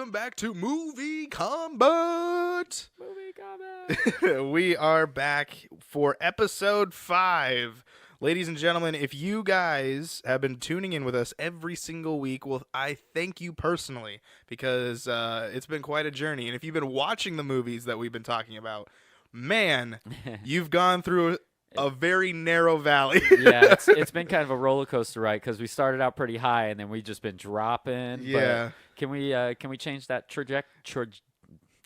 welcome back to MovieKombat. MovieKombat. We are back for episode 5. Ladies and gentlemen, if you guys have been tuning in with us every single week, well, I thank you personally because it's been quite a journey. And if you've been watching the movies that we've been talking about, man, you've gone through a very narrow valley. Yeah, it's been kind of a roller coaster ride because we started out pretty high and then we've just been dropping. Yeah. But can we change that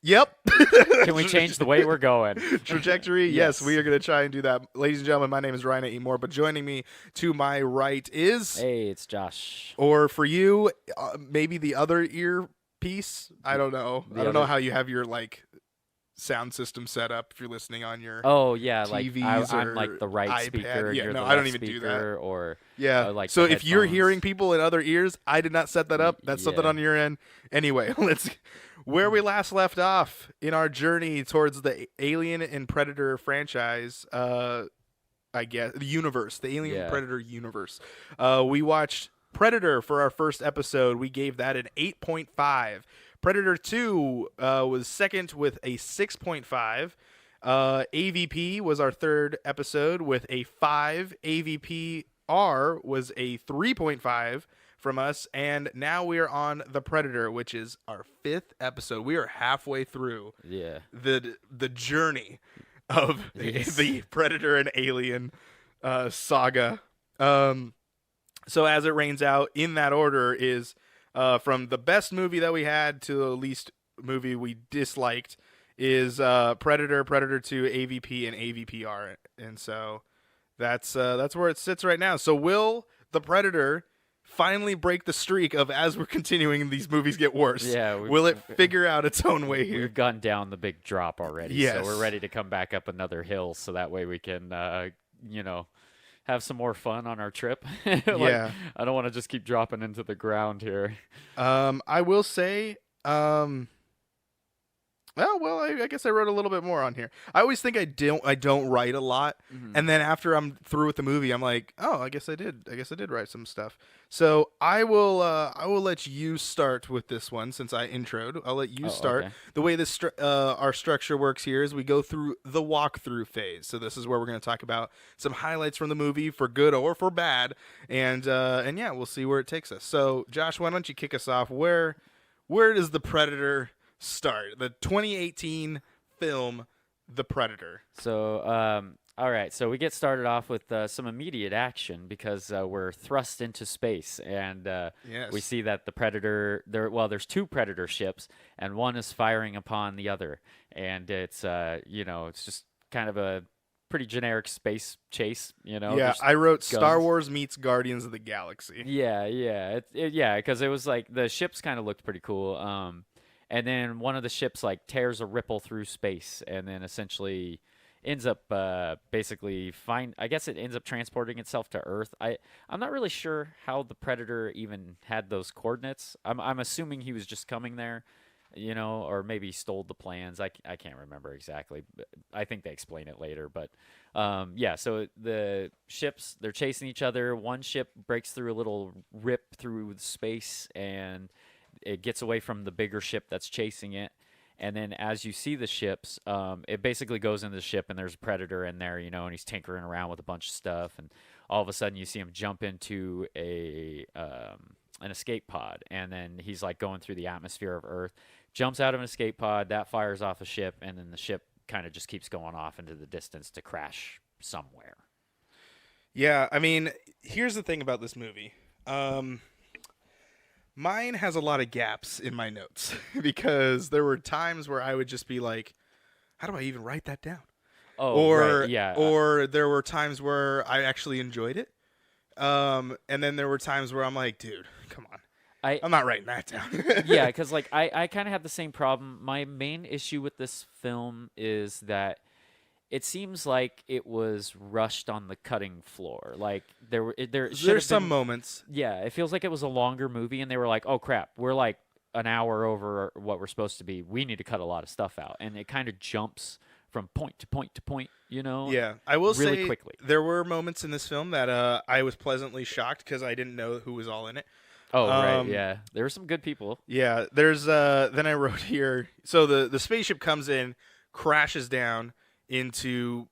Yep. Can we change the way we're going? Trajectory? Yes, we are going to try and do that. Ladies and gentlemen, my name is Ryan E. Moore, but joining me to my right is... Hey, it's Josh. Or for you, maybe the other earpiece? I don't know. I don't know how you have your, sound system set up if you're listening on your TVs I'm like the right iPad. speaker. Yeah, you're no, the I don't left even do speaker, that. Or yeah. so if you're hearing people in other ears, I did not set that up. That's something on your end. Anyway, where we last left off in our journey towards the Alien and Predator franchise. I guess the universe, the Alien Predator universe. We watched Predator for our first episode. We gave that an 8.5. Predator 2 was second with a 6.5. AVP was our third episode with a 5. AVP R was a 3.5 from us. And now we are on The Predator, which is our 5th episode. We are halfway through the journey of the Predator and Alien saga. So as it rains out, in that order is... from the best movie that we had to the least movie we disliked is Predator, Predator 2, AVP, and AVPR. And so that's where it sits right now. So will the Predator finally break the streak of, as we're continuing, these movies get worse? Yeah. Will it figure out its own way here? We've gone down the big drop already. Yes. So we're ready to come back up another hill so that way we can, have some more fun on our trip. Yeah. I don't want to just keep dropping into the ground here. I will say, I guess I wrote a little bit more on here. I always think I don't write a lot, and then after I'm through with the movie, I'm like, oh, I guess I did write some stuff. So I will let you start with this one since I introed. I'll let you start. Okay. The way this our structure works here is we go through the walkthrough phase. So this is where we're going to talk about some highlights from the movie for good or for bad, and yeah, we'll see where it takes us. So Josh, why don't you kick us off? Where does the Predator start? The 2018 film, The Predator. So, all right. So we get started off with some immediate action because we're thrust into space, and Yes. we see that the Predator. There's 2 Predator ships, and one is firing upon the other, and it's it's just kind of a pretty generic space chase. Yeah, There's I wrote guns. Star Wars meets Guardians of the Galaxy. Yeah, because it was like the ships kind of looked pretty cool. And then one of the ships tears a ripple through space, and then essentially ends up basically I guess it ends up transporting itself to Earth. I'm not really sure how the Predator even had those coordinates. I'm assuming he was just coming there, or maybe stole the plans. I can't remember exactly. But I think they explain it later. But so the ships, they're chasing each other. One ship breaks through a little rip through space, and it gets away from the bigger ship that's chasing it. And then as you see the ships, it basically goes into the ship, and there's a Predator in there, and he's tinkering around with a bunch of stuff. And all of a sudden you see him jump into an escape pod. And then he's going through the atmosphere of Earth, jumps out of an escape pod, that fires off a ship, and then the ship kind of just keeps going off into the distance to crash somewhere. Yeah, I mean, here's the thing about this movie. Mine has a lot of gaps in my notes because there were times where I would just be like, how do I even write that down? Right, yeah. Or there were times where I actually enjoyed it. And then there were times where I'm like, dude, come on. I'm not writing that down. Yeah, because I kind of have the same problem. My main issue with this film is that it seems like it was rushed on the cutting floor. There's some moments. Yeah, it feels like it was a longer movie, and they were like, "Oh crap, we're an hour over what we're supposed to be. We need to cut a lot of stuff out," and it kind of jumps from point to point to point. Yeah, I will really say quickly. There were moments in this film that I was pleasantly shocked because I didn't know who was all in it. Oh, right, yeah. There were some good people. Yeah, there's then I wrote here. So the spaceship comes in, crashes down into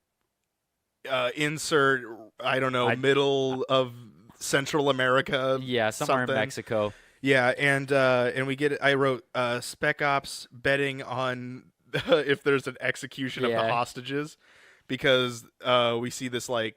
insert, I don't know, I middle of Central America Yeah, somewhere in something. Mexico. Yeah, and we get I wrote Spec Ops betting on if there's an execution of the Yeah. hostages, because we see this like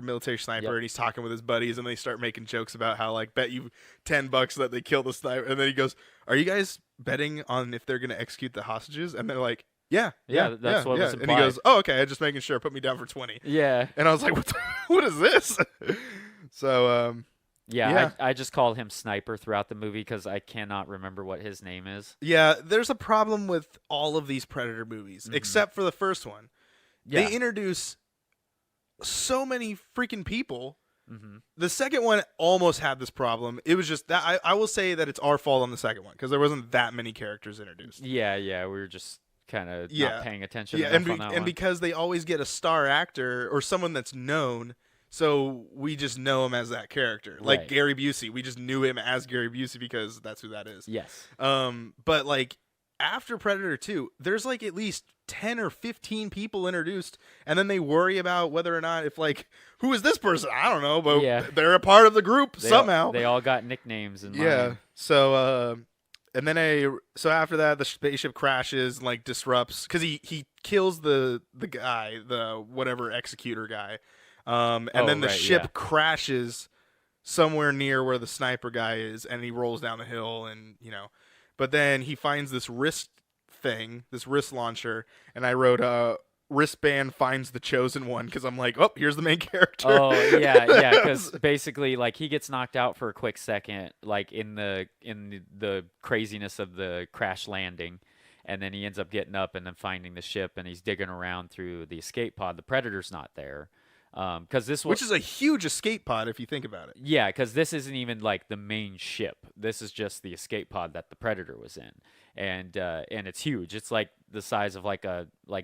military sniper, Yep. and he's talking with his buddies, and they start making jokes about how like bet you $10 that they kill the sniper, and then he goes, "Are you guys betting on if they're gonna execute the hostages?" And they're like, "Yeah, yeah, Yeah, that's yeah, what yeah." was And he implied. goes, "Oh, okay, I'm just making sure. Put me down for 20." Yeah. And I was like, what is this?" So Yeah, yeah. I just called him Sniper throughout the movie because I cannot remember what his name is. Yeah, there's a problem with all of these Predator movies, except for the first one. Yeah. They introduce so many freaking people. hmm The second one almost had this problem. It was just that I will say that it's our fault on the second one because there wasn't that many characters introduced. Yeah, yeah, we were just kind of Yeah. not paying attention Yeah, enough on that and one. because they always get a star actor or someone that's known, so we just know him as that character. Like Right. Gary Busey, we just knew him as Gary Busey because that's who that is. Yes. But like after Predator 2, there's like at least 10 or 15 people introduced, and then they worry about whether or not if like who is this person? I don't know, but Yeah. they're a part of the group They somehow. All, they all got nicknames in Yeah. mind. So and then so after that the spaceship crashes and like disrupts cuz he kills the guy, the whatever executor guy. And Oh, then the right, ship yeah. crashes somewhere near where the sniper guy is, and he rolls down the hill, and but then he finds this wrist thing, this wrist launcher, and I wrote wristband finds the chosen one because I'm like, oh, here's the main character. Oh yeah, yeah. Because basically, like he gets knocked out for a quick second, like in the craziness of the crash landing, and then he ends up getting up and then finding the ship, and he's digging around through the escape pod. The Predator's not there, because this was Which is a huge escape pod if you think about it. yeah, because this isn't even like the main ship. This is just the escape pod that the Predator was in, and it's huge. It's like the size of like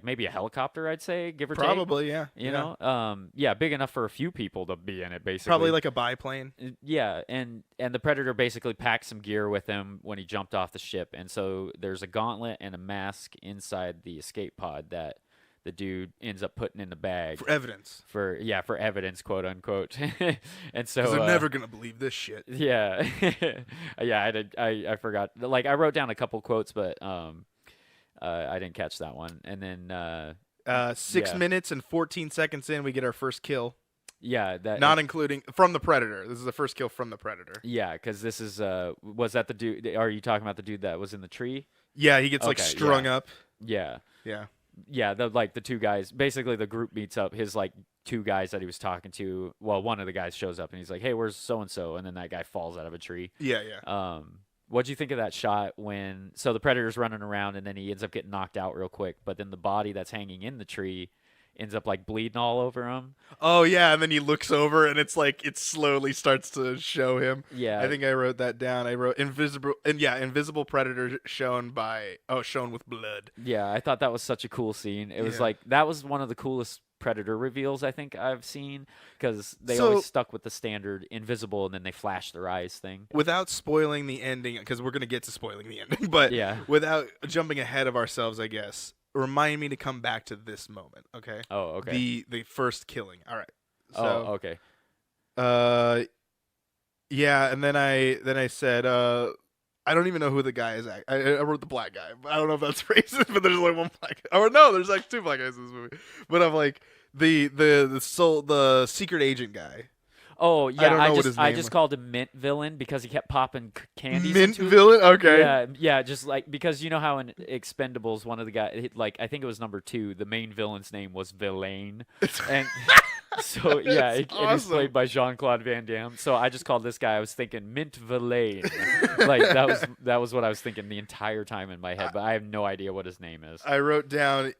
maybe a helicopter, I'd say, give or take. Probably, yeah. You yeah. know, yeah, big enough for a few people to be in it, basically. Probably like a biplane. Yeah, and the Predator basically packed some gear with him when he jumped off the ship, and so there's a gauntlet and a mask inside the escape pod that the dude ends up putting in the bag For evidence. for evidence, quote unquote. And so Because they're never going to believe this shit. yeah, yeah, I forgot. Like I wrote down a couple quotes, but I didn't catch that one. And then 6 yeah. minutes and 14 seconds in, we get our first kill. yeah, that Not including from the Predator. This is the first kill from the Predator. yeah, because this is was that the dude? Are you talking about the dude that was in the tree? Yeah, he gets like Okay, strung yeah. up. Yeah. Yeah. Yeah, the two guys, basically the group meets up. His like two guys that he was talking to. Well, one of the guys shows up and he's like, "Hey, where's so and so?" And then that guy falls out of a tree. Yeah, yeah. What'd you think of that shot when so the Predator's running around and then he ends up getting knocked out real quick, but then the body that's hanging in the tree ends up like bleeding all over him. Oh yeah, and then he looks over and it's like it slowly starts to show him. Yeah, I think I wrote that down. I wrote invisible predator shown with blood. yeah, I thought that was such a cool scene. It was Yeah. like that was one of the coolest Predator reveals I think I've seen because they So- always stuck with the standard invisible and then they flash their eyes thing. Without spoiling the ending, because we're gonna get to spoiling the ending, but Yeah. without jumping ahead of ourselves, I guess. Remind me to come back to this moment, okay? Oh, okay. The first killing. All right. So, Oh, okay. yeah, and then I said, I don't even know who the guy is. I wrote the black guy. But I don't know if that's racist, but there's like one black guy. Or no, there's like two black guys in this movie. But I'm like the secret agent guy. Oh, yeah. don't know what his I name just was. called him Mint Villain because he kept popping candies Mint into it. villain. Okay. Yeah, yeah, just like because you know how in Expendables, one of the guys, like I think it was number 2, the main villain's name was Villain, and so yeah, That's it is awesome. played by Jean-Claude Van Damme. So I just called this guy. I was thinking Mint Villain, like that was what I was thinking the entire time in my head, but I have no idea what his name is. I wrote down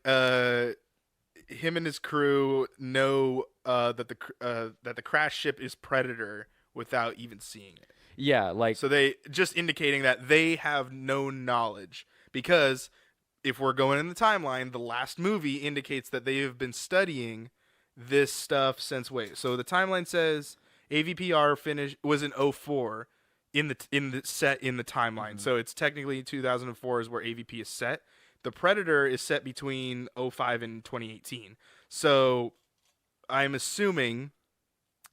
him and his crew know that the crash ship is Predator without even seeing it. Yeah, like So they just indicating that they have no knowledge, because if we're going in the timeline, the last movie indicates that they have been studying this stuff since so the timeline says AVPR was in 04. in the set in the timeline. So it's technically 2004 is where AVP is set. The Predator is set between '05 and 2018. So I'm assuming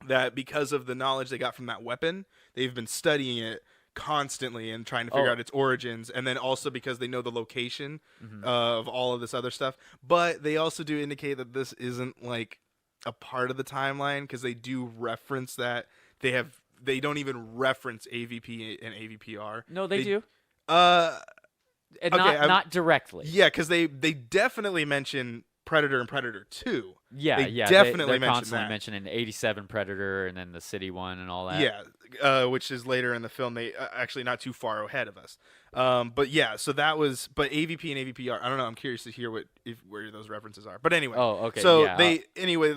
that because of the knowledge they got from that weapon, they've been studying it constantly and trying to figure out its origins, and then also because they know the location of all of this other stuff. But they also do indicate that this isn't like a part of the timeline, because they do reference that they don't even reference AVP and AVPR. No, they do. And Okay, not directly. Yeah, because they definitely mention Predator and Predator 2. Yeah, They yeah. definitely they're mention constantly that. mentioning '87 Predator and then the City one and all that. Yeah, which is later in the film. They actually not too far ahead of us. But yeah, so that was. But AVP and AVPR. I don't know. I'm curious to hear where those references are. But anyway. Oh, okay. So yeah,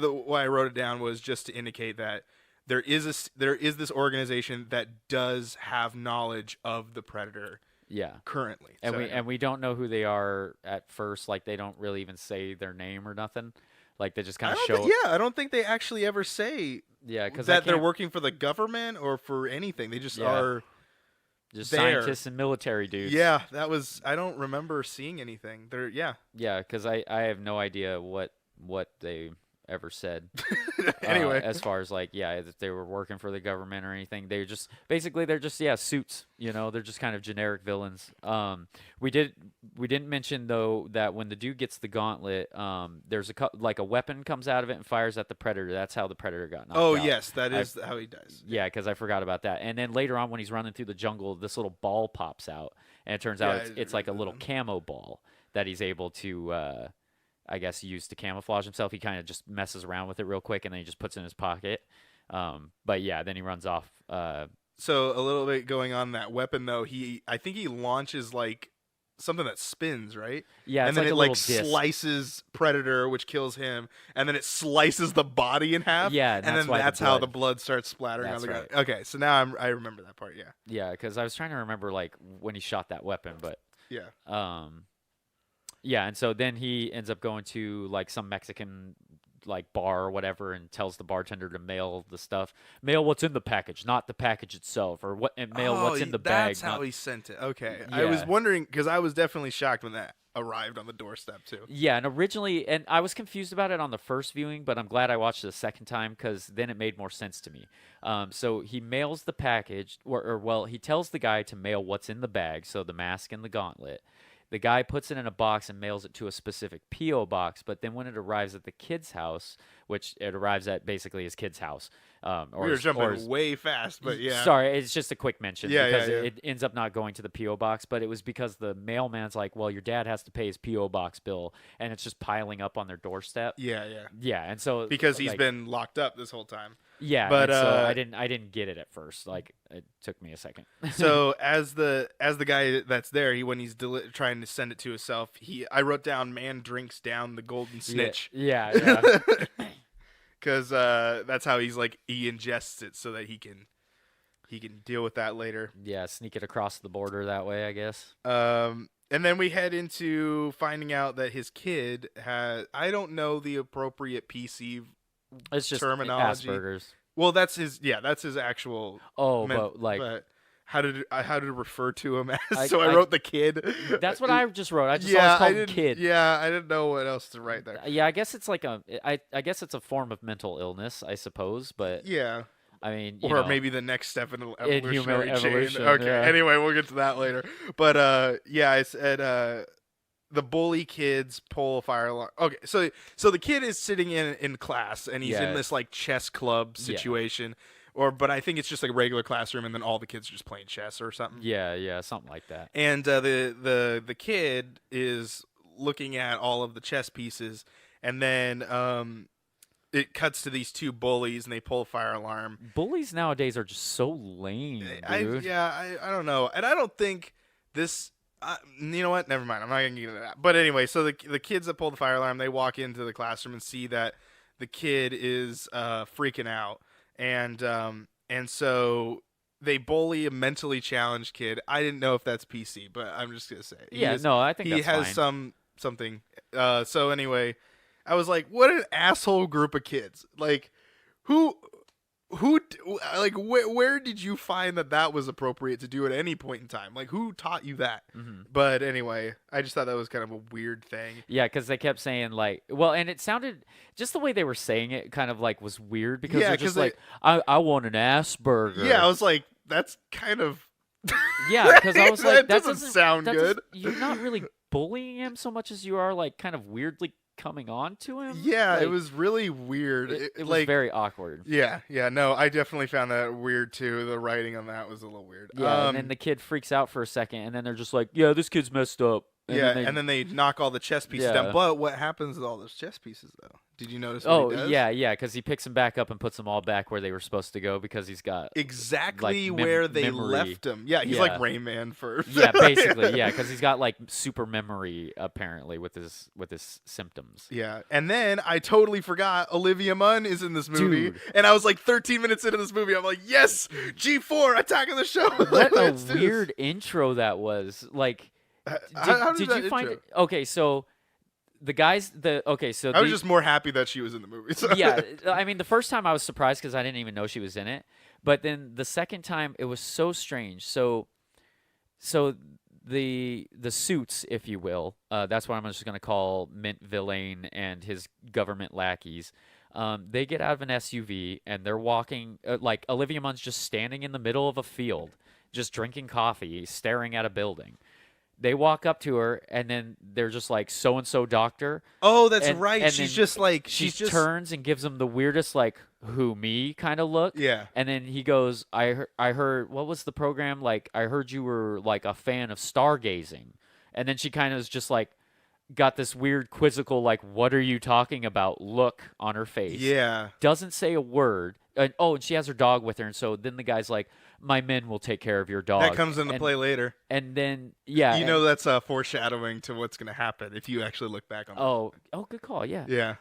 why I wrote it down was just to indicate that there is this organization that does have knowledge of the Predator. Yeah. Currently. And we don't know who they are at first. Like, they don't really even say their name or nothing. Like, they just kind of show. I don't think they actually ever say. Yeah, because that they're working for the government or for anything. They just are. Just there. scientists and military dudes. Yeah, that was. I don't remember seeing anything. Yeah. Yeah, because I have no idea what they ever said. Anyway, as far as like, that they were working for the government or anything, they're just suits. They're just kind of generic villains. We didn't mention though that when the dude gets the gauntlet, there's a weapon comes out of it and fires at the Predator. That's how the Predator got knocked out. Oh yes, that is how he dies. Yeah, because I forgot about that. And then later on, when he's running through the jungle, this little ball pops out, and it turns out it's like a little camo ball that he's able to. I guess used to camouflage himself. He kind of just messes around with it real quick, and then he just puts it in his pocket. But yeah, then he runs off. So a little bit going on that weapon though. I think he launches like something that spins, right? Yeah, and then like it slices Predator, which kills him, and then it slices the body in half. Yeah, and then that's how the blood starts splattering on the ground. Okay, so now I remember that part. Yeah. Yeah, because I was trying to remember like when he shot that weapon, but yeah. Yeah, and so then he ends up going to like some Mexican like bar or whatever, and tells the bartender to mail the stuff. Mail what's in the package, not the package itself, or mail what's in the bag. That's how he sent it. Okay, Yeah. I was wondering because I was definitely shocked when that arrived on the doorstep too. Yeah, and originally, and I was confused about it on the first viewing, but I'm glad I watched it the second time because then it made more sense to me. So he mails the package, or he tells the guy to mail what's in the bag, so the mask and the gauntlet. The guy puts it in a box and mails it to a specific P.O. box, but then when it arrives at the kid's house, which it arrives at basically his kid's house. We were jumping way fast, but yeah. Sorry, it's just a quick mention because yeah. It ends up not going to the P.O. box, but it was because the mailman's like, well, your dad has to pay his P.O. box bill, and it's just piling up on their doorstep. Yeah. Yeah, and so because he's been locked up this whole time. Yeah, but so I didn't get it at first. Like, it took me a second. So as the guy that's there, when he's trying to send it to himself, I wrote down, man drinks down the golden snitch. Yeah. Because that's how he ingests it so that he can deal with that later. Yeah, sneak it across the border that way, I guess. And then we head into finding out that his kid I don't know the appropriate PC it's just terminology. Asperger's. Well, that's his actual. But how did I refer to him as? I wrote the kid. That's what I just wrote. I just always called him kid. Yeah, I didn't know what else to write there. Yeah, I guess it's like I guess it's a form of mental illness, I suppose. But yeah, I mean, maybe the next step in the human chain. evolution. Okay. Yeah. Anyway, we'll get to that later. But I said the bully kids pull a fire alarm. Okay, so the kid is sitting in class and he's in this like chess club situation. But I think it's just like a regular classroom, and then all the kids are just playing chess or something. Yeah, something like that. And the kid is looking at all of the chess pieces, and then it cuts to these two bullies, and they pull a fire alarm. Bullies nowadays are just so lame, dude. I don't know, and I don't think this. You know what? Never mind. I'm not gonna get into that. But anyway, so the kids that pull the fire alarm, they walk into the classroom and see that the kid is freaking out. And so they bully a mentally challenged kid. I didn't know if that's PC, but I'm just gonna say. I think he that's has fine. something. So anyway, I was like, what an asshole group of kids. Like, who where did you find that was appropriate to do at any point in time? Like, who taught you that? Mm-hmm. But anyway, I just thought that was kind of a weird thing. Yeah, because they kept saying like, well, and it sounded just the way they were saying it kind of like was weird because Yeah, they're just like, I want an Asperger. Yeah, I was like, that's kind of. Yeah, because I was like, that doesn't sound good. You're not really bullying him so much as you are like kind of weirdly coming on to him. Yeah, like, it was really weird. It was like very awkward. Yeah, no, I definitely found that weird too. The writing on that was a little weird. Yeah, and then the kid freaks out for a second, and then they're just like, yeah, this kid's messed up. And then they knock all the chess pieces down. But what happens with all those chess pieces, though? Did you notice what he does? Yeah, because he picks them back up and puts them all back where they were supposed to go because he's got exactly like, where they memory. left him. Yeah, he's like Rain Man first. Yeah, basically, yeah, because he's got like super memory apparently with his symptoms. Yeah, and then I totally forgot Olivia Munn is in this movie, Dude. and I was like 13 minutes into this movie, I'm like, yes, G4 Attack of the Show. What a weird intro that was. Like, did you find it? Okay, so the guys, I was just more happy that she was in the movie. So. Yeah, I mean, the first time I was surprised because I didn't even know she was in it, but then the second time it was so strange. So the suits, if you will, that's what I'm just going to call Mint Villain and his government lackeys. They get out of an SUV and they're walking, like Olivia Munn's just standing in the middle of a field, just drinking coffee, staring at a building. They walk up to her, and then they're just like, so-and-so doctor. Oh, that's right. And she's just like... She turns and gives him the weirdest, like, who, me kind of look. Yeah. And then he goes, I heard, what was the program? Like, I heard you were, like, a fan of stargazing. And then she kind of is just like, got this weird quizzical, like, what are you talking about look on her face. Yeah. Doesn't say a word. And she has her dog with her, and so then the guy's like, my men will take care of your dog. That comes into play later. And then, yeah. You know that's foreshadowing to what's going to happen if you actually look back on that. Oh, good call, yeah. Yeah,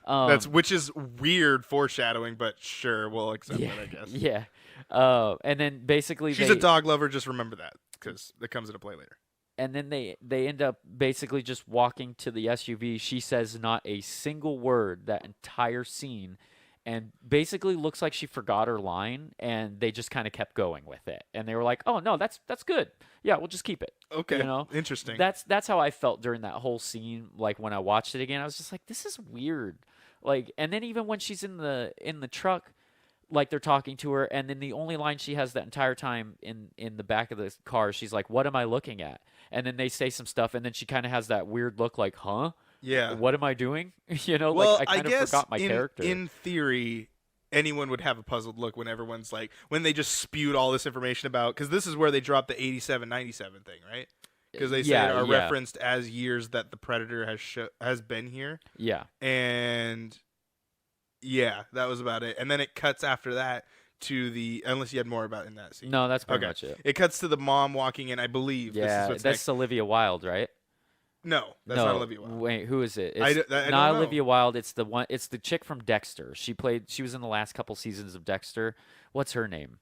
which is weird foreshadowing, but sure, we'll accept it, I guess. Yeah. And then basically she's a dog lover, just remember that, because it comes into play later. And then they end up basically just walking to the SUV. She says not a single word that entire scene. And basically looks like she forgot her line, and they just kind of kept going with it. And they were like, "Oh no, that's good. Yeah, we'll just keep it." Okay, you know, interesting. That's how I felt during that whole scene. Like when I watched it again, I was just like, "This is weird." Like, and then even when she's in the truck, like they're talking to her, and then the only line she has that entire time in the back of the car, she's like, "What am I looking at?" And then they say some stuff, and then she kind of has that weird look, like, "Huh." Yeah. What am I doing? You know, well, like I kind of forgot my character. In theory, anyone would have a puzzled look when everyone's like, when they just spewed all this information about, because this is where they dropped the 87, 97 thing, right? Because they say are referenced as years that the Predator has been here. Yeah. And yeah, that was about it. And then it cuts after that to unless you had more about in that scene. No, that's pretty much it. It cuts to the mom walking in, I believe. Yeah, that's Olivia Wilde, right? No, that's not Olivia Wilde. Wait, who is it? It's I not don't Olivia Wilde. It's the one. It's the chick from Dexter. She was in the last couple seasons of Dexter. What's her name?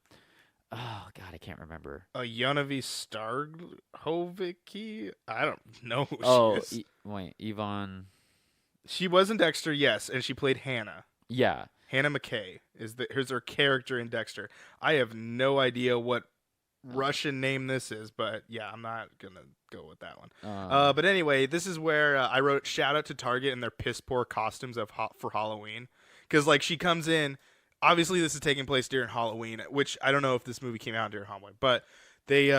Oh God, I can't remember. Yonavi Starhovicki? I don't know who she is. Wait, Yvonne. She was in Dexter, yes, and she played Hannah. Yeah. Hannah McKay here's her character in Dexter. I have no idea what Russian name this is, but yeah, I'm not gonna go with that one. But anyway, this is where I wrote shout out to Target and their piss poor costumes for Halloween, because like she comes in. Obviously, this is taking place during Halloween, which I don't know if this movie came out during Halloween, but they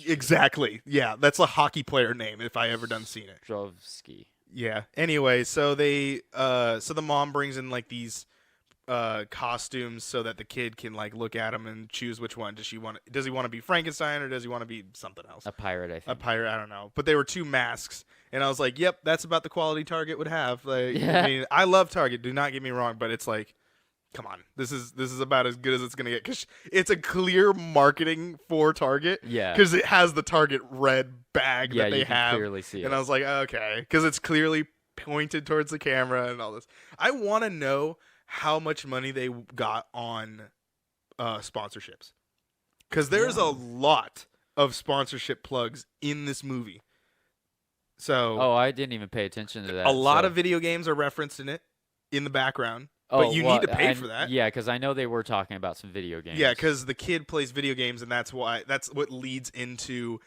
exactly, yeah, that's a hockey player name if I ever done seen it. Strovsky. Yeah. Anyway, so the mom brings in like these costumes so that the kid can like look at them and choose which one does he want to be, Frankenstein, or does he want to be something else? A pirate, I think. A pirate, I don't know. But they were two masks, and I was like, yep, that's about the quality Target would have. Like, yeah. I mean, I love Target, do not get me wrong, but it's like, come on, this is about as good as it's gonna get, because it's a clear marketing for Target. Yeah. Because it has the Target red bag that they you can have. clearly see it. And I was like, okay, because it's clearly pointed towards the camera and all this. I want to know how much money they got on sponsorships, because there's a lot of sponsorship plugs in this movie. So I didn't even pay attention to that. A lot of video games are referenced in it in the background. but Oh, you well, need to pay for that. yeah, because I know they were talking about some video games. Yeah, because the kid plays video games, and that's what leads into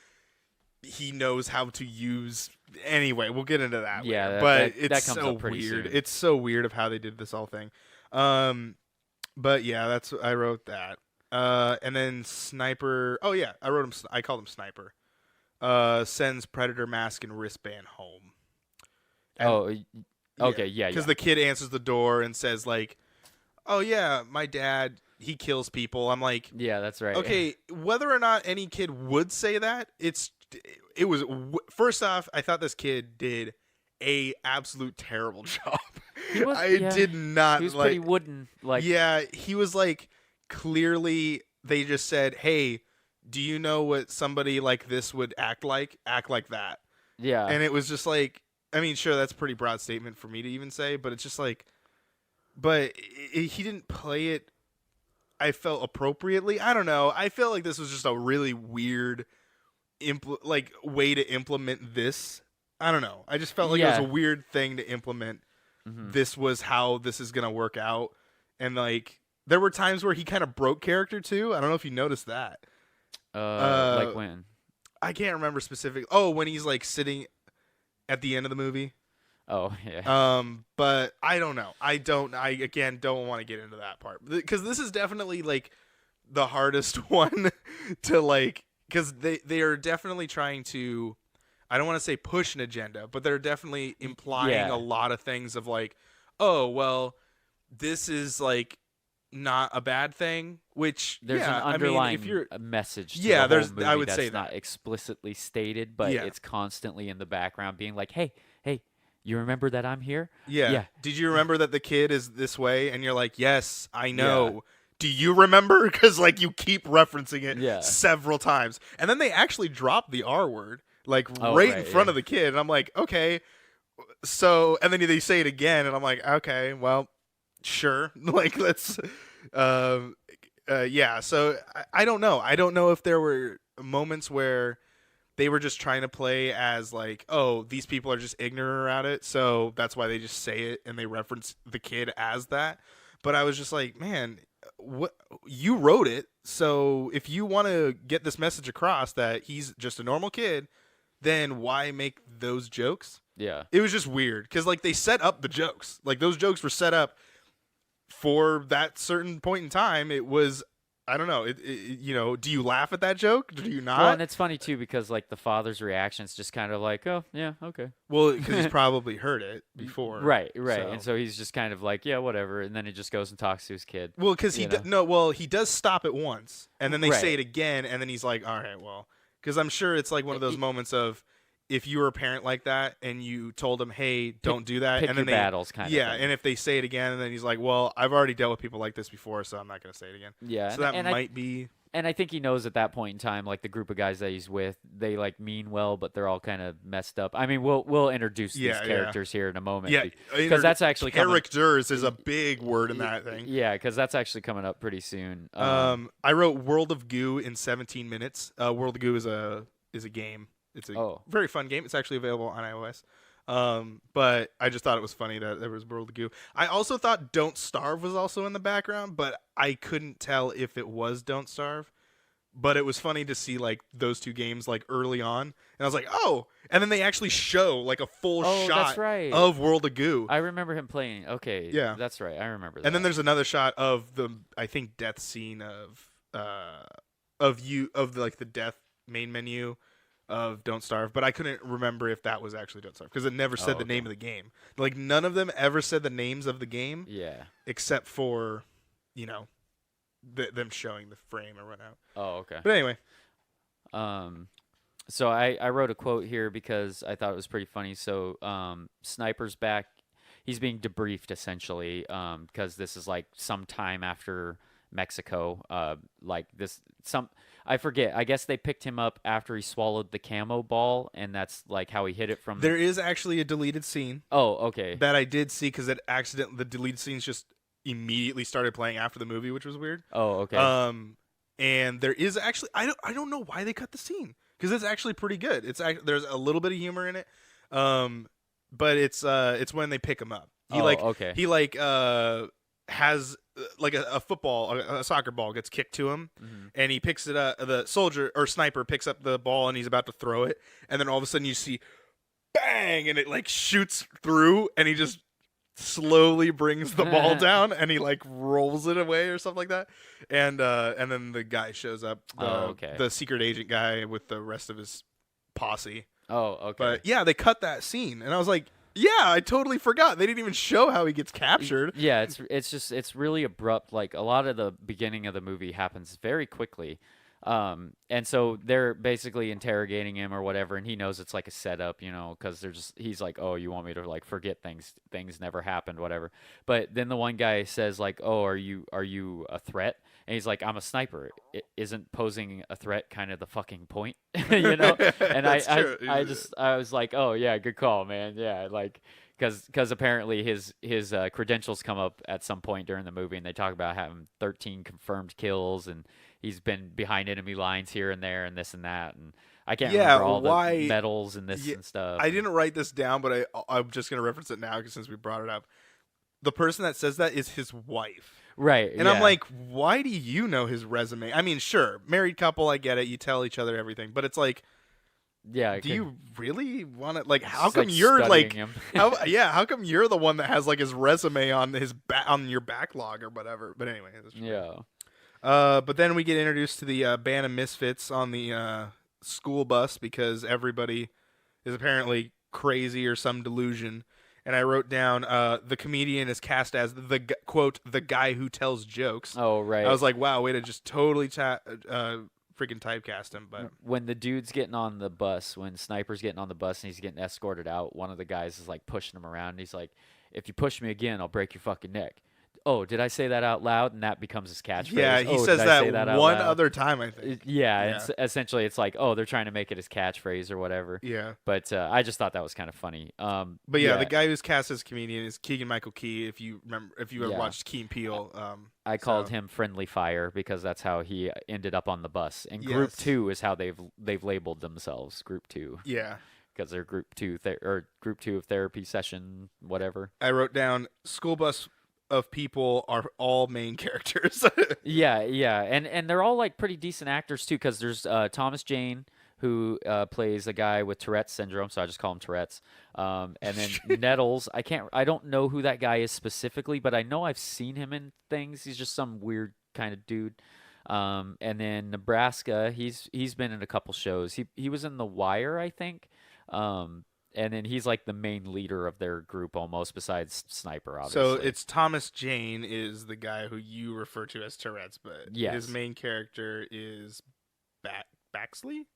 he knows how to use. Anyway, we'll get into that Yeah, later. But that it's comes so up pretty weird. soon. It's so weird of how they did this whole thing. But yeah, that's I wrote that. And then Sniper. Oh yeah, I wrote him. I called him Sniper. Sends Predator mask and wristband home. And, Okay, yeah. Because the kid answers the door and says like, "Oh yeah, my dad, he kills people." I'm like, yeah, that's right. okay, whether or not any kid would say that, it was first off, I thought this kid did a absolute terrible job. Did not. He was like, pretty wooden. Like, yeah, he was like clearly they just said, "Hey, do you know what somebody like this would act like? Act like that." yeah, And it was just like, I mean, sure, that's a pretty broad statement for me to even say, but it's just like, but he didn't play it. I felt appropriately. I don't know. I felt like this was just a really weird, way to implement this. I don't know. I just felt like it was a weird thing to implement. Mm-hmm. This was how this is gonna work out, and like there were times where he kind of broke character too. I don't know if you noticed that. Like when? I can't remember specific. Oh, when he's like sitting at the end of the movie. Oh yeah. But I don't know. I again don't want to get into that part because this is definitely like the hardest one to like because they are definitely trying to. I don't want to say push an agenda, but they're definitely implying a lot of things of like, oh well, this is like not a bad thing. Which there's an underlying if you're, message. To yeah, the there's. whole movie I would that's say not that explicitly stated, but it's constantly in the background, being like, "Hey, you remember that I'm here?" Yeah. Did you remember that the kid is this way? And you're like, yes, I know. Yeah. Do you remember? Because like you keep referencing it several times, and then they actually drop the R word like right in front of the kid, and I'm like, okay. So, and then they say it again, and I'm like, okay, well, sure. Like let's, yeah. So I don't know. I don't know if there were moments where they were just trying to play as like, oh, these people are just ignorant around it, so that's why they just say it and they reference the kid as that. But I was just like, man, what you wrote it, so if you want to get this message across that he's just a normal kid, then why make those jokes? Yeah. It was just weird because like they set up the jokes. Like those jokes were set up for that certain point in time. It was I don't know. You know, do you laugh at that joke? Do you not? Well, and it's funny too because like the father's reaction is just kind of like, "Oh, yeah, okay." Well, because he's probably heard it before. Right. So. And so he's just kind of like, "Yeah, whatever," and then he just goes and talks to his kid. Well, because he does stop it once, and then they say it again, and then he's like, "All right, well," because I'm sure it's like one of those moments of. If you were a parent like that and you told them, "Hey, don't do that," pick and then your battles, kind of thing. and if they say it again, and then he's like, "Well, I've already dealt with people like this before, so I'm not going to say it again." Yeah, so that might be. And I think he knows at that point in time, like the group of guys that he's with, they like mean well, but they're all kind of messed up. I mean, we'll introduce these characters here in a moment. Yeah, because that's actually characters is a big word in that thing. Yeah, because that's actually coming up pretty soon. I wrote World of Goo in 17 minutes. World of Goo is a game. It's a very fun game. It's actually available on iOS. But I just thought it was funny that there was World of Goo. I also thought Don't Starve was also in the background, but I couldn't tell if it was Don't Starve. But it was funny to see like those two games like early on, and I was like, oh! And then they actually show like a full shot of World of Goo. I remember him playing. Okay, yeah, that's right. I remember that. And then there's another shot of the death scene of the death main menu of Don't Starve, but I couldn't remember if that was actually Don't Starve because it never said the name of the game. Like none of them ever said the names of the game. Yeah. Except for, them showing the frame or whatnot. Oh, okay. But anyway. So I wrote a quote here because I thought it was pretty funny. So Sniper's back. He's being debriefed essentially because this is like some time after Mexico. I forget. I guess they picked him up after he swallowed the camo ball, and that's like how he hit it from. There is actually a deleted scene. Oh, okay. That I did see because the deleted scenes just immediately started playing after the movie, which was weird. Oh, okay. And there is actually I don't know why they cut the scene because it's actually pretty good. There's a little bit of humor in it, but it's when they pick him up. He has like a football, a soccer ball gets kicked to him, and he picks it up. The soldier or sniper picks up the ball and he's about to throw it, and then all of a sudden you see, bang, and it like shoots through, and he just slowly brings the ball down, and he like rolls it away or something like that, and then the guy shows up, the secret agent guy with the rest of his posse. Oh, okay. But yeah, they cut that scene, and I was like, yeah, I totally forgot. They didn't even show how he gets captured. Yeah, it's really abrupt. Like a lot of the beginning of the movie happens very quickly. And so they're basically interrogating him or whatever, and he knows it's like a setup, because he's like, oh, you want me to like forget things never happened, whatever. But then the one guy says like, oh, are you a threat? And he's like, I'm a sniper. Isn't posing a threat kind of the fucking point, And I was like, oh yeah, good call, man. Yeah, like. Because apparently his credentials come up at some point during the movie, and they talk about having 13 confirmed kills, and he's been behind enemy lines here and there, and this and that, and I can't remember all the medals and this and stuff. I didn't write this down, but I'm just gonna reference it now since we brought it up. The person that says that is his wife, right? And I'm like, why do you know his resume? I mean, sure, married couple, I get it. You tell each other everything, but it's like. Yeah. Do you really want to like? How come you're like? How come you're the one that has like his resume on on your backlog or whatever? But anyway. Yeah. But then we get introduced to the band of misfits on the school bus because everybody is apparently crazy or some delusion. And I wrote down the comedian is cast as the guy who tells jokes. Oh right. I was like, wow, way to just totally freaking typecast him. But when the dude's getting on the bus, when Sniper's getting on the bus and he's getting escorted out, one of the guys is like pushing him around, and he's like, if you push me again, I'll break your fucking neck. Oh, did I say that out loud? And that becomes his catchphrase. Yeah, he says that one other time, I think. Yeah. Essentially it's like, oh, they're trying to make it his catchphrase or whatever. Yeah. But I just thought that was kind of funny. But yeah, the guy who's cast as comedian is Keegan-Michael Key. If you ever watched Key and Peele, I called him Friendly Fire because that's how he ended up on the bus. And Group 2 is how they've labeled themselves, Group 2. Yeah. Because they're Group 2 Group 2 of therapy session, whatever. I wrote down school bus of people are all main characters. yeah, and they're all like pretty decent actors too. Because there's Thomas Jane, who plays a guy with Tourette's syndrome, so I just call him Tourette's. And then Nettles, I don't know who that guy is specifically, but I know I've seen him in things. He's just some weird kind of dude. And then Nebraska, he's been in a couple shows. He was in The Wire, I think. And then he's like the main leader of their group almost, besides Sniper, obviously. So it's Thomas Jane is the guy who you refer to as Tourette's, but his main character is Baxley?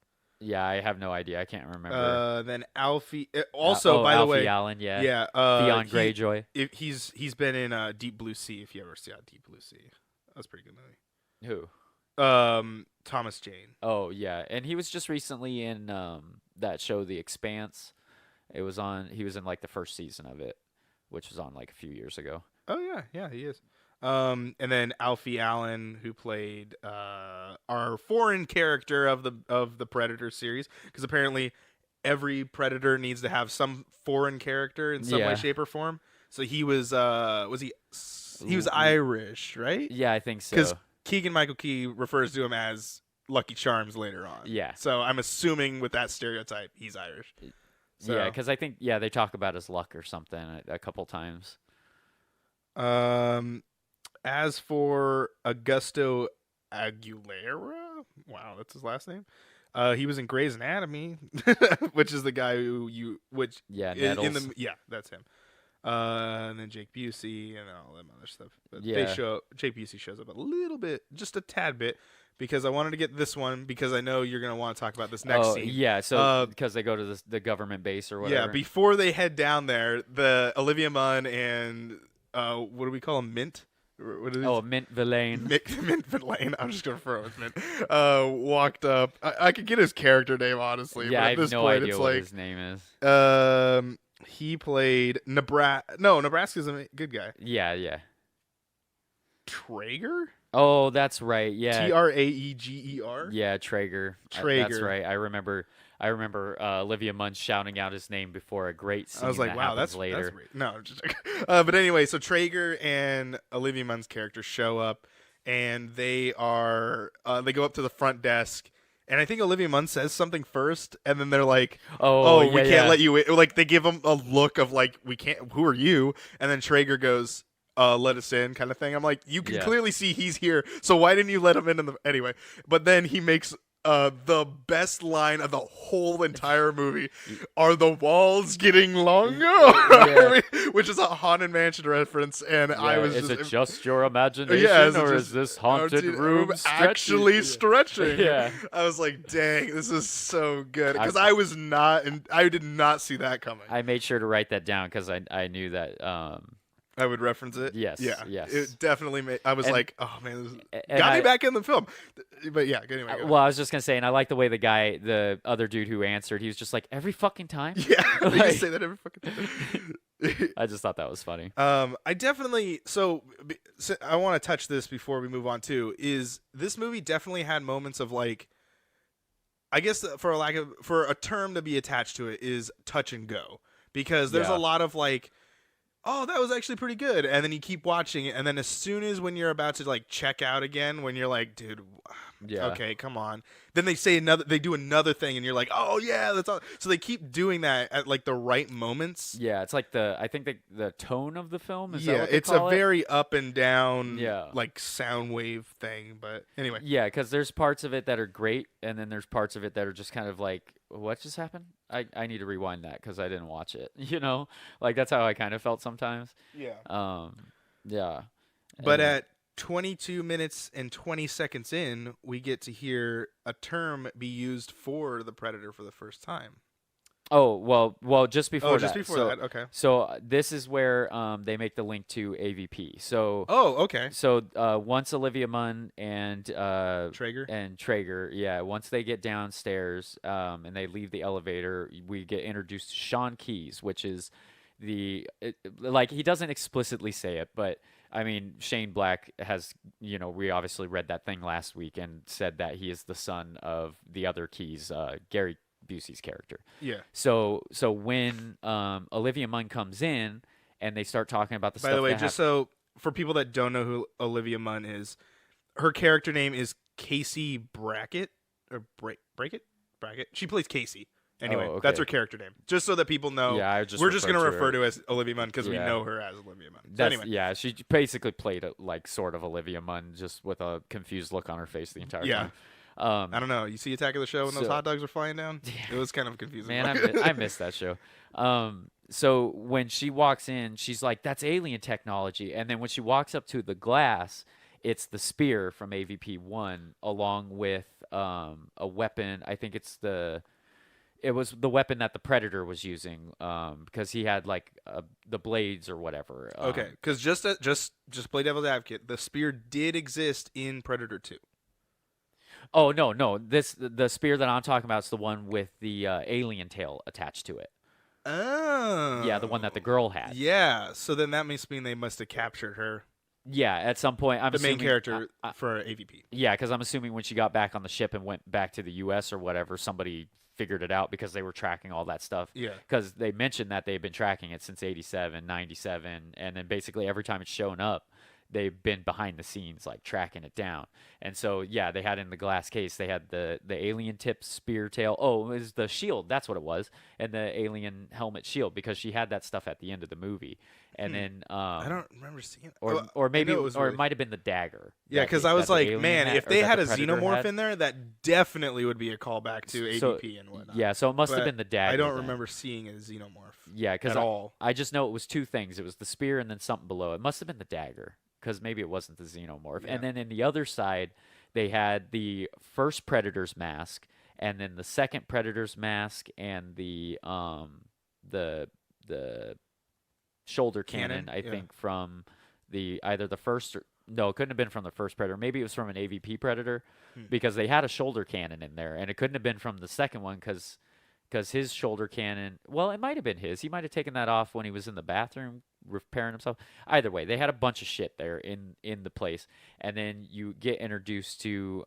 Yeah, I have no idea. I can't remember. Then Alfie. Also, by the way, Allen, yeah. Yeah. Theon Greyjoy. He's been in Deep Blue Sea. If you ever see Deep Blue Sea, that was a pretty good movie. Who? Thomas Jane. Oh yeah, and he was just recently in that show, The Expanse. He was in like the first season of it, which was on like a few years ago. Oh yeah, he is. And then Alfie Allen, who played our foreign character of the Predator series, because apparently every Predator needs to have some foreign character in some way, shape, or form. So he was he was Irish, right? Yeah, I think so. Because Keegan-Michael Key refers to him as Lucky Charms later on. Yeah. So I'm assuming with that stereotype, he's Irish. So. Yeah, because I think they talk about his luck or something a couple times. As for Augusto Aguilera, wow, that's his last name. He was in Grey's Anatomy, which is the guy Nettles. That's him. And then Jake Busey and all that other stuff. But Jake Busey shows up a little bit, just a tad bit. Because I wanted to get this one because I know you're going to want to talk about this next scene. Yeah, so because they go to the government base or whatever. Yeah, before they head down there, the Olivia Munn and what do we call him? Mint? What is Mint Villain. Mint Villain. I'm just going to throw it with Mint. Walked up. I could get his character name, honestly. Yeah, but I at have this no point, idea it's what like, his name is. He played Nebraska. No, Nebraska's a good guy. Yeah. Traeger? Oh, that's right. Yeah. Traeger. Yeah, Traeger. Traeger. That's right. I remember I remember Olivia Munn shouting out his name before a great scene I was like, that wow, happens that's later. great. No, but anyway, so Traeger and Olivia Munn's character show up, and they go up to the front desk, and I think Olivia Munn says something first, and then they're like, Oh, "Oh, yeah, we can't yeah. let you in." Like they give him a look of like, "We can't. Who are you?" And then Traeger goes, "Let us in," kind of thing. I'm like, you can Yeah. clearly see he's here, so why didn't you let him in the anyway? But then he makes the best line of the whole entire movie. Are the walls getting longer? Yeah. Which is a Haunted Mansion reference, and I Yeah, was is just it just your imagination, yeah, is it or just is this haunted room actually stretching? Yeah. I was like, dang, this is so good because I- I was not, and I did not see that coming. I made sure to write that down because I knew that. I would reference it. Yes, Yeah. yes. It definitely made. I was And- like, oh man, this and got me I- back in the film. But yeah, anyway. Go Well, I was just gonna say, and I like the way the other dude who answered, he was just like, every fucking time. ahead. Yeah, they Like- just say that every fucking time. I just thought that was funny. I definitely so I want to touch this before we move on too. Is this movie definitely had moments of like, I guess for a term to be attached to it is touch and go, because there's Yeah. a lot of like, oh, that was actually pretty good, and then you keep watching it, and then as soon as when you're about to like check out again, when you're like, dude, Yeah. okay, come on, then they do another thing, and you're like, oh yeah, that's all. So they keep doing that at like the right moments. Yeah, it's like I think the tone of the film is that Yeah, what they it's a call it? very up and down, Yeah. like sound wave thing. But anyway, Yeah, because there's parts of it that are great, and then there's parts of it that are just kind of like, what just happened? I need to rewind that because I didn't watch it. You know, like that's how I kind of felt sometimes. yeah. Yeah. But And- at 22 minutes and 20 seconds in, we get to hear a term be used for the Predator for the first time. oh well, just before Just that. before So- that. Okay. So this is where they make the link to AVP. So Oh, okay. once Olivia Munn and Traeger. yeah, once they get downstairs and they leave the elevator, we get introduced to Sean Keys, which is like he doesn't explicitly say it, but I mean Shane Black has, we obviously read that thing last week and said that he is the son of the other Keys, Gary Busey's character. Yeah. So when Olivia Munn comes in and they start talking about the By stuff. the way, that just so for people that don't know who Olivia Munn is, her character name is Casey Brackett or Brackett. She plays Casey. Anyway, Oh, that's okay. her character name. Just so that people know. Yeah, we're just going to refer her. to her as Olivia Munn because we Yeah. know her as Olivia Munn. So That's, anyway. yeah, she basically played it like sort of Olivia Munn, just with a confused look on her face the entire Yeah. time. I don't know. You see Attack of the Show when those so- hot dogs were flying down? It was kind of confusing. Man, I missed that show. So when she walks in, she's like, "That's alien technology," and then when she walks up to the glass, it's the spear from AVP 1 along with a weapon. I think it was the weapon that the Predator was using because he had like the blades or whatever. Okay, because just play devil's advocate. The spear did exist in Predator 2. Oh no! The spear that I'm talking about is the one with the alien tail attached to it. Oh. Yeah, the one that the girl had. Yeah, so then that must mean they must have captured her, Yeah, at some point, I'm the main assuming, character for AVP. Yeah, because I'm assuming when she got back on the ship and went back to the U.S. or whatever, somebody figured it out because they were tracking all that stuff. Yeah. Because they mentioned that they've been tracking it since 87, 97, and then basically every time it's shown up, they've been behind the scenes, like tracking it down. And so, yeah, they had in the glass case, they had the alien tip spear tail. Oh, it was the shield. That's what it was. And the alien helmet shield, because she had that stuff at the end of the movie. And then, I don't remember seeing it. or maybe, I know it was or really- it might have been the dagger. Yeah, that because the- I was that the like, alien man, if or they that had the a Predator xenomorph had. in there, that definitely would be a callback to So- AVP and whatnot. Yeah, so it must have But been the dagger. I don't then. remember seeing a xenomorph. Yeah, because at all. I just know it was two things. It was the spear and then something below. It must have been the dagger because maybe it wasn't the xenomorph. Yeah. And then in the other side, they had the first Predator's mask, and then the second Predator's mask, and the shoulder cannon. I Yeah. think from either the first or no, it couldn't have been from the first Predator. Maybe it was from an AVP Predator because they had a shoulder cannon in there, and it couldn't have been from the second one because his shoulder cannon. Well, it might have been his. He might have taken that off when he was in the bathroom repairing himself. Either way, they had a bunch of shit there in the place, and then you get introduced to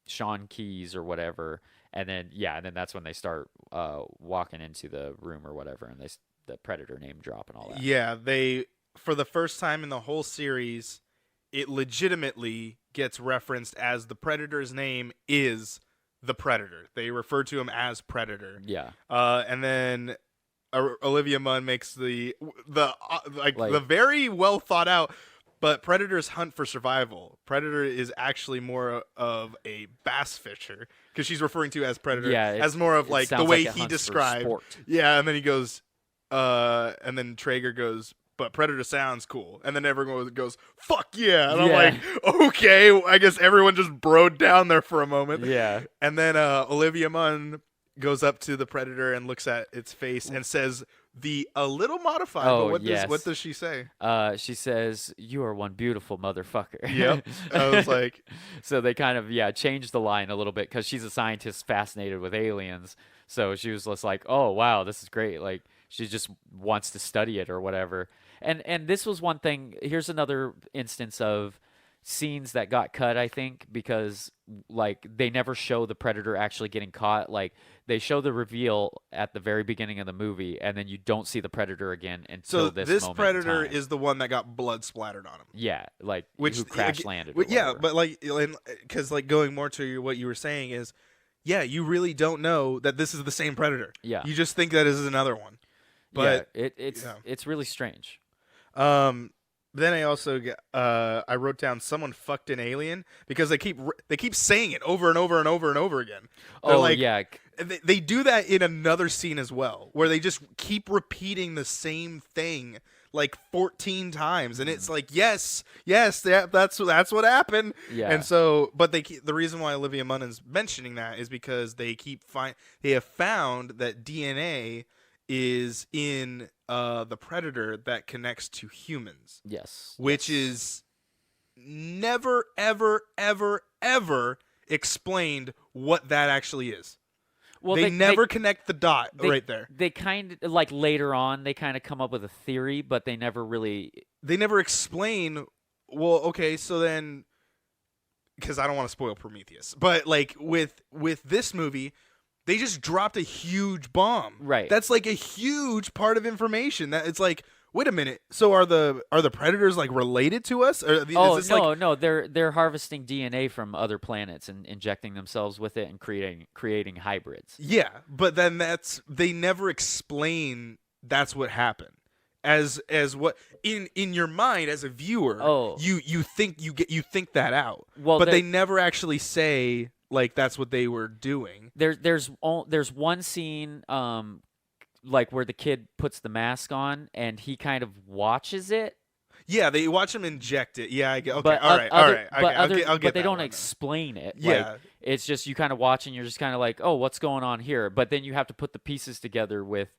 Sean Keys or whatever, And then that's when they start walking into the room or whatever, and the Predator name drop and all that. Yeah, they for the first time in the whole series, it legitimately gets referenced as the Predator's name is the Predator. They refer to him as Predator. Yeah. And then Olivia Munn makes the Like, the very well thought out. But Predator's hunt for survival. Predator is actually more of a bass fisher because she's referring to as Predator as more of like the way he described. Yeah, and then he goes, and then Traeger goes, but Predator sounds cool. And then everyone goes, fuck yeah. And I'm like, okay, I guess everyone just broed down there for a moment. Yeah. And then Olivia Munn goes up to the Predator and looks at its face and says a little modified, but what does she say? She says, "You are one beautiful motherfucker." Yep. I was like, so they kind of changed the line a little bit because she's a scientist fascinated with aliens. So she was just like, "Oh wow, this is great!" Like she just wants to study it or whatever. And this was one thing. Here's another instance of scenes that got cut, I think, because like they never show the Predator actually getting caught. Like they show the reveal at the very beginning of the movie, and then you don't see the Predator again until this moment Predator in time. is the one that got blood splattered on him. Yeah, like who crash landed. Yeah, but like, because like going more to what you were saying is, yeah, you really don't know that this is the same Predator. Yeah, you just think that this is another one. But it's really strange. Then I also I wrote down someone fucked an alien because they keep saying it over and over and over and over again. They do that in another scene as well, where they just keep repeating the same thing like 14 times, and it's like yes, that's what happened. Yeah. And so, but the reason why Olivia Munn is mentioning that is because they have found that DNA is in the Predator that connects to humans. Yes. Which is never, ever, ever, ever explained what that actually is. Well, they never connect the dot right there. They kind of, like later on, they kind of come up with a theory, but they never really... They never explain, well, okay, so then... Because I don't want to spoil Prometheus. But like with this movie... They just dropped a huge bomb. Right. That's like a huge part of information. That it's like, wait a minute. So are the Predators like related to us? Or no. They're harvesting DNA from other planets and injecting themselves with it and creating hybrids. Yeah, but then they never explain that's what happened. As what in your mind as a viewer, you think that out. Well, but they never actually say like that's what they were doing. There's one scene like where the kid puts the mask on and he kind of watches it. Yeah, they watch him inject it. Yeah, I get. Okay, but all right. I'll get but they don't one explain it. Yeah, like, it's just you kind of watch and you're just kind of like, oh, what's going on here? But then you have to put the pieces together with.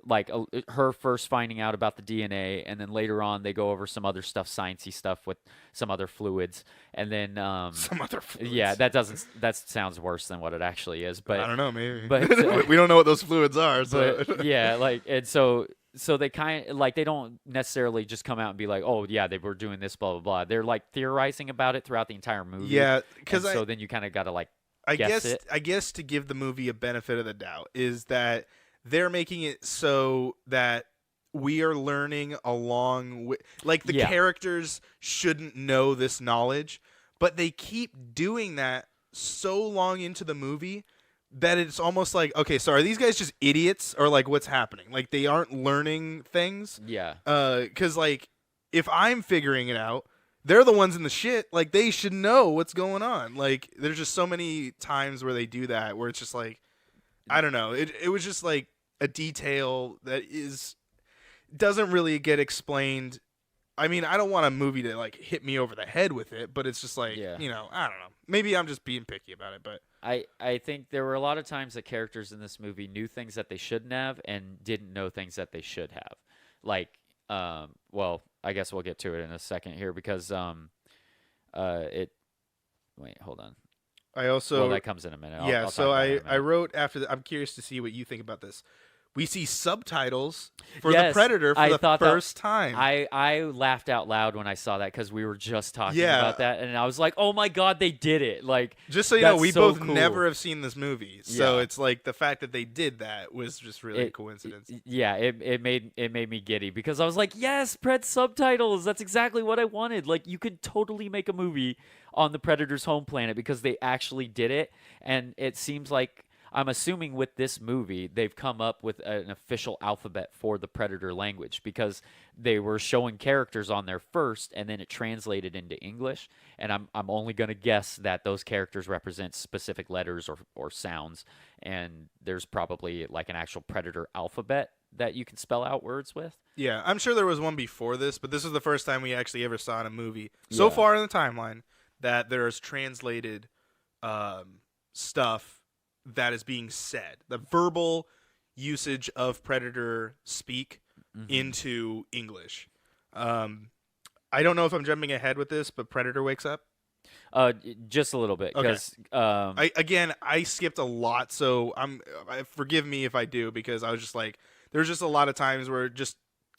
Like her first finding out about the DNA, and then later on they go over some other stuff, sciencey stuff with some other fluids, and then some other fluids. Yeah, that sounds worse than what it actually is. But I don't know, maybe. But we don't know what those fluids are. So but, yeah, like and so they kind of like they don't necessarily just come out and be like, oh yeah, they were doing this, blah blah blah. They're like theorizing about it throughout the entire movie. Yeah, because so then you kind of got to like. I guess to give the movie a benefit of the doubt is that. They're making it so that we are learning along with, like the characters shouldn't know this knowledge, but they keep doing that so long into the movie that it's almost like, okay, so are these guys just idiots or like what's happening? Like they aren't learning things. Yeah. 'Cause like if I'm figuring it out, they're the ones in the shit. Like they should know what's going on. Like there's just so many times where they do that where it's just like, I don't know. It was just like a detail that doesn't really get explained. I mean, I don't want a movie to like hit me over the head with it, but it's just like, I don't know. Maybe I'm just being picky about it, but I think there were a lot of times that characters in this movie knew things that they shouldn't have and didn't know things that they should have. Like, well, I guess we'll get to it in a second here because wait, hold on. I also that comes in a minute. I wrote after I'm curious to see what you think about this. we see subtitles for Yes, the Predator for I the thought that- first time. I laughed out loud when I saw that because we were just talking Yeah. about that, and I was like, "Oh my god, they did it!" Like, Just so you know, that's we so both cool. never have seen this movie, so Yeah. it's like the fact that they did that was just really a coincidence. Yeah, it made me giddy because I was like, "Yes, Pred subtitles. That's exactly what I wanted." Like, you could totally make a movie on the Predator's home planet because they actually did it, and it seems like. I'm assuming with this movie, they've come up with an official alphabet for the Predator language because they were showing characters on there first, and then it translated into English. And I'm only going to guess that those characters represent specific letters or sounds, and there's probably like an actual Predator alphabet that you can spell out words with. Yeah, I'm sure there was one before this, but this was the first time we actually ever saw in a movie so Yeah. far in the timeline that there's translated stuff that is being said. The verbal usage of Predator speak into English. I don't know if I'm jumping ahead with this, but Predator wakes up. Just a little bit because I skipped a lot, so forgive me if I do, because I was just like, there's just a lot of times where just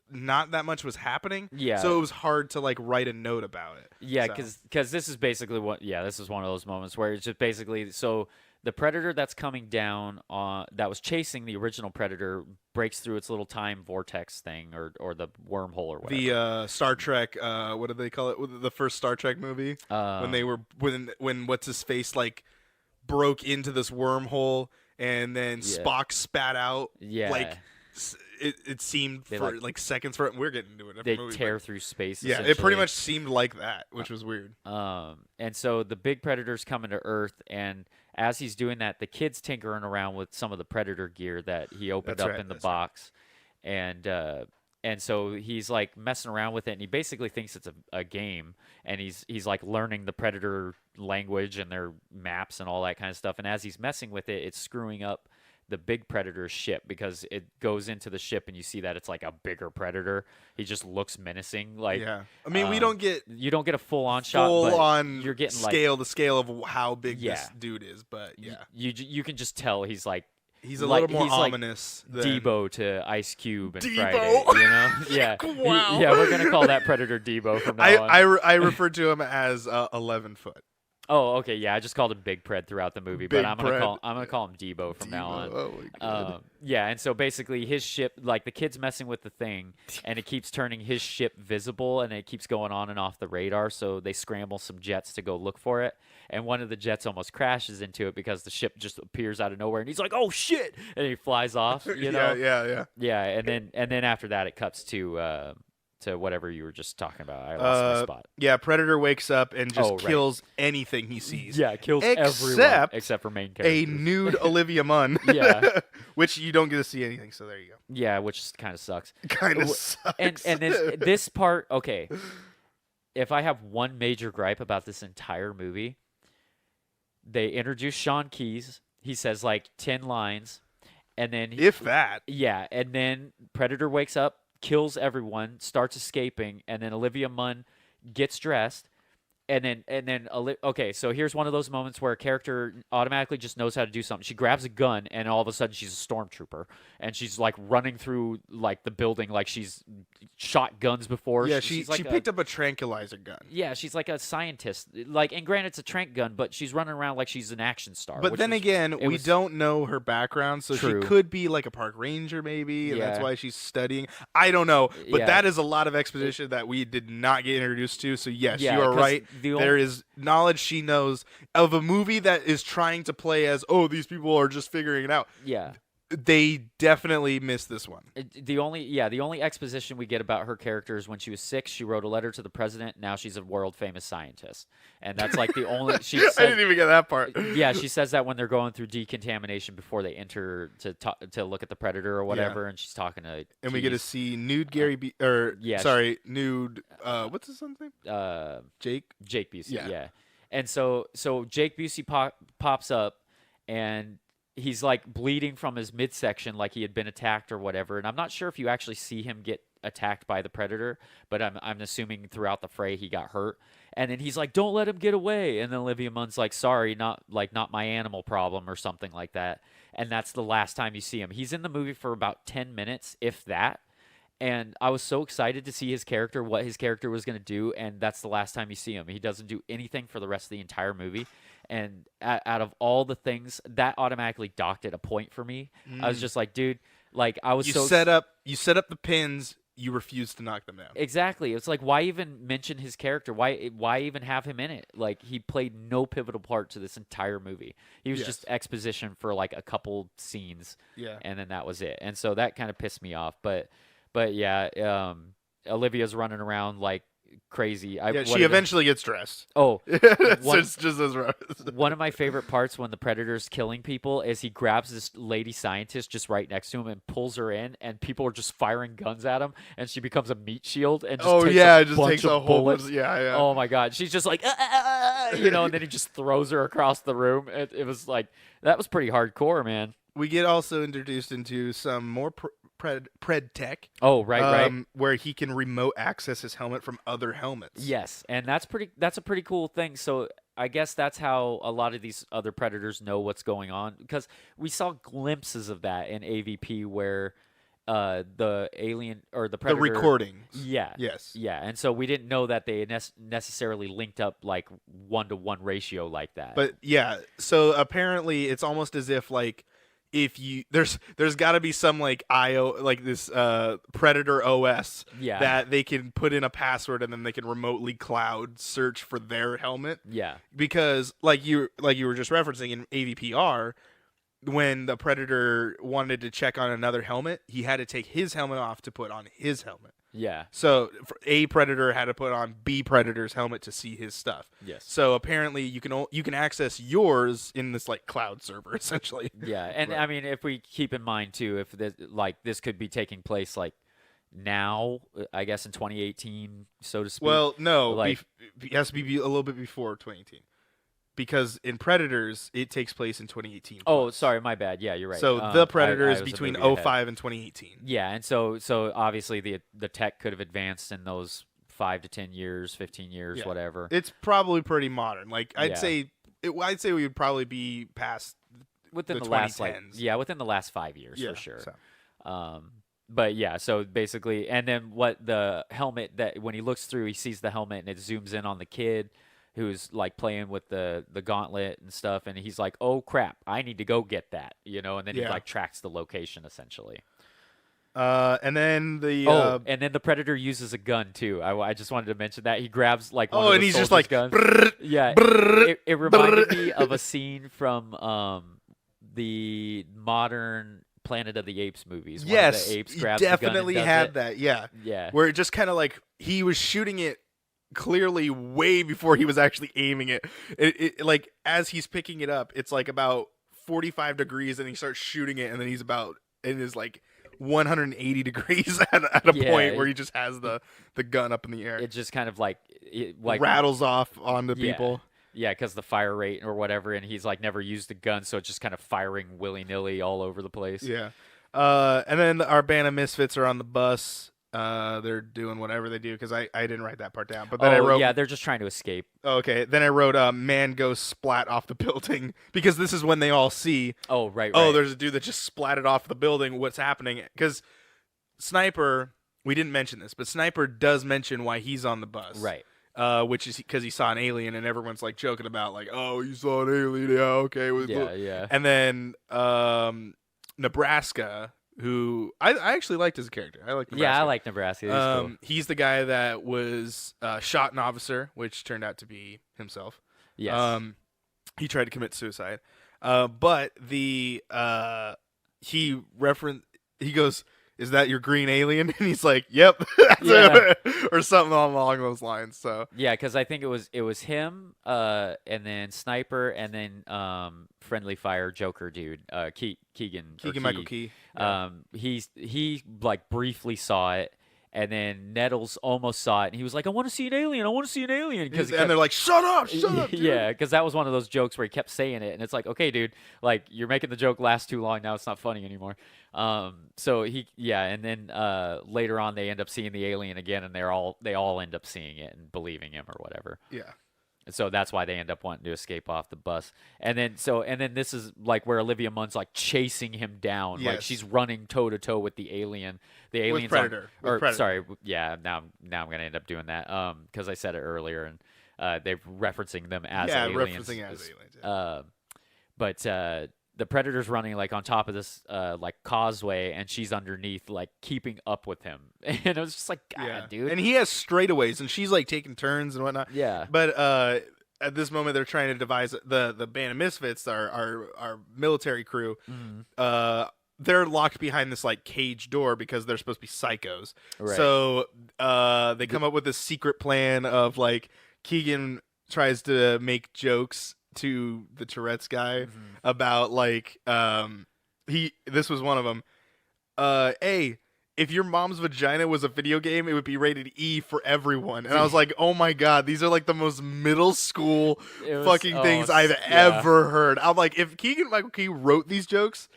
not that much was happening. Yeah. So it was hard to like write a note about it. Yeah, So. because this is basically this is one of those moments where it's just basically the Predator that's coming down that was chasing the original Predator breaks through its little time vortex thing or the wormhole or whatever. The Star Trek, what did they call it? The first Star Trek movie when what's his face like broke into this wormhole and then Spock spat out. Yeah. Like it seemed for like seconds. We're getting into it. They tear through space. Yeah, it pretty much seemed like that, which was weird. And so the big Predator's coming to Earth, and as he's doing that, the kid's tinkering around with some of the Predator gear that he opened up in the box, and so he's like messing around with it, and he basically thinks it's a game, and he's like learning the Predator language and their maps and all that kind of stuff. And as he's messing with it, it's screwing up the big Predator's ship because it goes into the ship and you see that it's like a bigger Predator. He just looks menacing. Like, yeah, I mean, you don't get a full on shot, but you're getting the scale of how big this dude is. But yeah, you can just tell he's like. He's a little more ominous than Debo to Ice Cube and Debo. Friday, you know? Yeah. Wow. Yeah, we're going to call that Predator Debo from now on. I referred to him as 11 foot. Oh, okay, yeah. I just called him Big Pred throughout the movie, but I'm gonna call him Debo from now on. Oh my God. Yeah, and so basically his ship, like the kid's messing with the thing, and it keeps turning his ship visible, and it keeps going on and off the radar. So they scramble some jets to go look for it, and one of the jets almost crashes into it because the ship just appears out of nowhere, and he's like, "Oh shit!" and he flies off. You know? Yeah. And then after that, it cuts to whatever you were just talking about. I lost my spot. Yeah, Predator wakes up and just kills anything he sees. Yeah, kills everyone except for main characters. A nude Olivia Munn. Yeah. Which you don't get to see anything, so there you go. Yeah, which kind of sucks. Kind of sucks. And this part, okay. If I have one major gripe about this entire movie, they introduce Sean Keyes. He says like 10 lines, and then if that. Yeah, and then Predator wakes up, kills everyone, starts escaping, and then Olivia Munn gets dressed, and then okay, so here's one of those moments where a character automatically just knows how to do something. She grabs a gun, and all of a sudden she's a stormtrooper, and she's like running through like the building like she's shot guns before. Yeah, she picked up a tranquilizer gun. Yeah, she's like a scientist. Like, and granted, it's a tranq gun, but she's running around like she's an action star. But then again, we don't know her background, so True. She could be like a park ranger maybe, and Yeah. that's why she's studying. I don't know, but Yeah. that is a lot of exposition that we did not get introduced to. So yes, Yeah, you are 'cause right. the There is knowledge she knows of a movie that is trying to play as, oh, these people are just figuring it out. Yeah. They definitely missed this one. The only exposition we get about her character is when she was 6, she wrote a letter to the president. Now she's a world famous scientist, and that's like the only. She says, I didn't even get that part. Yeah, she says that when they're going through decontamination before they enter to look at the predator or whatever, and she's talking to. And we get to see nude Gary nude. What's his son's name? Jake Busey. Yeah. Yeah. And so Jake Busey pops up, and he's like bleeding from his midsection like he had been attacked or whatever. And I'm not sure if you actually see him get attacked by the predator, but I'm assuming throughout the fray he got hurt. And then he's like, "Don't let him get away." And then Olivia Munn's like, "Sorry, not my animal problem," or something like that. And that's the last time you see him. He's in the movie for about 10 minutes, if that. And I was so excited to see his character, what his character was going to do, and that's the last time you see him. He doesn't do anything for the rest of the entire movie. And out of all the things, that automatically docked at a point for me. I was just like, dude, like I was You so set up the pins. You refuse to knock them down. exactly. It's like, why even mention his character? Why even have him in it? Like, he played no pivotal part to this entire movie. He was just exposition for like a couple scenes, Yeah. and then that was it. And so that kind of pissed me off. But yeah, Olivia's running around like crazy. She eventually gets dressed. Oh, So it's just as rough. one of my favorite parts when the Predator's killing people is he grabs this lady scientist just right next to him and pulls her in, and people are just firing guns at him, and she becomes a meat shield and just takes a whole bunch. bullets. Yeah. Oh my god, she's just like, and then he just throws her across the room. It was like, that was pretty hardcore, man. We get also introduced into some more pred tech. Oh, right. Where he can remote access his helmet from other helmets. Yes, and that's a pretty cool thing. So I guess that's how a lot of these other Predators know what's going on, because we saw glimpses of that in AVP where the alien or the Predator, the recordings. Yeah. Yes. Yeah, and so we didn't know that they necessarily linked up like 1-to-1 ratio like that. But yeah, so apparently it's almost as if like, if you there's got to be some like IO, like this Predator OS that they can put in a password and then they can remotely cloud search for their helmet. Yeah. Because like you were just referencing in AVPR, when the Predator wanted to check on another helmet, he had to take his helmet off to put on his helmet. Yeah. So A Predator had to put on B Predator's helmet to see his stuff. Yes. So apparently you can access yours in this like cloud server essentially. Yeah, and I mean, if we keep in mind too, if this could be taking place like now, I guess in 2018, so to speak. Well, no, like, it has to be a little bit before 2018. Because in Predators, it takes place in 2018. Oh, sorry, my bad. Yeah, you're right. So the Predator is between 05 and 2018. Yeah, and so obviously the tech could have advanced in those 5 to 10 years, 15 years, whatever. It's probably pretty modern. Like I'd say we would probably be past within the 2010s. last within the last 5 years for sure. So. But yeah, so basically, and then what the helmet, that when he looks through, he sees the helmet and it zooms in on the kid who's like playing with the gauntlet and stuff, and he's like, "Oh crap, I need to go get that," and then he like tracks the location essentially. And then the Predator uses a gun too. I just wanted to mention that he grabs like one and of the he's just like guns. Brrr, Yeah, brrr, it reminded me of a scene from the modern Planet of the Apes movies. Yes, the apes he grabs definitely the gun and had does that. Yeah, yeah, where it just kind of like he was shooting it clearly way before he was actually aiming it. It like as he's picking it up, it's like about 45 degrees, and he starts shooting it, and then he's about it is like 180 degrees at a point where he just has the gun up in the air. It just kind of like rattles off onto people. Yeah, because the fire rate or whatever, and he's like never used a gun, so it's just kind of firing willy-nilly all over the place. Yeah. And then our band of misfits are on the bus. They're doing whatever they do, because I didn't write that part down. But then I wrote, they're just trying to escape. Okay, then I wrote man goes splat off the building, because this is when they all see. Oh, right. Oh, there's a dude that just splatted off the building. What's happening? Because Sniper, we didn't mention this, but Sniper does mention why he's on the bus. Right. Which is because he saw an alien, and everyone's like joking about like, oh, you saw an alien, yeah, okay. Yeah. And then Nebraska, who I actually liked as a character. I like Nebraska. Yeah, I like Nebraska. Cool. He's the guy that was shot an officer, which turned out to be himself. Yes. He tried to commit suicide. But he goes, "Is that your green alien?" And he's like, "Yep," or something along those lines. So yeah, because I think it was him, and then Sniper, and then Friendly Fire Joker dude, Keegan Michael Key. Yeah. He like briefly saw it, And then Nettles almost saw it, and he was like, "I want to see an alien. I want to see an alien." And they're like, "Shut up, shut up." Dude. Yeah, because that was one of those jokes where he kept saying it, and it's like, okay, dude, like you're making the joke last too long. Now it's not funny anymore. So and then later on they end up seeing the alien again, and they all end up seeing it and believing him or whatever. Yeah. So that's why they end up wanting to escape off the bus. And then this is like where Olivia Munn's like chasing him down. Yes. Like she's running toe to toe with the alien. The alien's Predator. Or Predator. sorry, yeah, now I'm going to end up doing that because I said it earlier and they're referencing them as aliens. Referencing as aliens. Yeah. But the Predator's running like on top of this like causeway, and she's underneath like keeping up with him. And it was just like, God, dude. And he has straightaways, and she's like taking turns and whatnot. Yeah. But at this moment, they're trying to devise the band of misfits, our military crew. Mm-hmm. They're locked behind this like cage door because they're supposed to be psychos. Right. So they come up with this secret plan of like Keegan tries to make jokes to the Tourette's guy about like this was one of them. Hey, if your mom's vagina was a video game, it would be rated E for everyone. And I was like, oh my God, these are like the most middle school fucking things I've ever heard. I'm like, if Keegan-Michael Key wrote these jokes,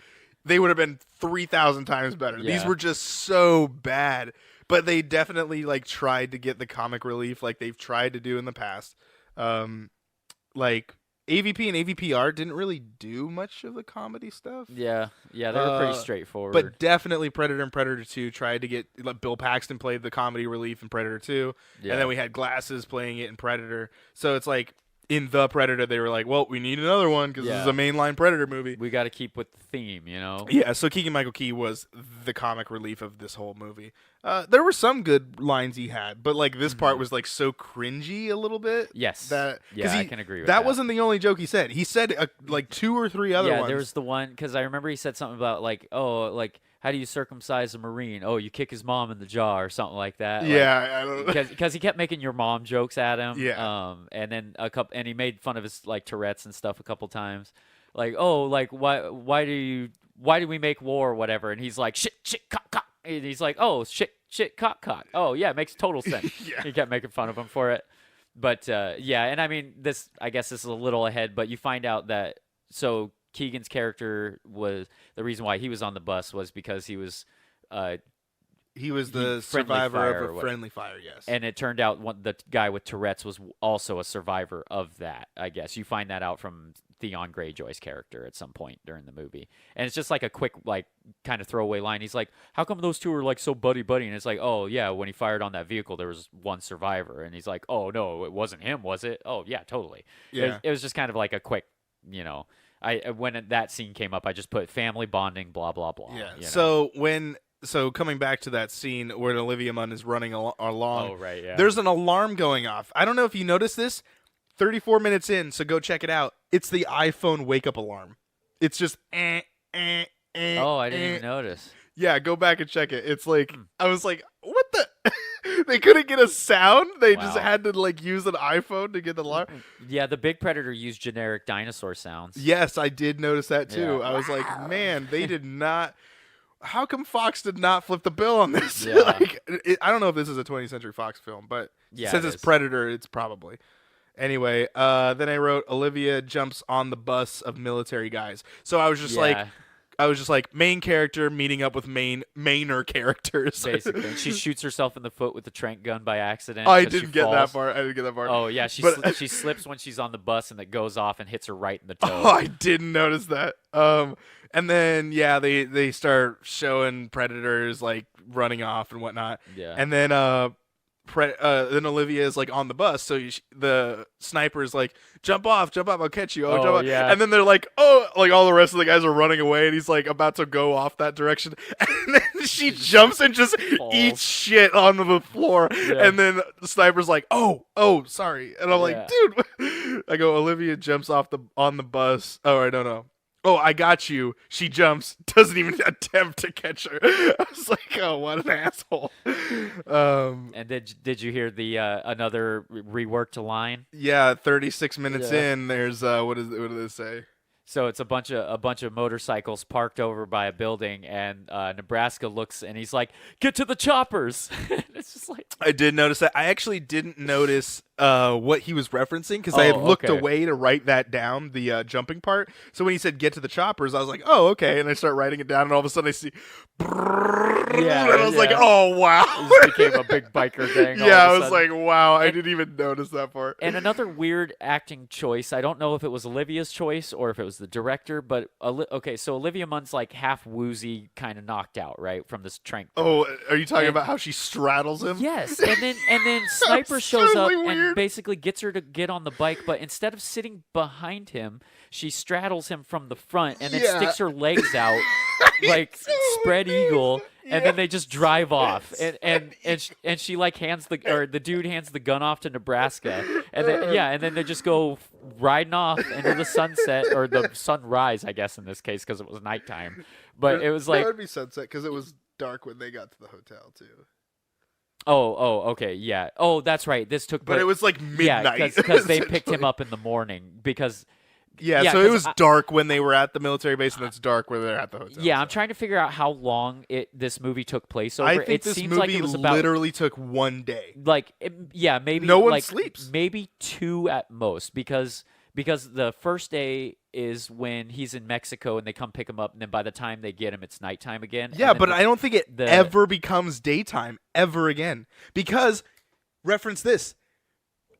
they would have been 3,000 times better. Yeah. These were just so bad. But they definitely like tried to get the comic relief like they've tried to do in the past. Like AVP and AVPR didn't really do much of the comedy stuff. Yeah, they were pretty straightforward. But definitely Predator and Predator 2 tried to get like, Bill Paxton played the comedy relief in Predator 2. Yeah. And then we had Glasses playing it in Predator. So it's like in The Predator, they were like, well, we need another one because this is a mainline Predator movie. We got to keep with the theme, you know? Yeah, so Keegan-Michael Key was the comic relief of this whole movie. There were some good lines he had, but like this part was like so cringy a little bit. Yes. I can agree with that. That wasn't the only joke he said. He said like 2 or 3 other ones. Yeah, there was the one, because I remember he said something about like, oh, like, how do you circumcise a Marine? Oh, you kick his mom in the jaw or something like that. Yeah. Because he kept making your mom jokes at him. Yeah. And then and he made fun of his like Tourette's and stuff a couple times. Like, oh, like why do we make war or whatever? And he's like, shit, cock, cock. And he's like, oh, shit, cock, cock. Oh, yeah, it makes total sense. Yeah. He kept making fun of him for it. But, and I mean, I guess this is a little ahead, but you find out that, so Keegan's character was, the reason why he was on the bus was because he was the survivor of a friendly fire, yes. And it turned out the guy with Tourette's was also a survivor of that, I guess. You find that out from Theon Greyjoy's character at some point during the movie. And it's just like a quick, like, kind of throwaway line. He's like, how come those two are, like, so buddy-buddy? And it's like, oh, yeah, when he fired on that vehicle, there was one survivor. And he's like, oh, no, it wasn't him, was it? Oh, yeah, totally. Yeah. It was just kind of like a quick, you know. When that scene came up, I just put family bonding, blah, blah, blah. Yeah. You know? So coming back to that scene where Olivia Munn is running along, oh, right, yeah. there's an alarm going off. I don't know if you noticed this. 34 minutes in, so go check it out. It's the iPhone wake-up alarm. It's just Oh, I didn't even notice. Yeah, go back and check it. It's like, I was like, what the? They couldn't get a sound. They just had to like use an iPhone to get the alarm. Yeah, the big Predator used generic dinosaur sounds. Yes, I did notice that too. Yeah. I was like, man, they did not. How come Fox did not flip the bill on this? Yeah. I don't know if this is a 20th Century Fox film, but Yeah, since it it's is. Predator, it's probably. Anyway, then I wrote Olivia jumps on the bus of military guys. So I was just like, main character meeting up with mainer characters. Basically, and she shoots herself in the foot with the trank gun by accident. I 'cause she didn't get falls. that part. I didn't get that part. Oh yeah, she slips when she's on the bus, and it goes off and hits her right in the toe. Oh, I didn't notice that. And then they start showing predators like running off and whatnot. Yeah. And then then Olivia is like on the bus, so the sniper is like, jump off, I'll catch you. Jump off. Yeah. And then they're like, oh, like all the rest of the guys are running away, and he's like about to go off that direction, and then she jumps and just eats shit onto the floor, and then the sniper's like, oh, sorry, and I'm like, dude, I go, Olivia jumps on the bus. Oh, I don't know. Oh, I got you. She jumps, doesn't even attempt to catch her. I was like, oh, what an asshole. And did you hear the another reworked line? Yeah, 36 minutes in, there's what do they say? So it's a bunch of motorcycles parked over by a building, and Nebraska looks and he's like, "Get to the choppers!" It's just like I did notice that. I actually didn't notice what he was referencing because I had looked away to write that down, the jumping part. So when he said "get to the choppers," I was like, "Oh, okay," and I start writing it down, and all of a sudden I see, and I was like, "Oh wow!" It just became a big biker gang. Yeah, I was like, "Wow!" I didn't even notice that part. And another weird acting choice. I don't know if it was Olivia's choice or if it was the director, but okay, so Olivia Munn's like half woozy, kind of knocked out, right, from this trank. Oh, are you talking about how she straddles him? Yes, and then Sniper shows up totally weird. and basically gets her to get on the bike, but instead of sitting behind him, she straddles him from the front and then sticks her legs out like spread eagle. And then they just drive off, and she like the dude hands the gun off to Nebraska, and then they just go riding off into the sunset or the sunrise, I guess in this case because it was nighttime, but it was like that would be sunset because it was dark when they got to the hotel too. Oh, okay, yeah. Oh, that's right. This took, but it was like midnight. Yeah, because they picked him up in the morning because. Yeah, so it was dark when they were at the military base, and it's dark when they're at the hotel. Yeah, I'm trying to figure out how long this movie took place over. I think this seems movie like it was about, literally took one day. Like, maybe no one like, sleeps. Maybe 2 at most, because the first day is when he's in Mexico and they come pick him up, and then by the time they get him, it's nighttime again. Yeah, but I don't think it ever becomes daytime ever again because reference this: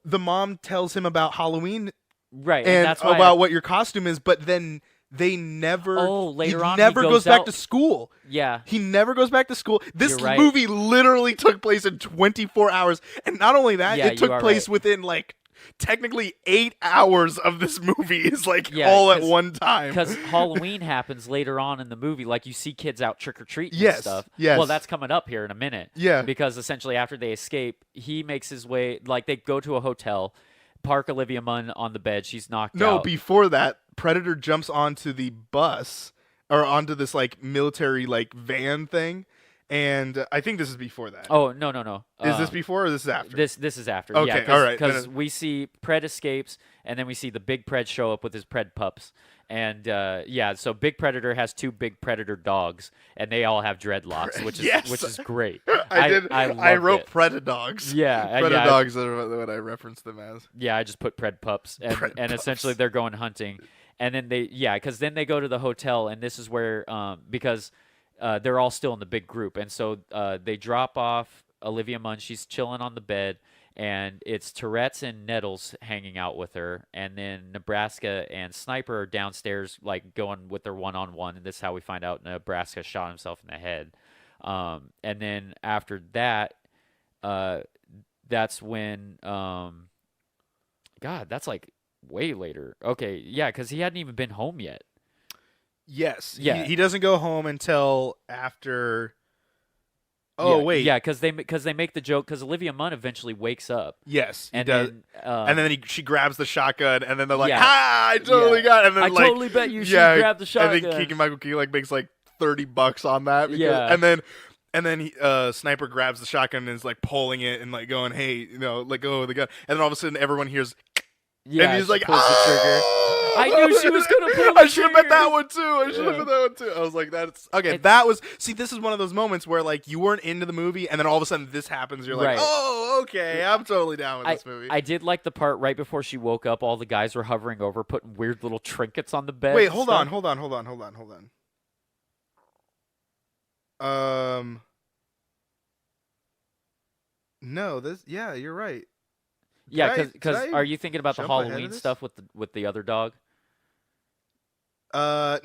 the mom tells him about Halloween. Right, and that's why about what your costume is, but then they never. Oh, later on, he never goes back out. to school. Yeah, he never goes back to school. This right. movie literally took place in 24 hours, and not only that, it took place within like technically 8 hours of this movie is like all at one time. Because Halloween happens later on in the movie, like you see kids out trick or treating and stuff. Yes. Well, that's coming up here in a minute. Yeah. Because essentially after they escape, he makes his way. Like they go to a hotel. Park Olivia Munn on the bed. She's knocked out. No, before that, Predator jumps onto the bus or onto this like military like van thing, and I think this is before that. Oh no. Is this before or this is after? This is after. Okay, yeah, all right. Because we see Pred escapes, and then we see the big Pred show up with his Pred pups. And so Big Predator has 2 Big Predator dogs, and they all have dreadlocks, which is great. I wrote Predadogs. Yeah, Predadogs are what I referenced them as. Yeah, I just put Pred pups, and essentially they're going hunting, and then because then they go to the hotel, and this is where because they're all still in the big group, and so they drop off Olivia Munn. She's chilling on the bed. And it's Tourette's and Nettles hanging out with her, and then Nebraska and Sniper are downstairs, like going with their one-on-one. And this is how we find out Nebraska shot himself in the head. And then after that, that's when, God, that's like way later. Okay, yeah, because he hadn't even been home yet. Yes, yeah, he doesn't go home until after. Oh, yeah, wait. Yeah, because they make the joke because Olivia Munn eventually wakes up. Yes, and does. And then she grabs the shotgun, and then they're like, "Ha! I totally got it." And then I totally bet you she grabbed the shotgun. And then Keegan-Michael Key like makes like $30 on that. And then Sniper grabs the shotgun and is like pulling it and like going, "Hey, let go of the gun." And then all of a sudden, everyone hears. Yeah, and he's like, pulls the trigger. I knew she was gonna pull the I should have bet that one too. I was like, that's okay. This is one of those moments where like you weren't into the movie, and then all of a sudden this happens. You're like, oh, okay, I'm totally down with this movie. I did like the part right before she woke up. All the guys were hovering over, putting weird little trinkets on the bed. Wait, hold on. No, yeah, you're right. Yeah, because are you thinking about the Halloween stuff with the other dog? No.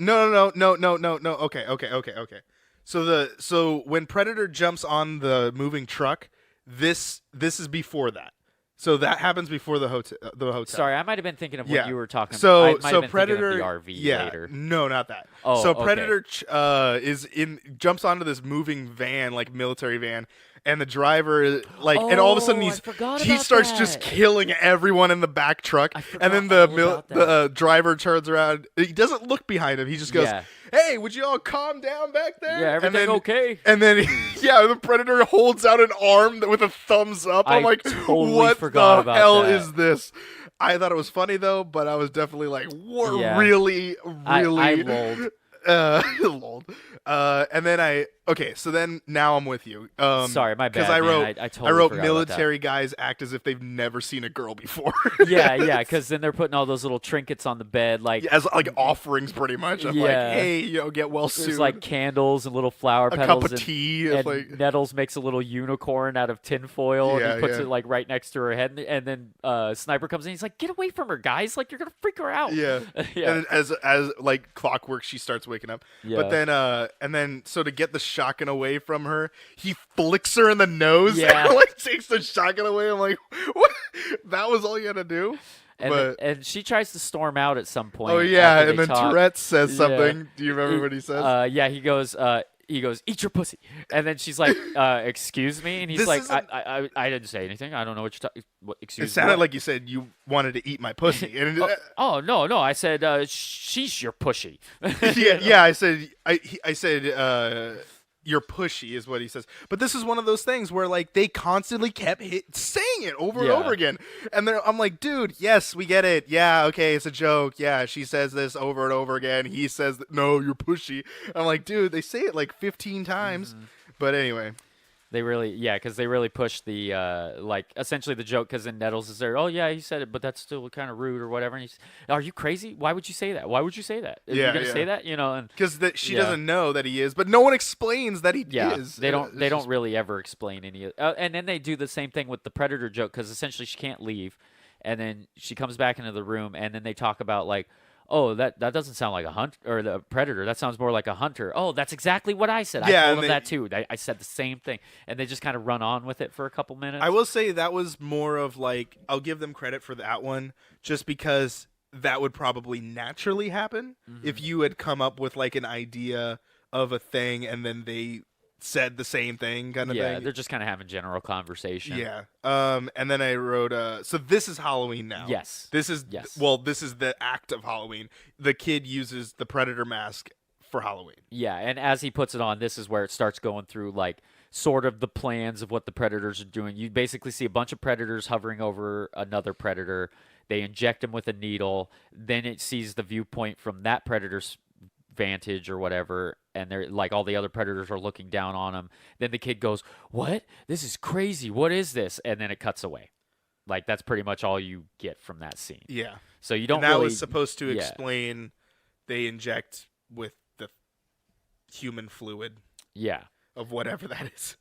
Okay. So when Predator jumps on the moving truck, this is before that. So that happens before the hotel. Sorry, I might have been thinking of what you were talking about. So I might have been Predator, thinking of the RV later. No, not that. Oh, so okay. Predator jumps onto this moving van, like military van, and the driver and all of a sudden he starts just killing everyone in the back truck, and then the driver turns around. He doesn't look behind him. He just goes, "Hey, would you all calm down back there? Yeah, everything okay?" And then the Predator holds out an arm with a thumbs up. I'm like, totally what forgot the about hell that. is this? I thought it was funny though, but I was definitely like, what? Yeah. Really, really. I lolled. Lol. And then so then now I'm with you. Sorry, my bad. Because I wrote, man. I totally I wrote forgot about that. military guys act as if they've never seen a girl before. Yeah, because then they're putting all those little trinkets on the bed, like As like offerings, pretty much. I'm like, Yeah. hey, get well soon. there's like candles and little flower a petals. cup of and, tea. and It's like, Nettles makes a little unicorn out of tinfoil, and Yeah, he puts yeah. it like right next to her head, and then Sniper comes in. He's like, "Get away from her, guys! Like you're gonna freak her out." yeah. Yeah. And then as like clockwork, she starts waking up. Yeah. But then and then so to get the shotgun away from her, he flicks her in the nose. Yeah. And, like takes the shotgun away. I'm like, what? That was all you had to do. But And she tries to storm out at some point. oh yeah, after and they then talk. Tourette's says Yeah. something. Do you remember what he says? Yeah, he goes, eat your pussy. And then she's like, excuse me? And he's This like, isn't- I didn't say anything. I don't know what you're talking. It Excuse me. sounded what?" like you said you wanted to eat my pussy. And Oh, no. I said, she's your pushy. yeah, I said you're pushy is what he says. But this is one of those things where like they constantly kept saying it over and Yeah. over again. And I'm like, dude, yes, we get it. Yeah, okay, it's a joke. Yeah, she says this over and over again. He says, no, you're pushy. I'm like, dude, they say it like 15 times. Mm-hmm. But anyway. They really, because they really pushed the, like, essentially the joke, because then Nettles is there, oh, yeah, he said it, but that's still kind of rude or whatever. And he's, are you crazy? Why would you say that? Why would you say that? Are you Yeah, going to yeah. say that? You know, and Because she Yeah. doesn't know that he is, but no one explains that he yeah, is. they don't It's just- really ever explain any of and then they do the same thing with the Predator joke, because essentially she can't leave, and then she comes back into the room, and then they talk about, like, oh, that doesn't sound like a hunt or the predator. That sounds more like a hunter. Oh, that's exactly what I said. Yeah, I and told them they- that too. I said the same thing, and they just kind of run on with it for a couple minutes. I will say that was more of like, I'll give them credit for that one just because that would probably naturally happen if you had come up with like an idea of a thing and then they said the same thing kind of Yeah, thing. they're just kind of having general conversation. Yeah. And then I wrote so this is Halloween now. Yes. This is Yes. well, this is the act of Halloween. The kid uses the predator mask for Halloween. Yeah, and as he puts it on, this is where it starts going through, like, sort of the plans of what the predators are doing. You basically see a bunch of predators hovering over another predator. They inject him with a needle. Then it sees the viewpoint from that predator's vantage or whatever, and they're like, all the other predators are looking down on him. Then the kid goes, "What? This is crazy. What is this?" And then it cuts away. Like, that's pretty much all you get from that scene. Yeah. So you don't And that really was supposed to yeah. explain they inject with the human fluid Yeah. of whatever that is.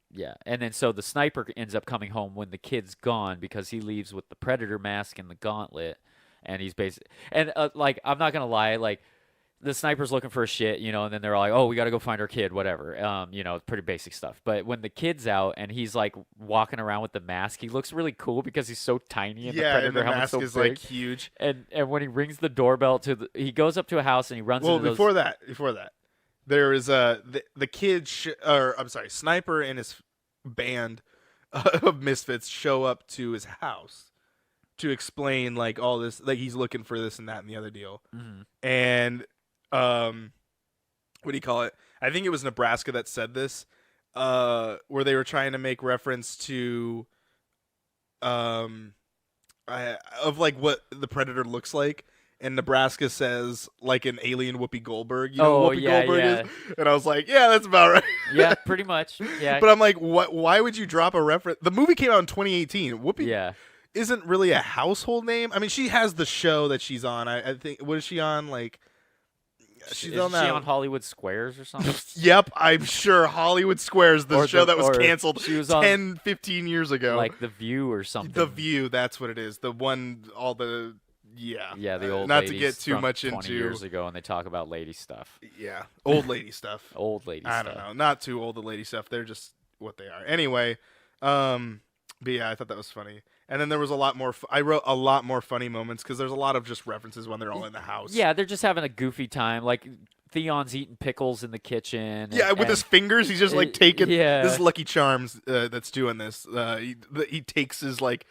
Yeah, and then so the sniper ends up coming home when the kid's gone, because he leaves with the predator mask and the gauntlet, and he's basically, and like, I'm not gonna lie, like, the sniper's looking for a shit, you know, and then they're like, oh, we gotta go find our kid, whatever, you know, pretty basic stuff. But when the kid's out and he's like walking around with the mask, he looks really cool because he's so tiny, and the Yeah, predator and the helmet's mask so is big. like huge. And when he rings the doorbell he goes up to a house and he runs Well, into before those, that, there is the kid, or I'm sorry, Sniper and his band of misfits show up to his house to explain like all this, like he's looking for this and that and the other deal. Mhm. And what do you call it? I think it was Nebraska that said this, where they were trying to make reference to of like what the predator looks like. And Nebraska says like an alien Whoopi Goldberg. You know Oh, who Whoopi yeah, Goldberg yeah. is? And I was like, yeah, that's about right. Yeah, pretty much. Yeah. But I'm like, what? Why would you drop a reference? The movie came out in 2018. Whoopi Yeah. isn't really a household name. I mean, she has the show that she's on. I think, what is she on? Like, she's Is on she that. on Hollywood Squares or something? Yep, I'm sure Hollywood Squares, the Or show that was or canceled she was on, 10, 15 years ago. like The View or something. The View, that's what it is. The one, all the, yeah. Yeah, the old not to ladies get too from much 20 into, years ago, and they talk about lady stuff. yeah, old lady stuff. Old lady I stuff. don't know, not too old lady stuff. They're just what they are. Anyway, but yeah, I thought that was funny. And then there was a lot more. I wrote a lot more funny moments because there's a lot of just references when they're all in the house. Yeah, they're just having a goofy time. Like, Theon's eating pickles in the kitchen. Yeah, with his fingers, he's just like taking. yeah. This is Lucky Charms that's doing this. He takes his like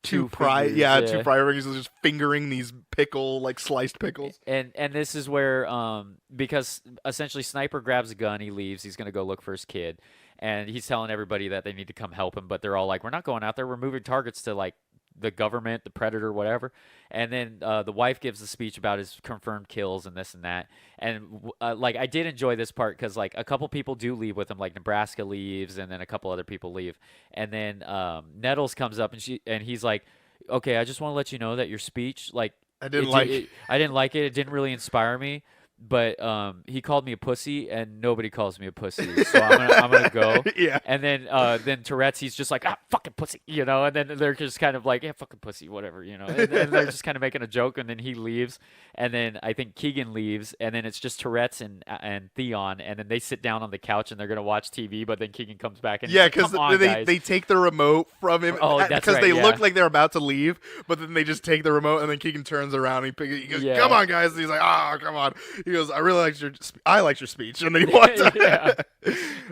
two fry rings and just fingering these like sliced pickles. And this is where because essentially Sniper grabs a gun, he leaves, he's gonna go look for his kid, and he's telling everybody that they need to come help him, but they're all like, we're not going out there, we're moving targets to like the government, the predator, whatever. And then the wife gives a speech about his confirmed kills and this and that. And like I did enjoy this part because like a couple people do leave with him, like Nebraska leaves, and then a couple other people leave. And then Nettles comes up and he's like, "Okay, I just want to let you know that your speech, like, I didn't like it. I didn't like it. It didn't really inspire me." But he called me a pussy, and nobody calls me a pussy, so I'm gonna go. Yeah. And then Tourette's, he's just like, fucking pussy, you know. And then they're just kind of like, yeah, fucking pussy, whatever, you know. And they're just kind of making a joke, and then he leaves, and then I think Keegan leaves, and then it's just Tourette's and Theon, and then they sit down on the couch and they're gonna watch TV, but then Keegan comes back and yeah, because they take the remote from him that's because right, they yeah. look like they're about to leave, but then they just take the remote, and then Keegan turns around and he goes, Yeah. "Come on, guys!" And he's like, "Oh, come on." He goes, "I really liked your speech," and then he walks out. Yeah.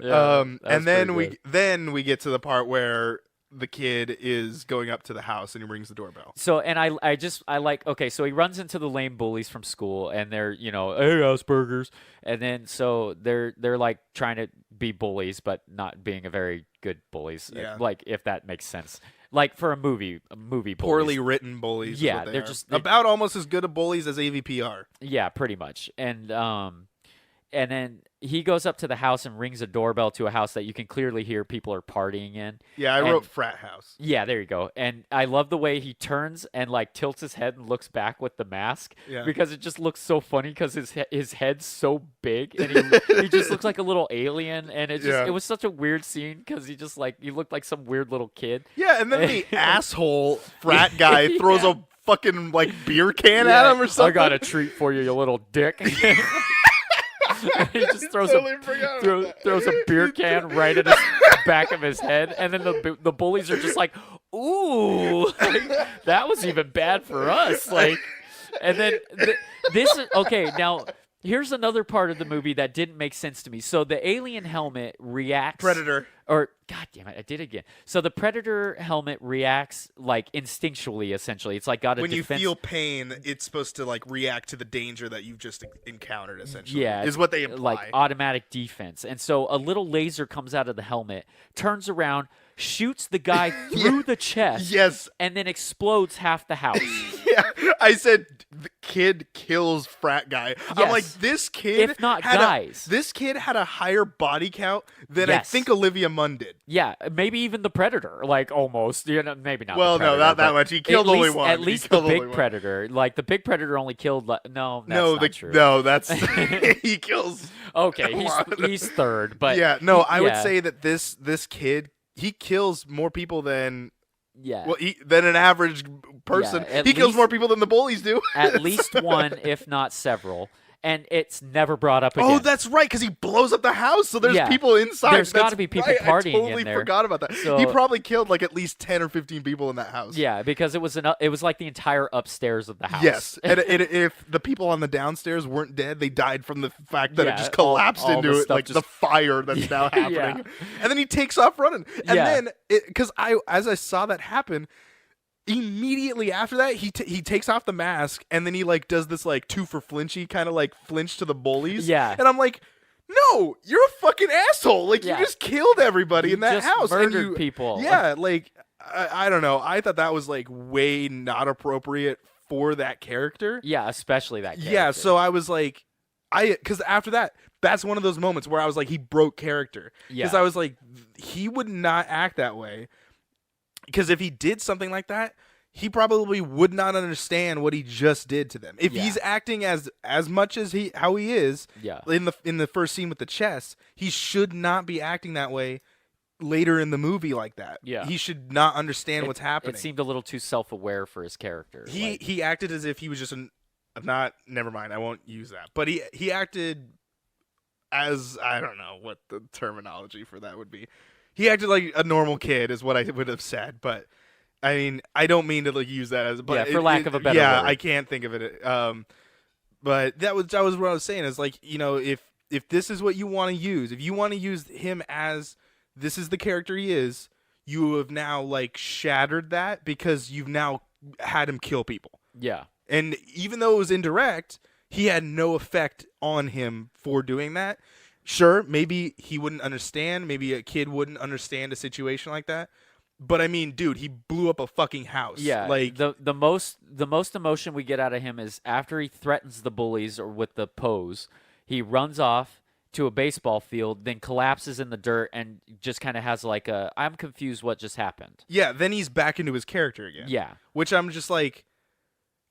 Yeah, And then pretty we get to the part where the kid is going up to the house and he rings the doorbell. So, and I like, okay, so he runs into the lame bullies from school and they're, you know, hey, Asperger's. And then, so they're like trying to be bullies, but not being a very good bullies. Yeah. Like, if that makes sense. Like for a movie bullies. Poorly written bullies. is Yeah, what they they're are. just- about almost as good a bullies as AVP are. Yeah, pretty much. And then he goes up to the house and rings a doorbell to a house that you can clearly hear people are partying in. Yeah, I And- wrote frat house. Yeah, there you go. And I love the way he turns and like tilts his head and looks back with the mask Yeah. because it just looks so funny because his head's so big and he just looks like a little alien and Yeah. it was such a weird scene because he looked like some weird little kid. Yeah, and then the asshole frat guy throws a fucking like beer can Yeah, at him or something. I got a treat for you, you little dick. He just throws Totally forgot about that. throws a beer can right at his back of his head, and then the bullies are just like, "Ooh, like, that was even bad for us." Like, and then this is okay. Now, here's another part of the movie that didn't make sense to me. So the alien helmet reacts. Predator. Or God damn it, I did it again. So the Predator helmet reacts like instinctually, essentially. It's like got a When defense. you feel pain, it's supposed to like react to the danger that you've just encountered. Essentially, Yeah, is what they imply. like automatic defense. And so a little laser comes out of the helmet, turns around, shoots the guy through the chest, Yes. and then explodes half the house. Yeah, I said the kid kills frat guy. I'm Yes. like, this kid, If not had guys. this kid had a higher body count than I Yes. think Olivia Munn did. Yeah, maybe even the Predator, like almost. You know, maybe not. Well, the no, Predator, not that but much. He killed only one. At He least the killed only big one. Predator, like the big Predator, only killed. No, that's No, not true. no, that's he kills. Okay, a lot. he's third, but Yeah, no, I would yeah. say that this kid he kills more people than yeah. than an average person. at He kills least- more people than the bullies do. At least one, if not several. And it's never brought up again. Oh, that's right, because he blows up the house, so there's Yeah. people inside. There's That's gotta be people right, partying I totally in there. forgot about that. So- he probably killed like at least 10 or 15 people in that house. Yeah, because it was like the entire upstairs of the house. Yes, and if the people on the downstairs weren't dead, they died from the fact that Yeah, it just all collapsed the into it, stuff like the just- fire that's now Yeah. happening. And then he takes off running, and Yeah. then because as I saw that happen, immediately after that he takes off the mask, and then he like does this like two for flinchy kind of like flinch to the bullies. Yeah. and I'm like, no, you're a fucking asshole. Like Yeah. you just killed everybody You in that just house, and murdered you people. Yeah, like I don't know. I thought that was like way not appropriate for that character. Yeah, especially that character. Yeah, so I was like, because after that, that's one of those moments where I was like, he broke character. Because Yeah. I was like, he would not act that way. Because if he did something like that, he probably would not understand what he just did to them. If Yeah. he's acting as much as how he is Yeah. in the first scene with the chess, he should not be acting that way later in the movie like that. Yeah. He should not understand what's happening. It seemed a little too self-aware for his character. He acted as if he was just never mind, I won't use that. But he acted as, I don't know what the terminology for that would be. He acted like a normal kid is what I would have said, but I mean, I don't mean to like use that as, but Yeah, for lack of a better yeah, word. I can't think of it. But that was what I was saying is like, you know, if this is what you want to use, if you want to use him as this is the character he is, you have now like shattered that because you've now had him kill people. Yeah. And even though it was indirect, he had no effect on him for doing that. Sure, maybe he wouldn't understand. Maybe a kid wouldn't understand a situation like that. But I mean, dude, he blew up a fucking house. Yeah, Like, the most emotion we get out of him is after he threatens the bullies or with the pose, he runs off to a baseball field, then collapses in the dirt and just kind of has like a I'm confused what just happened. yeah, then he's back into his character again. Yeah. Which I'm just like,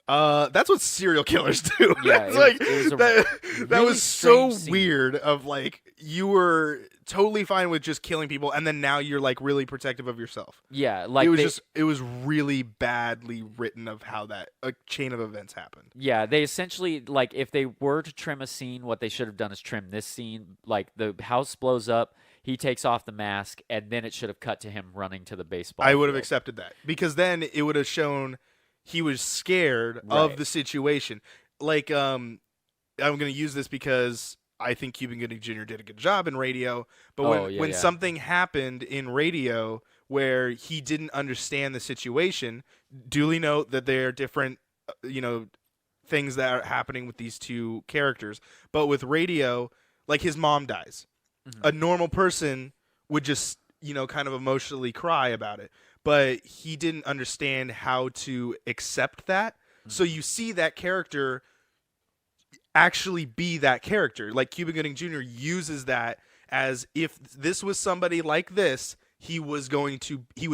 that's what serial killers do. Yeah, It's like it was a that really was so strange scene. weird. Of like, you were totally fine with just killing people, and then now you're like really protective of yourself. Yeah, like It was really badly written of how that a chain of events happened. yeah, they essentially like if they were to trim a scene, what they should have done is trim this scene. Like the house blows up, he takes off the mask, and then it should have cut to him running to the baseball. I would have field. accepted that, because then it would have shown he was scared of Right. the situation. Like, I'm going to use this because I think Cuban Gooding Jr. did a good job in radio. But when something happened in radio where he didn't understand the situation, duly note that there are different, things that are happening with these two characters. But with radio, like, his mom dies. Mhm. A normal person would just, kind of emotionally cry about it. But he didn't understand how to accept that. So you see that character actually be that character. Like, Cuba Gooding Jr. uses that as if this was somebody like this, he would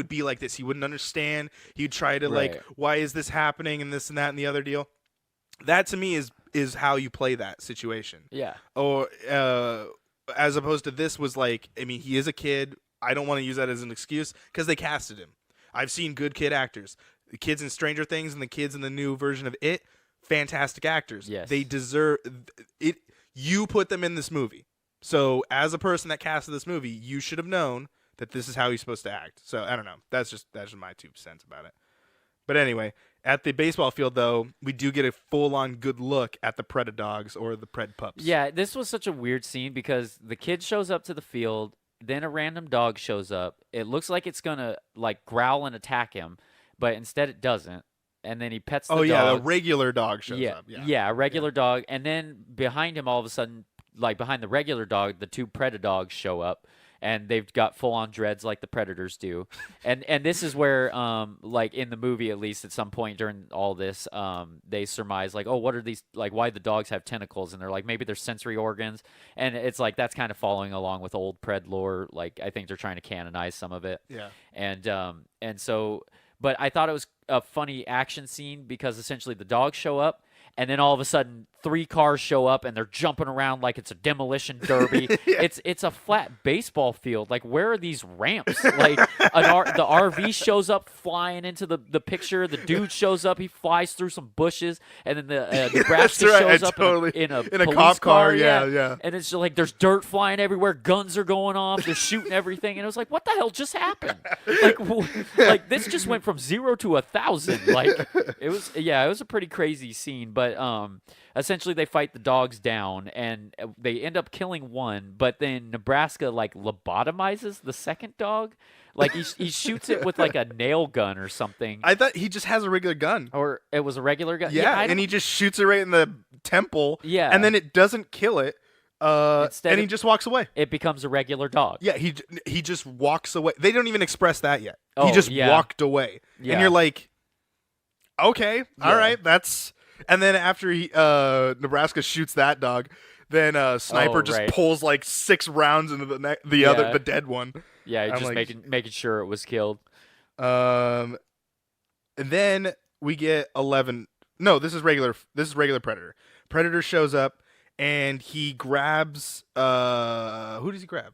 be like this. He wouldn't understand. He'd try to Right. like, why is this happening and this and that and the other deal. That to me is how you play that situation. Yeah. Or as opposed to this was like, I mean, he is a kid. I don't want to use that as an excuse because they casted him. I've seen good kid actors. The kids in Stranger Things and the kids in the new version of It, fantastic actors. Yes. They deserve it. You put them in this movie. So as a person that casted this movie, you should have known that this is how he's supposed to act. So I don't know. That's just my 2 cents about it. But anyway, at the baseball field, though, we do get a full-on good look at the Predadogs or the Pred Pups. Yeah, this was such a weird scene because the kid shows up to the field, then a random dog shows up. It looks like it's gonna like growl and attack him, but instead it doesn't. And then he pets the dog. Oh yeah, the regular dog shows yeah, up. Yeah, a regular dog. And then behind him, all of a sudden, like behind the regular dog, the two Predadogs show up. And they've got full-on dreads like the Predators do, and this is where, like in the movie at least, at some point during all this, they surmise like, oh, what are these like? Why the dogs have tentacles? And they're like, maybe they're sensory organs, and it's like that's kind of following along with old Pred lore. Like I think they're trying to canonize some of it. Yeah. And so, but I thought it was a funny action scene because essentially the dogs show up. And then all of a sudden, 3 cars show up and they're jumping around like it's a demolition derby. Yeah. It's a flat baseball field. Like, where are these ramps? Like, the RV shows up flying into the picture. The dude shows up. He flies through some bushes. And then the Nebraska That's right, shows up totally. in a In a police cop car, yeah. And it's just like there's dirt flying everywhere. Guns are going off. They're shooting everything. And it was like, what the hell just happened? Like this just went from 0 to 1,000. Like, it was a pretty crazy scene. But essentially they fight the dogs down and they end up killing one, but then Nebraska like lobotomizes the second dog. Like he shoots it with like a nail gun or something. I thought he just has a regular gun. Or it was a regular gun. Yeah, and he just shoots it right in the temple. Yeah. And then it doesn't kill it. Instead he just walks away. It becomes a regular dog. Yeah, he just walks away. They don't even express that yet. Oh, he just yeah. walked away. Yeah. And you're like, okay, all Yeah. right, that's... And then after Nebraska shoots that dog, then Sniper just right. pulls like 6 rounds into the dead one. Yeah, I'm just like- making sure it was killed. And then we get 11. No, this is regular Predator. Predator shows up and he grabs who does he grab?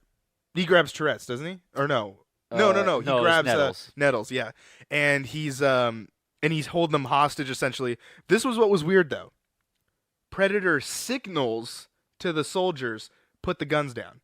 He grabs Tourette's, doesn't he? Or no? No. No, He it's grabs Nettles. Nettles, yeah. And he's holding them hostage essentially. This was what was weird though. Predator signals to the soldiers, put the guns down.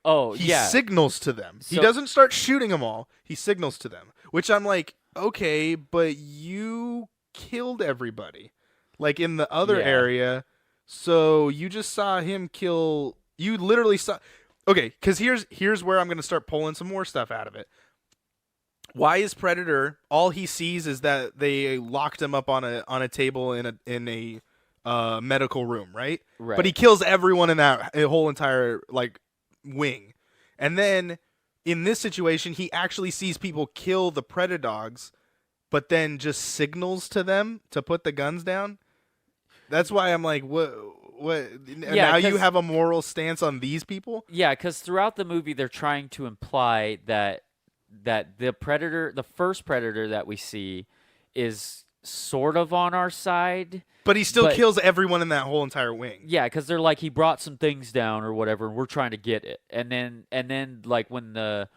Oh, He yeah. signals to them. He So- doesn't start shooting them all. He signals to them, which I'm like, okay, but you killed everybody, like in the other Yeah. area. So you just saw him kill. You literally saw. Okay, because here's where I'm gonna start pulling some more stuff out of it. Why is Predator all he sees is that they locked him up on a table in a medical room, right? Right. But he kills everyone in that whole entire like wing, and then in this situation, he actually sees people kill the predator dogs, but then just signals to them to put the guns down. That's why I'm like, what? Yeah, now you have a moral stance on these people? Yeah, because throughout the movie, they're trying to imply that the first predator that we see, is sort of on our side. But he still But- kills everyone in that whole entire wing. Yeah, because they're like, he brought some things down or whatever, and we're trying to get it. And then like when the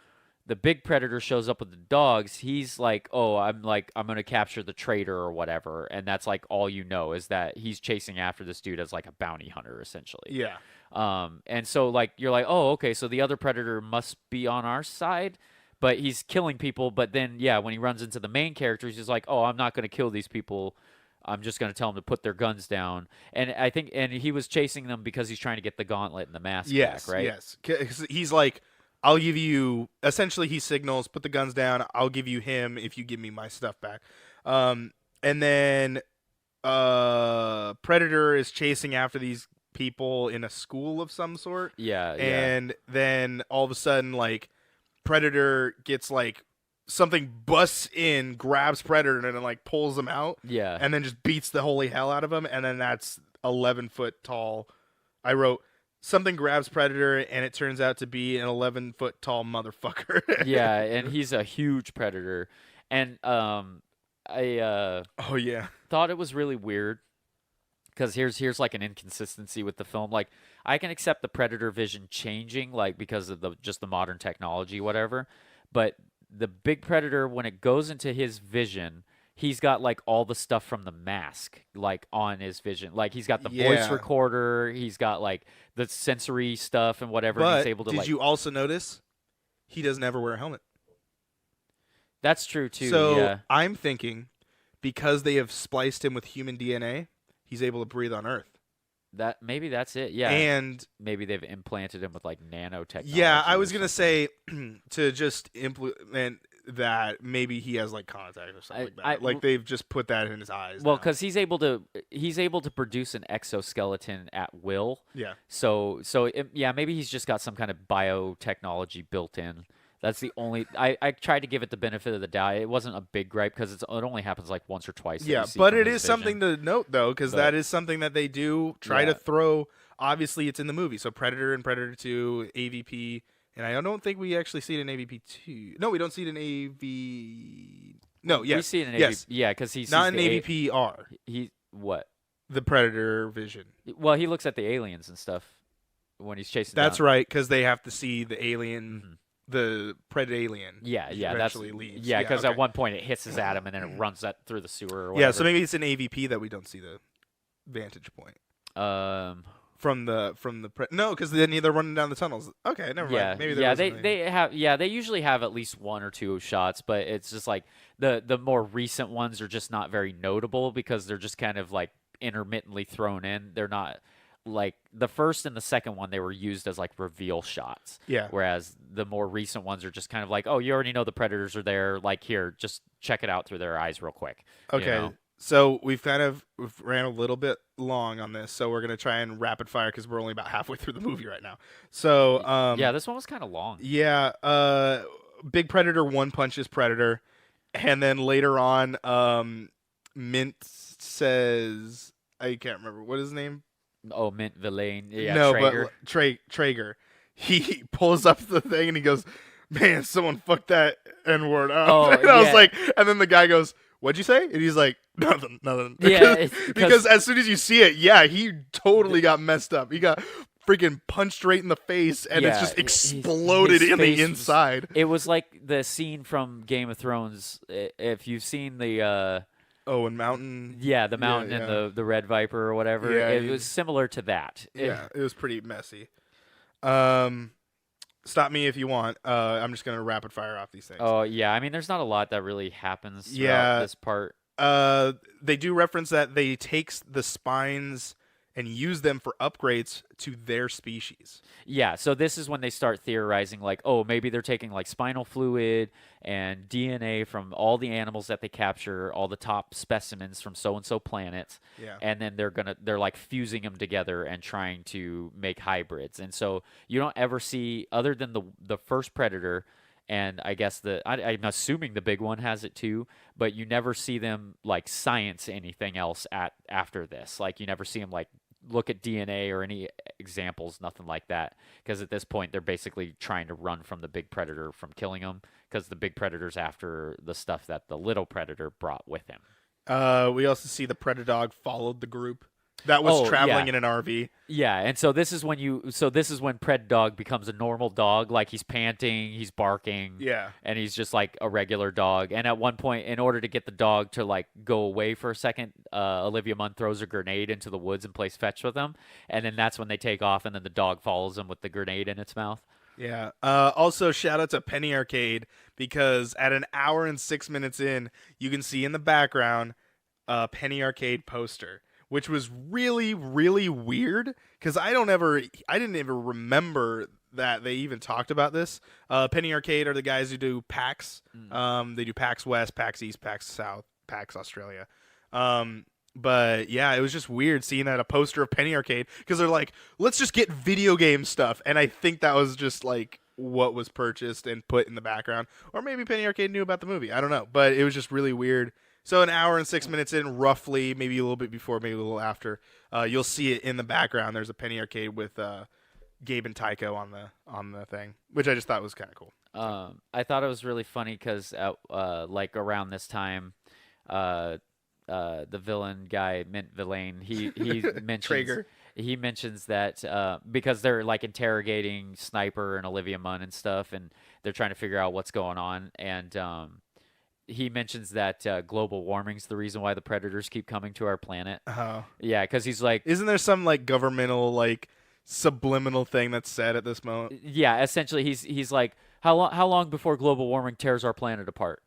big predator shows up with the dogs, he's like, oh, I'm gonna capture the traitor or whatever, and that's like all you know is that he's chasing after this dude as like a bounty hunter essentially. Yeah. And so like you're like, oh, okay, so the other predator must be on our side, but he's killing people. But then yeah, when he runs into the main character, he's just like, oh, I'm not gonna kill these people. I'm just gonna tell them to put their guns down. And I think, and he was chasing them because he's trying to get the gauntlet and the mask back, right? Yes. 'Cause he's like, I'll give you. Essentially, he signals, put the guns down. I'll give you him if you give me my stuff back. And then Predator is chasing after these people in a school of some sort. Yeah. And then all of a sudden, like, Predator gets like something busts in, grabs Predator, and then like pulls him out. Yeah. And then just beats the holy hell out of him. And then that's 11-foot tall. I wrote something grabs Predator, and it turns out to be an 11-foot tall motherfucker. Yeah, and he's a huge predator. And I Oh yeah. thought it was really weird because here's like an inconsistency with the film. Like, I can accept the predator vision changing, like, because of just the modern technology, whatever. But the big predator, when it goes into his vision, he's got like all the stuff from the mask like on his vision. Like, he's got the voice Yeah. recorder, he's got like the sensory stuff and whatever. And But he's able to did like. you also notice he doesn't ever wear a helmet? That's true too. So yeah. I'm thinking because they have spliced him with human DNA, he's able to breathe on Earth. Maybe that's it. Yeah. And maybe they've implanted him with like nanotechnology. yeah, I or was gonna something. say to just implement that maybe he has like contact or something like that. I- Like they've just put that in his eyes. Well, now. because he's able to produce an exoskeleton at will. yeah, So yeah, maybe he's just got some kind of biotechnology built in. That's the only. I tried to give it the benefit of the doubt. It wasn't a big gripe because it only happens like once or twice. that yeah, you see but from it his is vision. something to note though, because But- that is something that they do try to Yeah. throw. Obviously, it's in the movie. So Predator and Predator 2, AVP, and I don't think we actually see it in AVP 2. No, we don't see it in AV. No, yes, We see it in yes. Yeah, because he's not in AVP R. He what? The Predator vision. Well, he looks at the aliens and stuff when he's chasing. That's down. right, because they have to see the alien, Mhm. the Predator alien. Yeah, that's eventually leaves. yeah. Because okay. at one point it hisses at him and then it runs that through the sewer. Or Yeah, whatever. so maybe it's in AVP that we don't see the vantage point from the no, because then they're running down the tunnels. Okay, never yeah, mind. Maybe there yeah. wasn't anything. They usually have at least one or two shots, but it's just like the more recent ones are just not very notable because they're just kind of like intermittently thrown in. They're not like the first and the second one. They were used as like reveal shots. Yeah. Whereas the more recent ones are just kind of like, oh, you already know the predators are there. Like, here, just check it out through their eyes real quick. you Okay. know? So we've ran a little bit long on this, so we're gonna try and rapid fire because we're only about halfway through the movie right now. So Yeah, this one was kind of long. yeah, Big Predator one punches Predator, and then later on, Mint says I can't remember what is his name. Oh, Mint Villain. Yeah, no, Traeger. but Traeger. He pulls up the thing and he goes, "Man, someone fucked that N-word up." Oh, and I was yeah. like, and then the guy goes, "What'd you say?" And he's like, "Nothing." Yeah, because as soon as you see it, yeah, he totally got messed up. He got freaking punched right in the face, and it's Yeah, just his exploded in face the was- inside. It was like the scene from Game of Thrones. If you've seen the Oh, and Mountain. the mountain yeah. and the red viper or whatever, Yeah, it he- was similar to that. Yeah, it was pretty messy. Stop me if you want. I'm just gonna rapid fire off these things. Oh yeah, I mean, there's not a lot that really happens throughout Yeah. this part. They do reference that they take the spines and use them for upgrades to their species. Yeah, so this is when they start theorizing, like, oh, maybe they're taking like spinal fluid and DNA from all the animals that they capture, all the top specimens from so and so planets, Yeah. and then they're like fusing them together and trying to make hybrids. And so you don't ever see, other than the first predator, and I guess I'm assuming the big one has it too, but you never see them like science anything else after this. Like you never see them like look at DNA or any examples, nothing like that. Because at this point, they're basically trying to run from the big predator from killing them, because the big predator's after the stuff that the little predator brought with him. We also see the predator dog followed the group that was traveling in an RV. Yeah, and so this is when Pred Dog becomes a normal dog, like he's panting, he's barking, and he's just like a regular dog. And at one point, in order to get the dog to like go away for a second, Olivia Munn throws a grenade into the woods and plays fetch with him, and then that's when they take off, and then the dog follows him with the grenade in its mouth. Yeah. Also, shout out to Penny Arcade, because at an hour and 6 minutes in, you can see in the background a Penny Arcade poster, which was really, really weird, because I didn't even remember that they even talked about this. Penny Arcade are the guys who do PAX. They do PAX West, PAX East, PAX South, PAX Australia. But yeah, it was just weird seeing that a poster of Penny Arcade, because they're like, let's just get video game stuff. And I think that was just like what was purchased and put in the background. Or maybe Penny Arcade knew about the movie. I don't know. But it was just really weird. So an hour and 6 minutes in, roughly, maybe a little bit before, maybe a little after, you'll see it in the background. There's a Penny Arcade with Gabe and Tycho on the thing, which I just thought was kind of cool. I thought it was really funny because like around this time, the villain guy, Mint Villain, he mentions Traeger. He mentions that because they're like interrogating Sniper and Olivia Munn and stuff, and they're trying to figure out what's going on, and he mentions that global warming's the reason why the predators keep coming to our planet. Oh. Yeah, because he's like, isn't there some like governmental like subliminal thing that's said at this moment? Yeah, essentially he's like, how long before global warming tears our planet apart?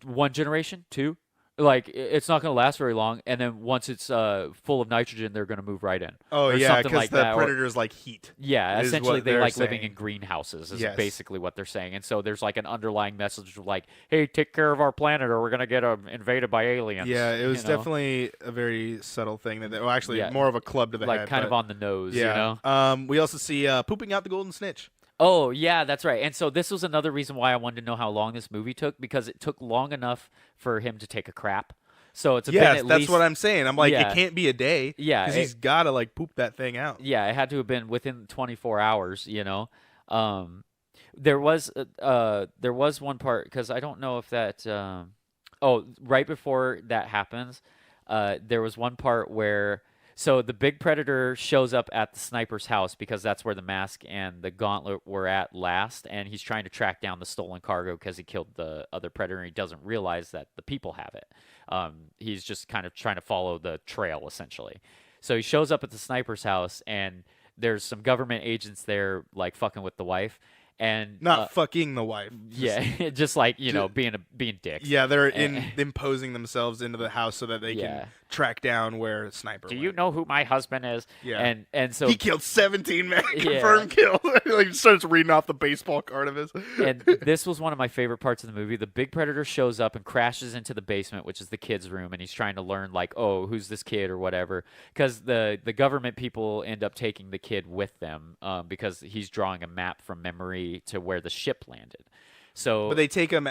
1 generation, 2? Like, it's not going to last very long, and then once it's full of nitrogen, they're going to move right in. Oh, yeah, because the predators like heat. Yeah, essentially they like living in greenhouses is basically what they're saying. And so there's like an underlying message of like, hey, take care of our planet or we're going to get invaded by aliens. Yeah, it was definitely a very subtle thing. More of a club to the head. Like kind of on the nose, you know? We also see pooping out the golden snitch. Oh, yeah, that's right. And so this was another reason why I wanted to know how long this movie took, because it took long enough for him to take a crap. So it's been at that's least, what I'm saying. I'm like, it can't be a day. Yeah. Because he's got to, like, poop that thing out. Yeah, it had to have been within 24 hours, you know? There was one part, because I don't know if that... right before that happens, there was one part where... So the big predator shows up at the sniper's house because that's where the mask and the gauntlet were at last, and he's trying to track down the stolen cargo because he killed the other predator, and he doesn't realize that the people have it. He's just kind of trying to follow the trail, essentially. So he shows up at the sniper's house, and there's some government agents there, like, fucking with the wife. And not fucking the wife. Just like, you know, being dicks. Yeah, they're imposing themselves into the house so that they can track down where Sniper went. You know who my husband is? Yeah. And so he killed 17 men. Confirmed kill. Like starts reading off the baseball card of his. And this was one of my favorite parts of the movie. The big predator shows up and crashes into the basement, which is the kid's room, and he's trying to learn like, oh, who's this kid or whatever, because the government people end up taking the kid with them because he's drawing a map from memory to where the ship landed. So, but they take him.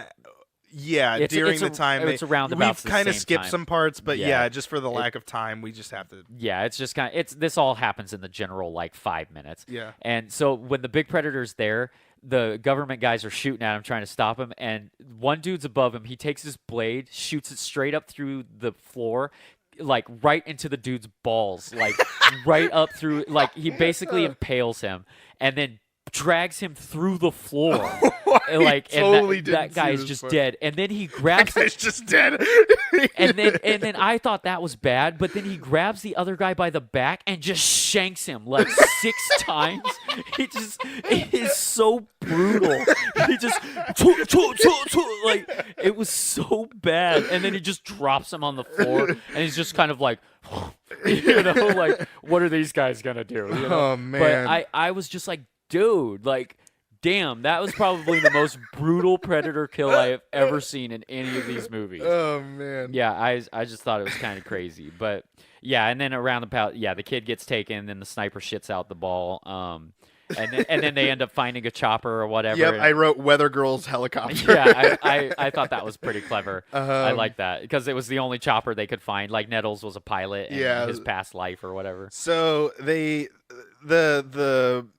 During the time it's around about. We've kind of skipped some parts, but just for the lack of time, we just have to. Yeah, it's just kind of this all happens in the general like 5 minutes. Yeah, and so when the big predator's there, the government guys are shooting at him, trying to stop him, and one dude's above him. He takes his blade, shoots it straight up through the floor. Like right into the dude's balls, like right up through. Like he basically impales him, and then drags him through the floor. Like totally and that guy is just dead. And then he grabs that guy's just dead. and then I thought that was bad, but then he grabs the other guy by the back and just shanks him like 6 times. It is so brutal. He just like it was so bad. And then he just drops him on the floor and he's just kind of like you know, like what are these guys gonna do? You know? Oh man. But I was just like, dude, like, damn, that was probably the most brutal predator kill I have ever seen in any of these movies. Oh man. Yeah, I just thought it was kind of crazy, but yeah, and then around the kid gets taken, then the sniper shits out the ball. and then they end up finding a chopper or whatever. Yep, and- I wrote Weather Girl's helicopter. yeah, I thought that was pretty clever. I Um, like that because it was the only chopper they could find. Like Nettles was a pilot in Yeah. his past life or whatever. So the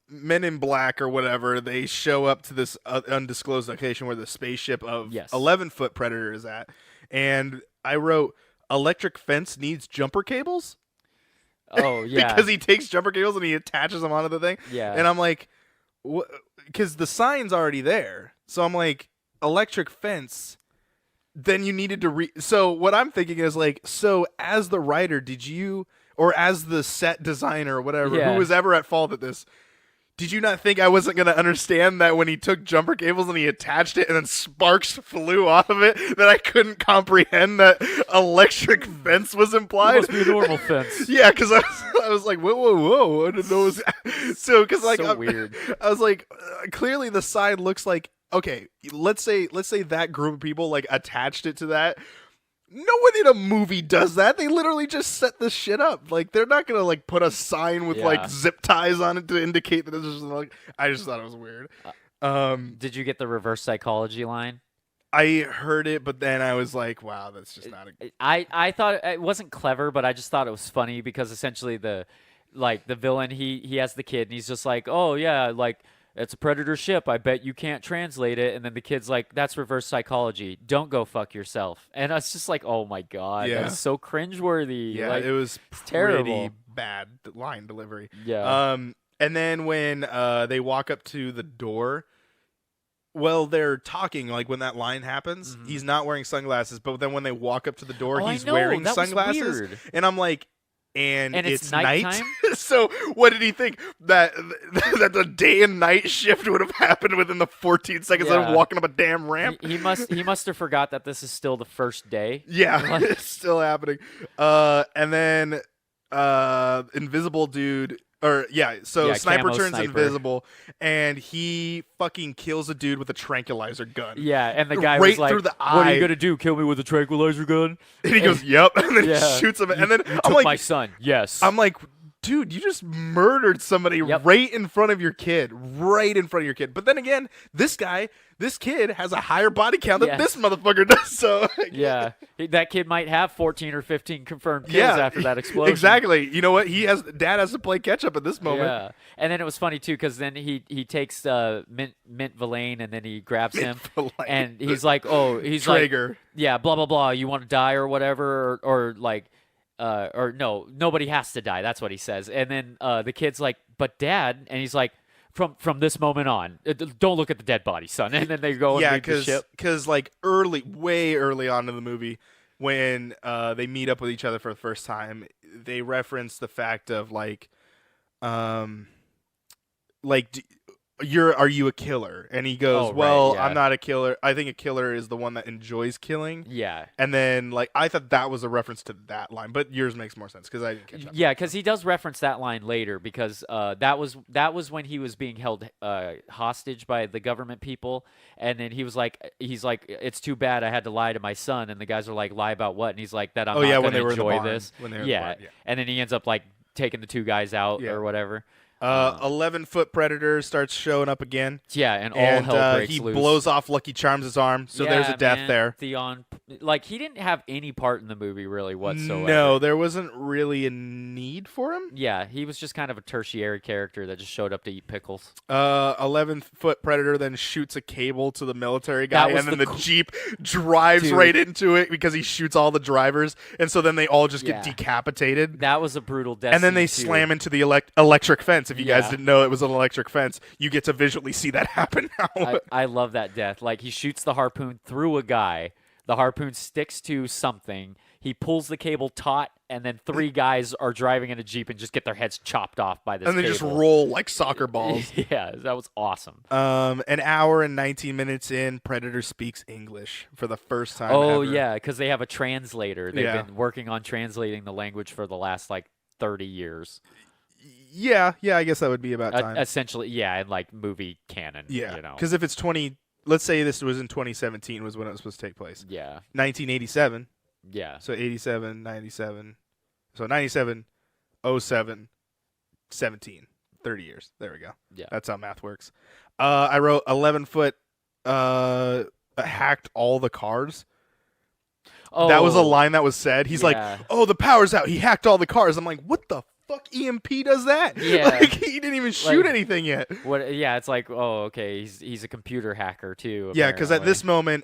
Men in Black or whatever, they show up to this undisclosed location where the spaceship of Yes. 11-foot Predator is at, and I wrote electric fence needs jumper cables. Oh yeah, Because he takes jumper cables and he attaches them onto the thing. yeah. And I'm like, because the sign's already there. So I'm like, electric fence. Then you needed to So what I'm thinking is like, so as the writer, did you, or as the set designer or whatever, Yeah. who was ever at fault at this, did you not think I wasn't going to understand that when he took jumper cables and he attached it and then sparks flew off of it, that I couldn't comprehend that electric fence was It implied? must be a normal fence. Yeah, because I was like, whoa, I didn't know it was... So, because like, So weird. I was like, clearly the sign looks like, okay, let's say that group of people like attached it to that. No one in a movie does that. They literally just set this shit up. Like, they're not gonna like put a sign with Yeah. like zip ties on it to indicate that it's just like. I just thought it was weird. Did you get the reverse psychology line? I heard it, but then I was like, wow, that's just not a. I thought it wasn't clever, but I just thought it was funny because essentially the villain he has the kid and he's just like, oh yeah, like it's a Predator ship. I bet you can't translate it. And then the kid's like, that's reverse psychology. Don't go fuck yourself. And I was just like, oh my god, Yeah. that's so cringeworthy. Yeah, like, it was terrible. pretty bad line delivery. Yeah. And then when they walk up to the door, well, they're talking like when that line happens. Mhm. He's not wearing sunglasses, but then when they walk up to the door, Oh, I he's know, wearing that was sunglasses, weird. and I'm like, and it's night. nighttime? So what did he think that the day and night shift would have happened within the 14 seconds of Yeah. him walking up a damn ramp? He must have forgot that this is still the first day. Yeah, Like- it's still happening. And then invisible dude, or so Yeah, sniper camo turns sniper. invisible, and he fucking kills a dude with a tranquilizer gun. Yeah, and the guy Right was like, through the "What are eye. you gonna do? Kill me with a tranquilizer gun?" And he goes, "Yep," and then Yeah. shoots him. You- And then you I'm took like, my son. Yes. I'm like, dude, you just murdered somebody Yep. right in front of your kid, right in front of your kid. But then again, this kid has a higher body count than Yeah. this motherfucker does. So Yeah, that kid might have 14 or 15 confirmed kills Yeah, after that explosion. exactly. You know what? Dad has to play catch up at this moment. Yeah, and then it was funny too because then he takes Mint Villain and then he grabs him Like, and he's like, oh, he's like, Traeger. yeah, blah blah blah. You want to die or whatever, or like, or no, nobody has to die. That's what he says. And then the kid's like, but Dad, and he's like, from this moment on, don't look at the dead body, son. And then they go and Yeah, leave the ship. because like way early on in the movie, when they meet up with each other for the first time, they reference the fact of like, are you a killer? And he goes, Oh, right, well, yeah. I'm not a killer. I think a killer is the one that enjoys killing. Yeah. And then like I thought that was a reference to that line, but yours makes more sense because I didn't catch up. Yeah, because he does reference that line later because that was when he was being held hostage by the government people, and then he's like, it's too bad I had to lie to my son, and the guys are like, lie about what? And he's like, that I'm Oh not yeah, gonna when they were in the enjoy barn. this. When they were in the Yeah, barn, yeah. and then he ends up like taking the two guys out Yeah. or whatever. 11-foot Predator starts showing up again. Yeah, and all And hell breaks he loose. blows off Lucky Charms' arm, so there's Yeah, a death man, there. Theon, like he didn't have any part in the movie really whatsoever. No, there wasn't really a need for him. Yeah, he was just kind of a tertiary character that just showed up to eat pickles. 11-foot Predator then shoots a cable to the military guy, was and then the the cool- Jeep drives Dude. right into it because he shoots all the drivers, and so then they all just Yeah. get decapitated. That was a brutal death. And then they scene, too. slam into the electric fence. If you guys Yeah. didn't know it was an electric fence, you get to visually see that happen now. I love that death. Like he shoots the harpoon through a guy. The harpoon sticks to something. He pulls the cable taut, and then three guys are driving in a Jeep and just get their heads chopped off by this and they just cable. roll like soccer balls. Yeah, that was awesome. An hour and 19 minutes in, Predator speaks English for the first time Oh ever. yeah, because they have a translator. They've Yeah. been working on translating the language for the last like 30 years. Yeah, I guess that would be about time. Essentially, yeah, in like movie canon. Yeah, you know. because if it's 20, let's say this was in 2017 was when it was supposed to take place. Yeah, 1987, yeah. so 87, 97, so 97, 07, 17. 30 years. There we go. Yeah. That's how math works. I wrote 11-foot hacked all the cars. Oh, That was a line that was said. He's like, yeah. "Oh, the power's out. He hacked all the cars." I'm like, "What the fuck? EMP does that? Yeah. Like, he didn't even shoot Like, anything yet." What? Yeah, it's like, oh, okay, he's a computer hacker too. Yeah, because at this apparently. moment,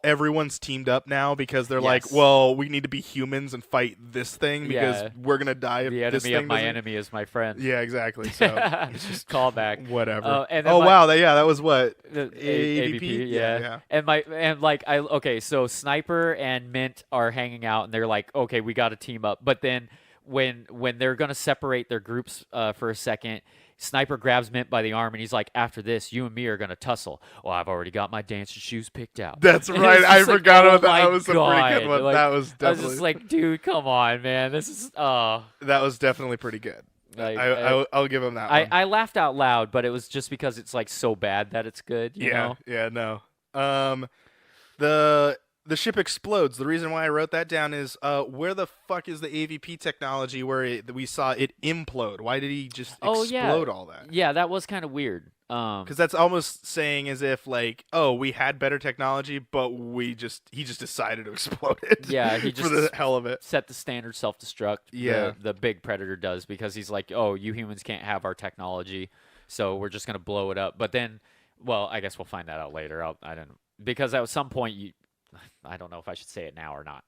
everyone's teamed up now because they're like, Yes. "Well, we need to be humans and fight this thing because Yeah. we're gonna die if the this enemy thing of my doesn't-" enemy is my friend. Yeah, exactly. So It's just callback. whatever. And then Oh wow, that was what The AVP? yeah. And like okay, so Sniper and Mint are hanging out, and they're like, okay, we got to team up. But then when they're gonna separate their groups for a second, Sniper grabs Mint by the arm, and he's like, after this, you and me are gonna tussle. Well, I've already got my dancing shoes picked out. That's And right. it's I just like, forgot oh about that. my That was a pretty good God. one. Like, That was I was definitely just like, dude, come on, man. This is that was definitely pretty good. like I'll give him that one. I laughed out loud, but it was just because it's like so bad that it's good. You know? Yeah, no. The ship explodes. The reason why I wrote that down is where the fuck is the AVP technology where we saw it implode? Why did he just explode all that? Yeah, that was kind of weird. Because that's almost saying as if like, oh, we had better technology, but he just decided to explode it. Yeah, he for just the hell of it. set the standard self-destruct. Yeah. The big Predator does because he's like, oh, you humans can't have our technology, so we're just gonna blow it up. But then, well, I guess we'll find that out later. I don't because at some point I don't know if I should say it now or not.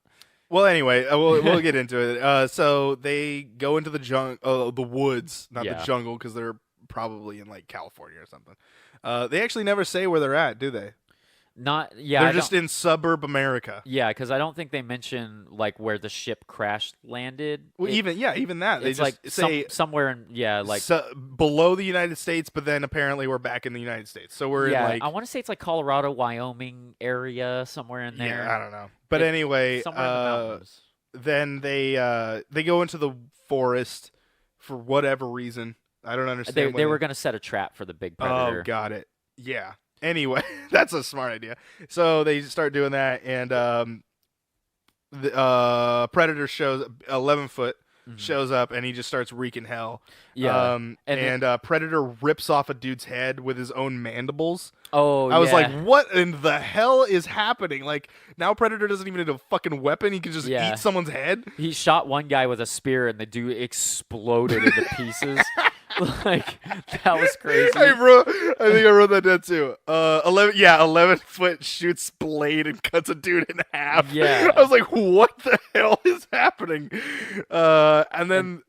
Well, anyway, we'll get into it. So they go into the woods, not the jungle, because they're probably in like California or something. They actually never say where they're at, do they? Not yeah. They're just in suburb America. Yeah, because I don't think they mention like where the ship crash landed. Well, even that they It's just like say somewhere in like below the United States, but then apparently we're back in the United States. So we're in like I want to say it's like Colorado, Wyoming area somewhere in there. Yeah, I don't know. But anyway, somewhere in the mountains. then they go into the forest for whatever reason. I don't understand. They were going to set a trap for the big Predator. Oh, got it. Yeah. Anyway, that's a smart idea. So they start doing that, and the Predator shows 11-foot shows up, and he just starts wreaking hell. Yeah. And Predator rips off a dude's head with his own mandibles. Oh, I was like, what in the hell is happening? Like, now Predator doesn't even need a fucking weapon. He can just eat someone's head. He shot one guy with a spear, and the dude exploded into pieces. Like, that was crazy. I think I wrote that down too. 11-foot shoots blade and cuts a dude in half. Yeah. I was like, what the hell is happening? And then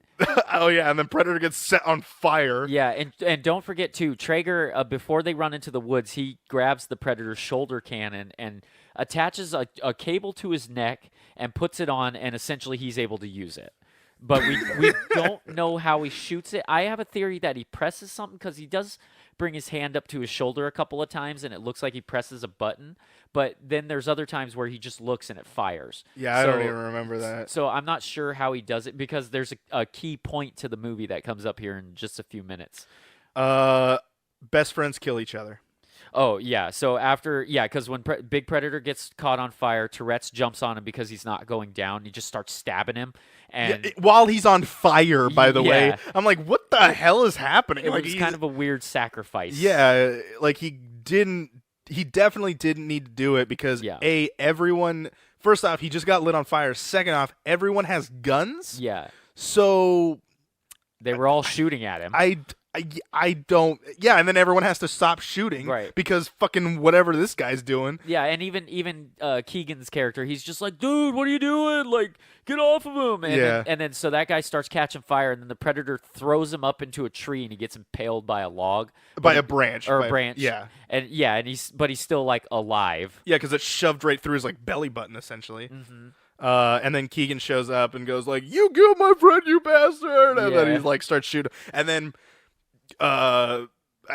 and then Predator gets set on fire. Yeah, and don't forget too, Traeger, before they run into the woods, he grabs the Predator's shoulder cannon and attaches a cable to his neck and puts it on, and essentially he's able to use it. But we don't know how he shoots it. I have a theory that he presses something because he does bring his hand up to his shoulder a couple of times, and it looks like he presses a button. But then there's other times where he just looks and it fires. Yeah, I don't even remember that. So I'm not sure how he does it because there's a key point to the movie that comes up here in just a few minutes. Best friends kill each other. Oh, yeah. So because when Big Predator gets caught on fire, Tourette's jumps on him because he's not going down. He just starts stabbing him. And while he's on fire, by the way, I'm like, what the hell is happening? It like, was kind of a weird sacrifice. Yeah, like he definitely didn't need to do it because everyone, first off, he just got lit on fire. Second off, everyone has guns. Yeah. So they were all shooting at him. I don't. Yeah, and then everyone has to stop shooting, right? Because fucking whatever this guy's doing. Yeah, and even Keegan's character, he's just like, dude, what are you doing? Like, get off of him. And then so that guy starts catching fire, and then the Predator throws him up into a tree, and he gets impaled by a log, by a branch, or a branch. Yeah, and he's still like alive. Yeah, because it's shoved right through his like belly button, essentially. Mm-hmm. And then Keegan shows up and goes like, "You killed my friend, you bastard!" And then he's like starts shooting, and then. I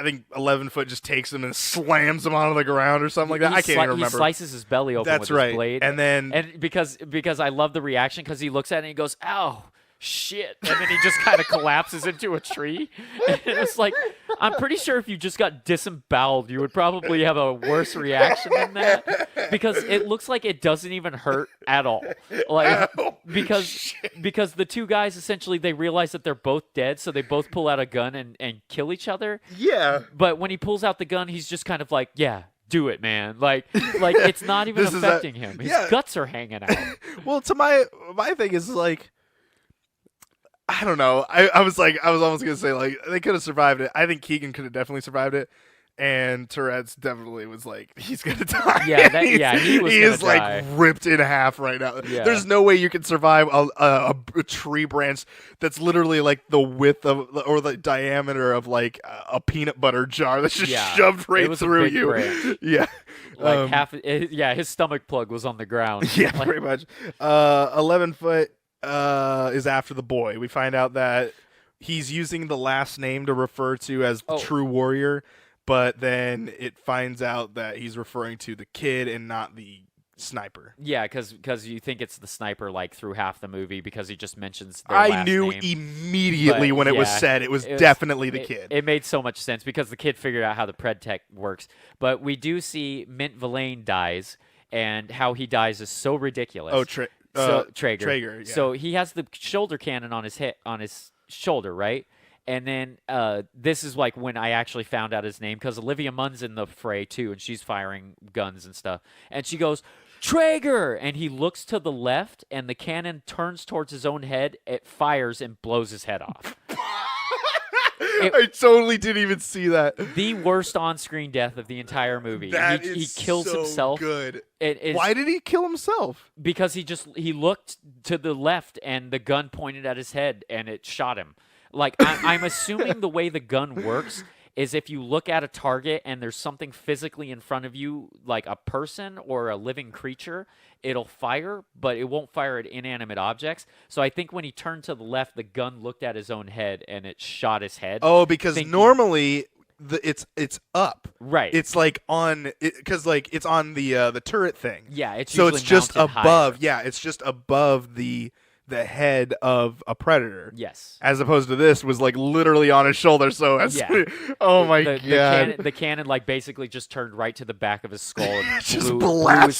think 11-foot just takes him and slams him onto the ground or something like that. I can't even remember. He slices his belly open with his blade. And because I love the reaction because he looks at it and he goes, "Ow, shit!" And then he just kind of collapses into a tree. And it's like, I'm pretty sure if you just got disemboweled, you would probably have a worse reaction than that, because it looks like it doesn't even hurt at all. Like Oh, because shit. because the two guys essentially they realize that they're both dead, so they both pull out a gun and kill each other. Yeah. But when he pulls out the gun, he's just kind of like, yeah, do it, man. Like it's not even This is affecting him. His yeah. guts are hanging out. Well, to my thing is like, I don't know. I was almost gonna say like they could have survived it. I think Keegan could have definitely survived it, and Tourette's definitely was like he's gonna die. Yeah, he was he gonna is die. like ripped in half right now. Yeah. There's no way you can survive a tree branch that's literally like the width of or the diameter of like a peanut butter jar that's just Yeah, shoved it right was a through big you. branch. Yeah. Like his stomach plug was on the ground. Yeah, Like, pretty much. 11-foot is after the boy. We find out that he's using the last name to refer to as the Oh. true warrior, but then it finds out that he's referring to the kid and not the sniper. yeah, because you think it's the sniper like through half the movie because he just mentions their I last knew name. immediately But, when it was yeah, said it was it was- definitely the it- kid. It made so much sense because the kid figured out how the pred tech works. But we do see Mint Villain dies, and how he dies is so ridiculous. Oh, Traeger. Traeger, yeah. So he has the shoulder cannon on his shoulder, right? And then this is like when I actually found out his name because Olivia Munn's in the fray too, and she's firing guns and stuff. And she goes, Traeger! And he looks to the left, and the cannon turns towards his own head. It fires and blows his head off. I totally didn't even see that. The worst on-screen death of the entire movie. That he is kills so himself. good. It's Why did he kill himself? because he looked to the left and the gun pointed at his head and it shot him. Like I'm assuming the way the gun works is if you look at a target and there's something physically in front of you, like a person or a living creature, it'll fire, but it won't fire at inanimate objects. So I think when he turned to the left, the gun looked at his own head and it shot his head. Oh, because thinking- normally it's up. Right. It's like on because like it's on the turret thing. Yeah, it's so usually it's just mounted above. higher. Yeah, it's just above the head of a predator. Yes. As opposed to this was like literally on his shoulder. So that's, Yeah. oh my the, god. the cannon like basically just turned right to the back of his skull and Just blew his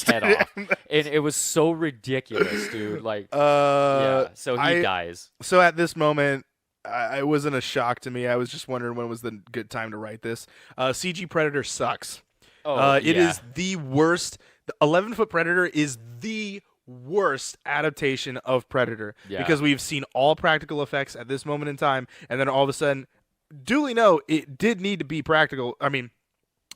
blasted head off. him. And it was so ridiculous, dude. Like, Uh, yeah. So he dies. So at this moment, it wasn't a shock to me. I was just wondering when was the good time to write this. CG Predator sucks. Oh, It yeah. is the worst. The 11-foot Predator is the worst adaptation of Predator Yeah. because we've seen all practical effects at this moment in time, and then all of a sudden, duly know it did need to be practical. I mean,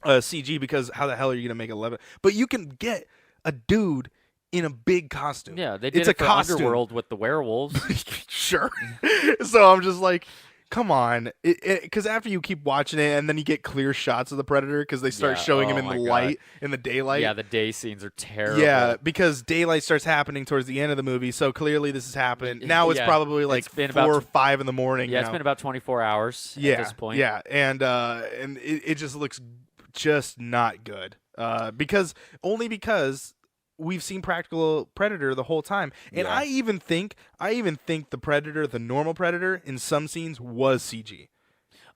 CG because how the hell are you gonna make 11? But you can get a dude in a big costume. Yeah, they did it's it a for costume. Underworld with the werewolves. Sure. So I'm just like, come on, because after you keep watching it and then you get clear shots of the Predator because they start Yeah, showing him oh in my the God. light, in the daylight. Yeah, the day scenes are terrible. Yeah, because daylight starts happening towards the end of the movie, so clearly this has happened. Now it's Yeah, probably like it's been 4 about or 5 in the morning. Yeah, it's now. been about 24 hours yeah, at this point. Yeah, and it just looks just not good. Because we've seen practical Predator the whole time, and Yeah. I even think the Predator, the normal Predator, in some scenes was CG.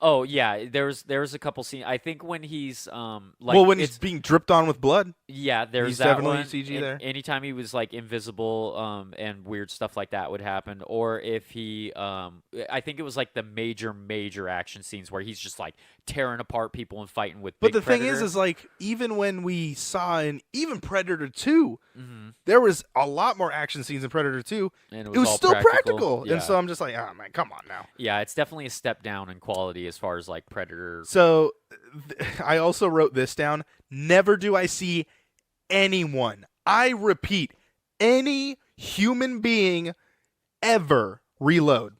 Oh yeah, there's a couple scenes. I think when he's like well, when it's he's being dripped on with blood. yeah, there's he's that definitely one. CG there. Anytime he was like invisible, and weird stuff like that would happen, or if he, I think it was like the major action scenes where he's just like tearing apart people and fighting with. But Big the thing Predator. is like even when we saw in even Predator 2, Mhm. there was a lot more action scenes in Predator 2. And It was all still practical. Yeah. And so I'm just like, oh man, come on now. Yeah, it's definitely a step down in quality as far as like Predator. So I also wrote this down. Never do I see anyone, I repeat, any human being ever reload.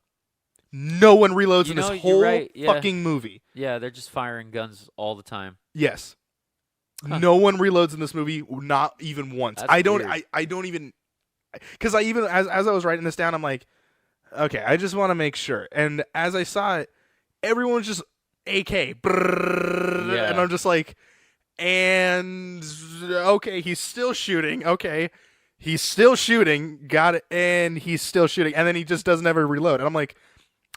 No one reloads You in know, this you're whole right, yeah. fucking movie. Yeah, they're just firing guns all the time. Yes. Huh. No one reloads in this movie, not even once. That's I don't weird. I don't even cuz I even as I was writing this down I'm like, okay, I just want to make sure. And as I saw it, everyone's just AK. Brrrr, Yeah. And I'm just like, and okay, he's still shooting. Okay. He's still shooting. Got it. And he's still shooting. And then he just doesn't ever reload. And I'm like,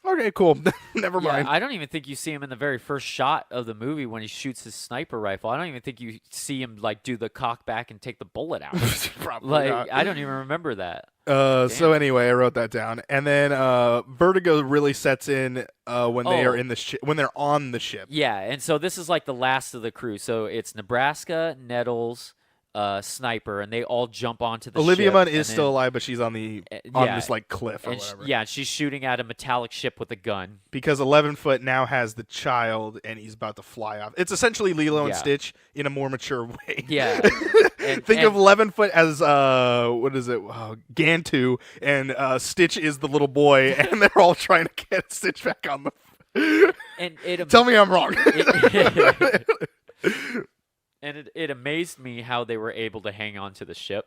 Okay, cool. Never Yeah, mind. I don't even think you see him in the very first shot of the movie when he shoots his sniper rifle. I don't even think you see him like do the cock back and take the bullet out. Probably Like not. I don't even remember that. So Damn. anyway, I wrote that down, and then vertigo really sets in when they are Oh. in the when they're on the ship. Yeah, and so this is like the last of the crew. So it's Nebraska, Nettles, Sniper, and they all jump onto the Olivia ship. Munn and is then, still alive, but she's on the yeah, this like cliff or and whatever. yeah, she's shooting at a metallic ship with a gun. Because 11-foot now has the child, and he's about to fly off. It's essentially Lilo and Yeah. Stitch in a more mature way. Yeah, Think of 11-foot as what is it? Gantu, and Stitch is the little boy, and they're all trying to get Stitch back on the. and it Tell me I'm wrong. and it amazed me how they were able to hang on to the ship.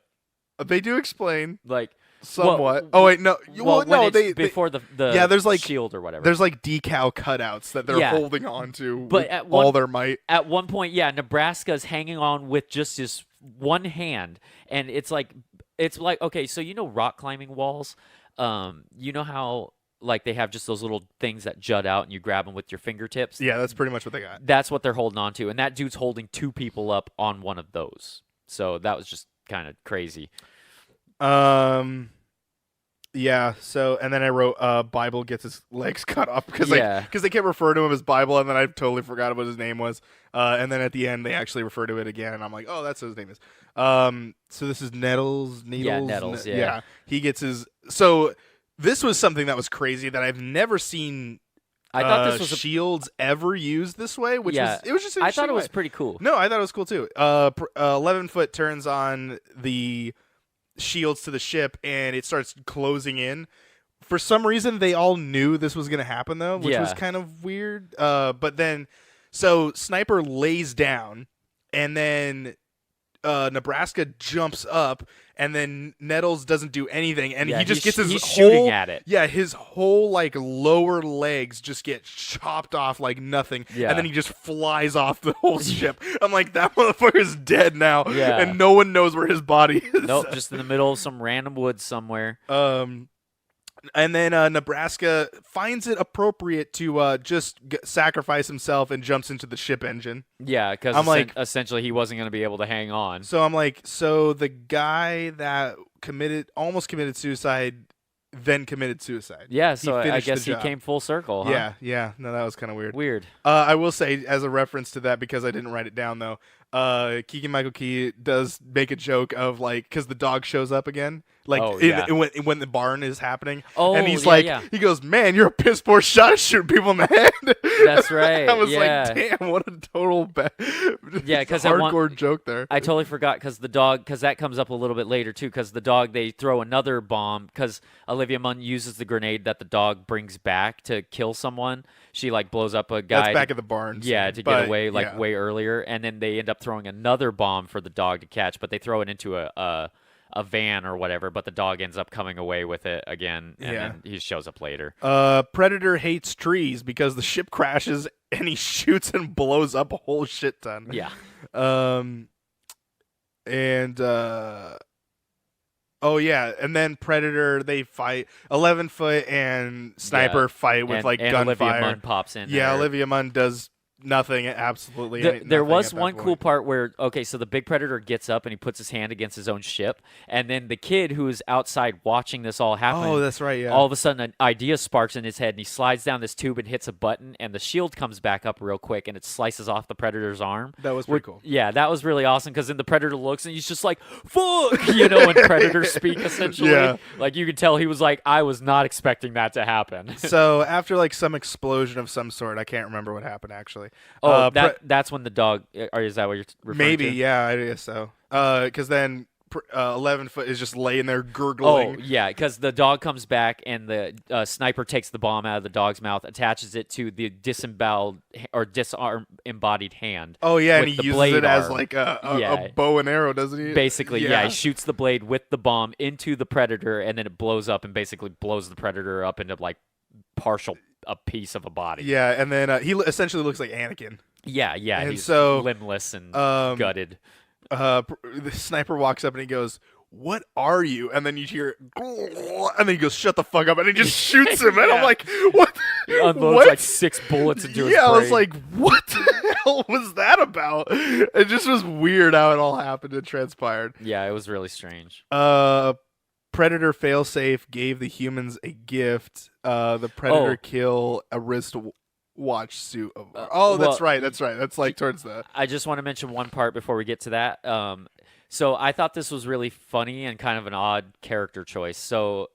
They do explain Like somewhat. well, Oh wait, no. well, when no, it's before the yeah, there's like shield or whatever. There's like decal cutouts that they're Yeah. holding on to But with at all their might. At one point, yeah, Nebraska's hanging on with just his one hand, and it's like okay, so you know rock climbing walls, you know how like they have just those little things that jut out and you grab them with your fingertips. Yeah, that's pretty much what they got. That's what they're holding on to, and that dude's holding two people up on one of those. So that was just kind of crazy. Yeah. So, and then I wrote, Bible gets his legs cut off because Yeah. they kept referring to him as Bible, and then I totally forgot what his name was. And then at the end they actually refer to it again, and I'm like, oh, that's what his name is. So this is Nettles. Yeah, Nettles, yeah. He gets his. So this was something that was crazy that I've never seen. I thought this was shields ever used this way, which Yeah. it was just. I thought it was way. pretty cool. No, I thought it was cool too. 11-foot turns on the shields to the ship, and it starts closing in. For some reason, they all knew this was going to happen, though, which was Yeah. kind of weird. But then, so Sniper lays down, and then Nebraska jumps up, and then Nettles doesn't do anything, and Yeah, he just gets his he's whole shooting at it. Yeah, his whole like lower legs just get chopped off like nothing, Yeah. and then he just flies off the whole ship. I'm like, that motherfucker's dead now, Yeah. and no one knows where his body is. Nope, just in the middle of some random woods somewhere. And then Nebraska finds it appropriate to just sacrifice himself and jumps into the ship engine. Yeah, because I'm like- essentially he wasn't going to be able to hang on. So I'm like, so the guy that almost committed suicide, then committed suicide. Yeah, He so I finished guess the he job. came full circle, huh? Yeah. No, that was kind of weird. Weird. I will say, as a reference to that, because I didn't write it down though, Keegan-Michael Key does make a joke of like, because the dog shows up again, like Oh, yeah. when the barn is happening, Oh, and he's yeah, like, yeah. he goes, "Man, you're a piss poor shot at shooting people in the head." That's right, I was yeah. like, "Damn, what a total Yeah, 'cause at one- hardcore joke there." I totally forgot because that comes up a little bit later too, because the dog, they throw another bomb, because Olivia Munn uses the grenade that the dog brings back to kill someone. She like blows up a guy. That's back at the barn. Yeah, to but, get away yeah. way earlier, and then they end up throwing another bomb for the dog to catch, but they throw it into a van or whatever, but the dog ends up coming away with it again, and Yeah. then he shows up later. Predator hates trees because the ship crashes and he shoots and blows up a whole shit ton. Yeah. And oh yeah, and then Predator, they fight. 11-foot and Sniper Yeah. fight with and, like and gunfire. Olivia Munn pops in. Yeah, there. Olivia Munn does nothing. Absolutely. There nothing was at that one point. cool part where, okay, so the big predator gets up and he puts his hand against his own ship, and then the kid who is outside watching this all happen, Oh, that's right. Yeah. all of a sudden an idea sparks in his head, and he slides down this tube and hits a button, and the shield comes back up real quick, and it slices off the predator's arm. that was pretty cool. Yeah, that was really awesome, because then the predator looks and he's just like, fuck, you know, when predators speak, essentially. Yeah. Like, you could tell he was like, I was not expecting that to happen. So after like some explosion of some sort, I can't remember what happened actually. Oh, that's when the dog, or is that what you're referring Maybe, to? yeah, I guess so. Because then 11-foot is just laying there Oh, gurgling. yeah, because the dog comes back and the sniper takes the bomb out of the dog's mouth, attaches it to the disemboweled or disembodied hand. Oh yeah, and with he the uses blade it as arm. like a Yeah. bow and arrow, doesn't he? Basically, yeah, he shoots the blade with the bomb into the predator, and then it blows up and basically blows the predator up into like a piece of a body. Yeah, and then he essentially looks like Anakin. Yeah, And he's so, limbless and gutted. The sniper walks up and he goes, "What are you?" And then you hear, and then he goes, "Shut the fuck up!" And he just shoots him. And I'm Yeah. like, "What?" unloads What? like 6 bullets into his brain. Yeah, I was like, what the hell was that about? It just was weird how it all happened and transpired. yeah, it was really strange. Predator failsafe gave the humans a gift. The Predator Oh. kill a watch suit. That's well, right. That's right. That's like towards the. I just want to mention one part before we get to that. So I thought this was really funny and kind of an odd character choice. So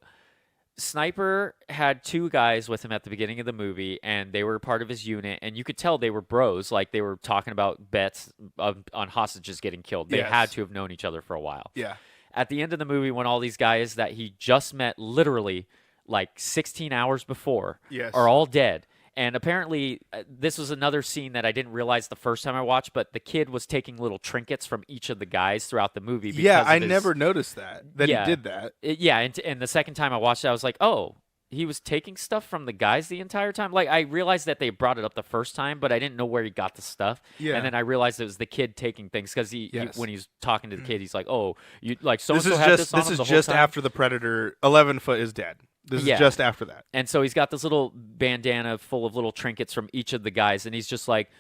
Sniper had 2 guys with him at the beginning of the movie, and they were part of his unit, and you could tell they were bros. Like, they were talking about bets on hostages getting killed. They had Yes. to have known each other for a while. Yeah. At the end of the movie, when all these guys that he just met literally like 16 hours before Yes. are all dead. And apparently, this was another scene that I didn't realize the first time I watched, but the kid was taking little trinkets from each of the guys throughout the movie. Yeah, because I of his- never noticed that Yeah. he did that. Yeah, and the second time I watched it, I was like, oh, he was taking stuff from the guys the entire time. Like, I realized that they brought it up the first time, but I didn't know where he got the stuff. Yeah. And then I realized it was the kid taking things because Yes. when he's talking to the kid, he's like, oh, you like so This and is so had just this on this him is the whole just time? after the Predator 11-foot is dead. This Yeah. is just after that. And so he's got this little bandana full of little trinkets from each of the guys, and he's just like,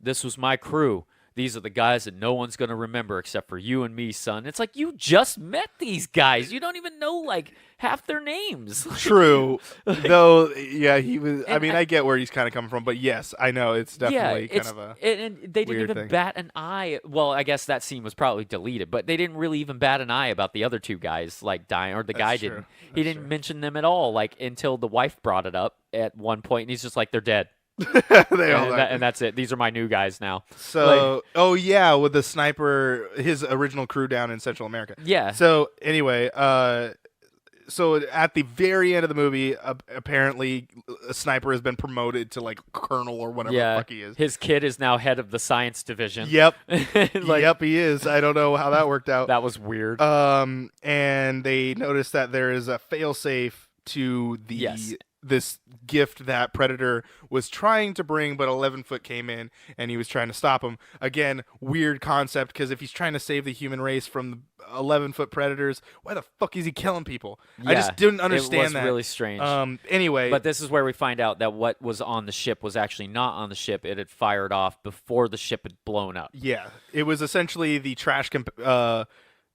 this was my crew. These are the guys that no one's going to remember except for you and me, son. It's like, you just met these guys. You don't even know, like, half their names. True. Though, yeah, he was. I And mean, I get where he's kind of coming from, but yes, I know it's definitely kind it's, of a. and they didn't weird even thing. bat an eye. Well, I guess that scene was probably deleted, but they didn't really even bat an eye about the other 2 guys, like, dying, or the guy true. didn't. He That's didn't true. mention them at all, like, until the wife brought it up at one point, and he's just like, they're dead. They all died. And that's it. These are my new guys now. So, oh yeah, with the sniper, his original crew down in Central America. Yeah. So anyway, so at the very end of the movie, apparently a sniper has been promoted to like colonel or whatever the fuck he is. His kid is now head of the science division. Yep, Like, yep, he is. I don't know how that worked out. That was weird. And they noticed that there is a failsafe to the Yes. this gift that Predator was trying to bring, but 11-foot came in and he was trying to stop him. Again, weird concept, because if he's trying to save the human race from the 11-foot predators, why the fuck is he killing people? I just didn't understand it was that. really strange. Anyway, But this is where we find out that what was on the ship was actually not on the ship. It had fired off before the ship had blown up. yeah, it was essentially the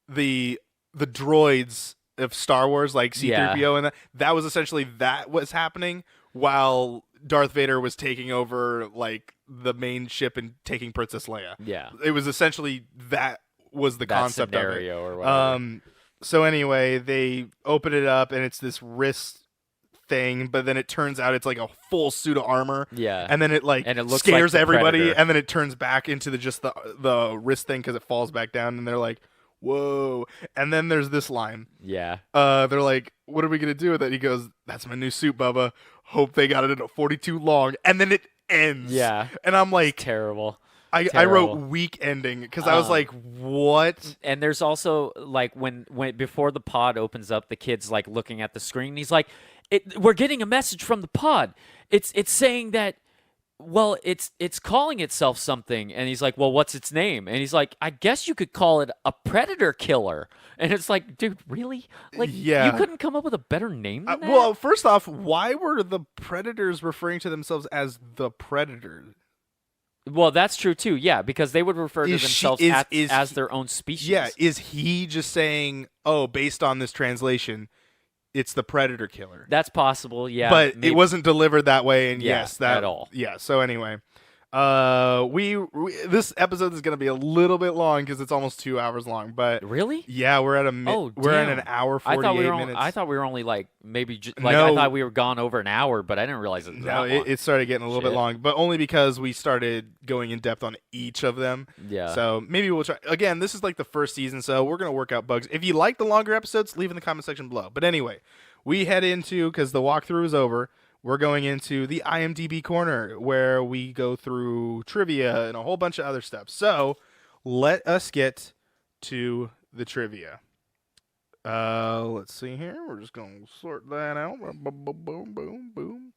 the droids of Star Wars, like C-3PO, and that was essentially that was happening while Darth Vader was taking over like the main ship and taking Princess Leia. Yeah. It was essentially that was the That concept scenario of or it. whatever. So anyway, they open it up and it's this wrist thing, but then it turns out it's like a full suit of armor. Yeah. And then it like And it looks scares like the everybody, Predator. and then it turns back into just the wrist thing because it falls back down, and they're like, "Whoa!" And then there's this line. Yeah. They're like, "What are we gonna do with it?" He goes, "That's my new suit, Bubba. Hope they got it at 42 long." And then it ends. Yeah. And I'm like, Terrible. I Terrible. wrote weak ending because I was like, "What?" And there's also like when before the pod opens up, the kid's like looking at the screen. And he's like, "We're getting a message from the pod. It's saying that, well, it's calling itself something." And he's like, "Well, what's its name?" And he's like, "I guess you could call it a predator killer." And it's like, dude, really? Like, Yeah. you couldn't come up with a better name than that? Well, first off, why were the predators referring to themselves as the predator? Well, that's true too. Yeah, because they would refer to Is she- themselves is as he- their own species. Yeah, is he just saying, "Oh, based on this translation, it's the predator killer"? That's possible. Yeah, But maybe. it wasn't delivered that way, and Yeah, yes, that at all. Yeah. So anyway, we this episode is gonna be a little bit long because it's almost 2 hours long. But Really? yeah, we're at we're at damn. an hour I 48 thought we were minutes. I thought we were only like maybe like No. I thought we were gone over an hour, but I didn't realize it was no, that long. it started getting a little bit Shit. long, but only because we started going in depth on each of them. Yeah. So maybe we'll try again. This is like the first season, so we're gonna work out bugs. If you like the longer episodes, leave in the comment section below. But anyway, we head into, because the walkthrough is over, we're going into the IMDb corner where we go through trivia and a whole bunch of other stuff. So let us get to the trivia. Let's see here. We're just gonna sort that out. Boom, boom, boom, boom, boom.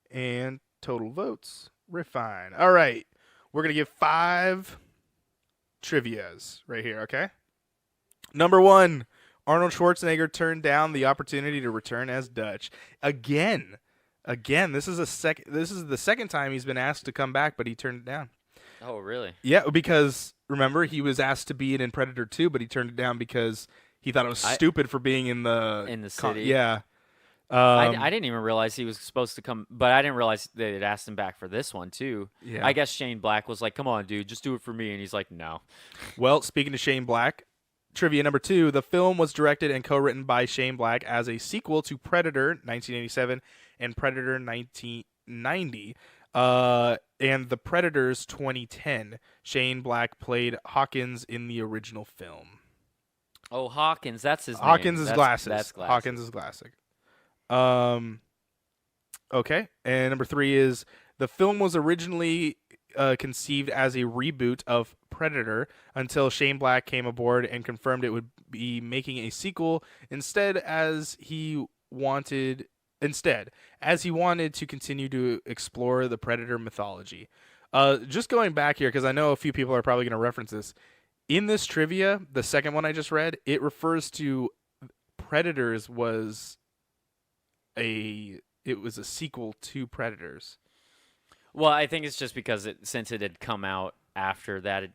And total votes. Refine. All right. We're gonna give 5 trivias right here, okay? Number 1, Arnold Schwarzenegger turned down the opportunity to return as Dutch. Again, Again, this is the second time he's been asked to come back, but he turned it down. Oh, really? Yeah, because remember he was asked to be in Predator 2, but he turned it down because he thought it was I stupid for being in the city. Yeah. I didn't even realize he was supposed to come, but I didn't realize they had asked him back for this one too. Yeah. I guess Shane Black was like, "Come on, dude, just do it for me," and he's like, "No." Well, speaking of Shane Black, trivia number 2, the film was directed and co-written by Shane Black as a sequel to Predator 1987 and Predator 1990. And The Predators 2010. Shane Black played Hawkins in the original film. Oh, Hawkins, that's his name. Hawkins is glasses. That's glasses. Hawkins is classic. Okay, and number 3 is the film was originally conceived as a reboot of Predator until Shane Black came aboard and confirmed it would be making a sequel as he wanted to continue to explore the Predator mythology. Just going back here, because I know a few people are probably going to reference this. In this trivia, the second one I just read, it refers to Predators was a sequel to Predators. Well, I think it's just because since it had come out after that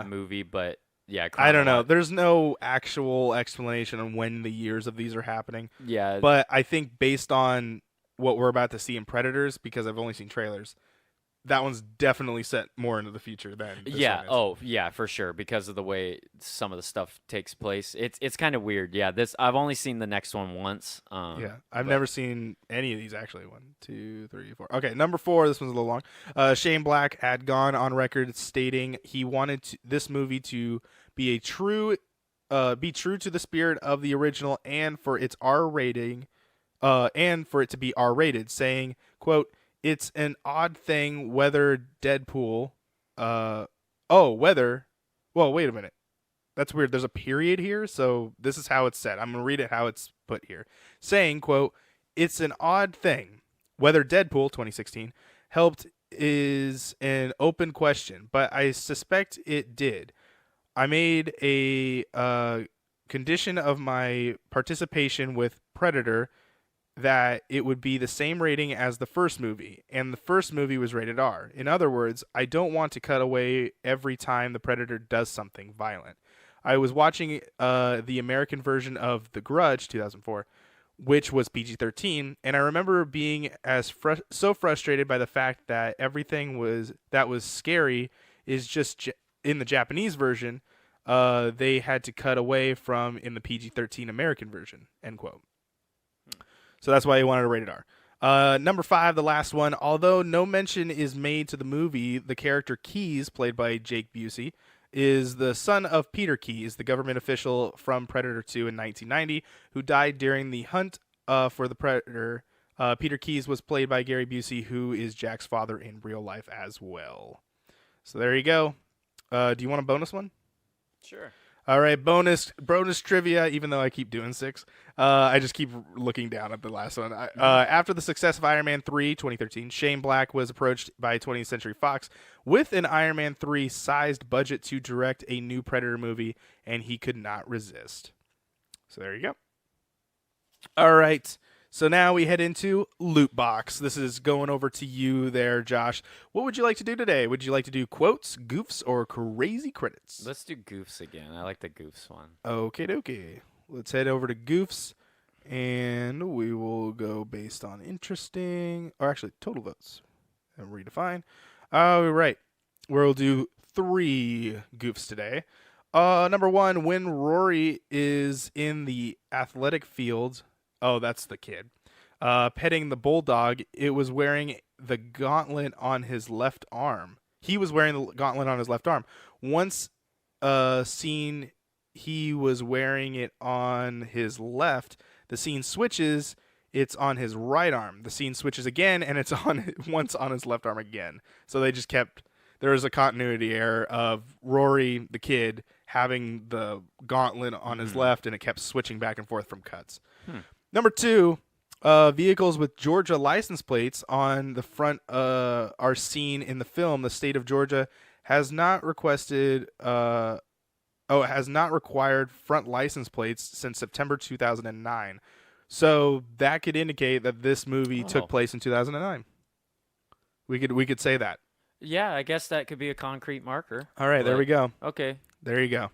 movie, but yeah, I don't know. There's no actual explanation on when the years of these are happening. Yeah, but I think based on what we're about to see in Predators, because I've only seen trailers, that one's definitely set more into the future than this one is. Oh yeah, for sure, because of the way some of the stuff takes place. It's kind of weird. Yeah, I've only seen the next one once. I've never seen any of these actually. 1, 2, 3, 4. Okay, number 4. This one's a little long. Shane Black had gone on record stating he wanted this movie to be true to the spirit of the original and for its R rating, and for it to be R rated, saying, quote, "It's an odd thing whether Deadpool, wait a minute. That's weird. There's a period here, so this is how it's said. I'm going to read it how it's put here. Saying, quote, "It's an odd thing. Whether Deadpool, 2016, helped is an open question, but I suspect it did. I made a condition of my participation with Predator that it would be the same rating as the first movie, and the first movie was rated R. In other words, I don't want to cut away every time the Predator does something violent. I was watching the American version of The Grudge, 2004, which was PG-13, and I remember being so frustrated by the fact that everything that was scary is just in the Japanese version, they had to cut away from in the PG-13 American version," end quote. So that's why he wanted to rate it R. Number 5, the last one. Although no mention is made to the movie, the character Keyes, played by Jake Busey, is the son of Peter Keyes, the government official from Predator 2 in 1990, who died during the hunt for the Predator. Peter Keyes was played by Gary Busey, who is Jack's father in real life as well. So there you go. Do you want a bonus one? Sure. All right, bonus trivia, even though I keep doing 6. I just keep looking down at the last one. After the success of Iron Man 3, 2013, Shane Black was approached by 20th Century Fox with an Iron Man 3 sized budget to direct a new Predator movie, and he could not resist. So there you go. All right. So now we head into Loot Box. This is going over to you there, Josh. What would you like to do today? Would you like to do quotes, goofs, or crazy credits? Let's do goofs again. I like the goofs one. Okay, dokie. Let's head over to goofs, and we will go based on interesting, or actually total votes, and redefine. All right. We'll do 3 goofs today. Number 1, when Rory is in the athletic field. Oh, that's the kid. Petting the bulldog, it was wearing the gauntlet on his left arm. He was wearing the gauntlet on his left arm. Once seen, he was wearing it on his left. The scene switches, it's on his right arm. The scene switches again, and it's once on his left arm again. So they just kept. There was a continuity error of Rory, the kid, having the gauntlet on his left, and it kept switching back and forth from cuts. Number 2, vehicles with Georgia license plates on the front are seen in the film. The state of Georgia has not required front license plates since September 2009. So that could indicate that this movie took Oh. place in 2009. We could say that. Yeah, I guess that could be a concrete marker. All right, there we go. Okay. There you go.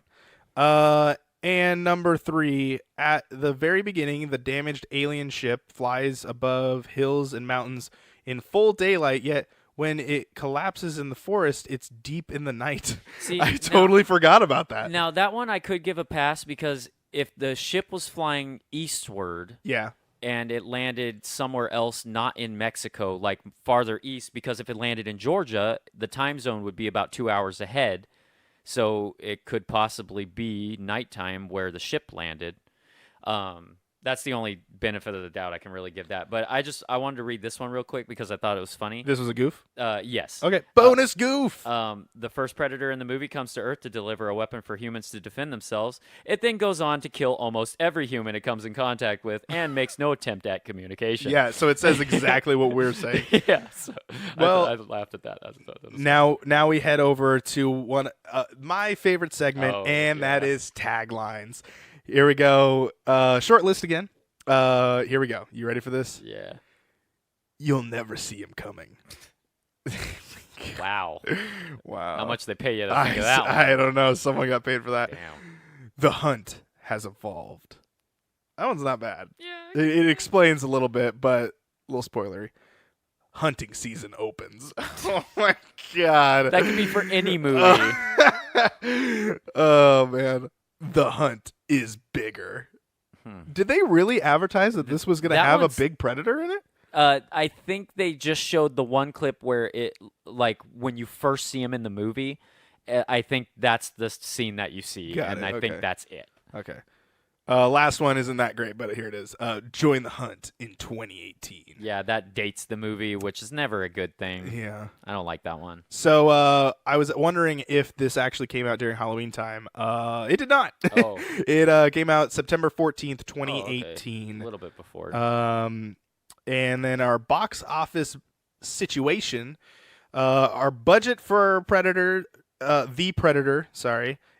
And number 3, at the very beginning, the damaged alien ship flies above hills and mountains in full daylight, yet when it collapses in the forest, it's deep in the night. See, I totally forgot about that. Now, that one I could give a pass because if the ship was flying eastward Yeah. and it landed somewhere else not in Mexico, like farther east, because if it landed in Georgia, the time zone would be about 2 hours ahead. So it could possibly be nighttime where the ship landed. That's the only benefit of the doubt I can really give that. But I wanted to read this one real quick because I thought it was funny. This was a goof? Yes. Okay. Bonus goof. The first predator in the movie comes to Earth to deliver a weapon for humans to defend themselves. It then goes on to kill almost every human it comes in contact with and makes no attempt at communication. Yeah, so it says exactly what we're saying. Yeah. So Well, I laughed at that. I thought that was Now we head over to one my favorite segment, Oh, and yeah. that is taglines. Here we go. Short list again. Here we go. You ready for this? Yeah. You'll never see him coming. Wow. Wow. How much they pay you to think of that one? I don't know. Someone got paid for that. Damn. The hunt has evolved. That one's not bad. Yeah. It explains a little bit, but a little spoilery. Hunting season opens. Oh my god. That could be for any movie. Oh man. The hunt is bigger. Did they really advertise that this was going to That have a one's- big predator in it? I think they just showed the one clip where it, like, when you first see him in the movie. I think that's the scene that you see, Got and it, I okay. think that's it. Okay. Last one isn't that great, but here it is. Join the hunt in 2018. Yeah, that dates the movie, which is never a good thing. Yeah. I don't like that one. So I was wondering if this actually came out during Halloween time. It did not. Oh. It came out September 14th, Oh, okay. 2018. A little bit before. And then our box office situation, our budget for Predator, The Predator,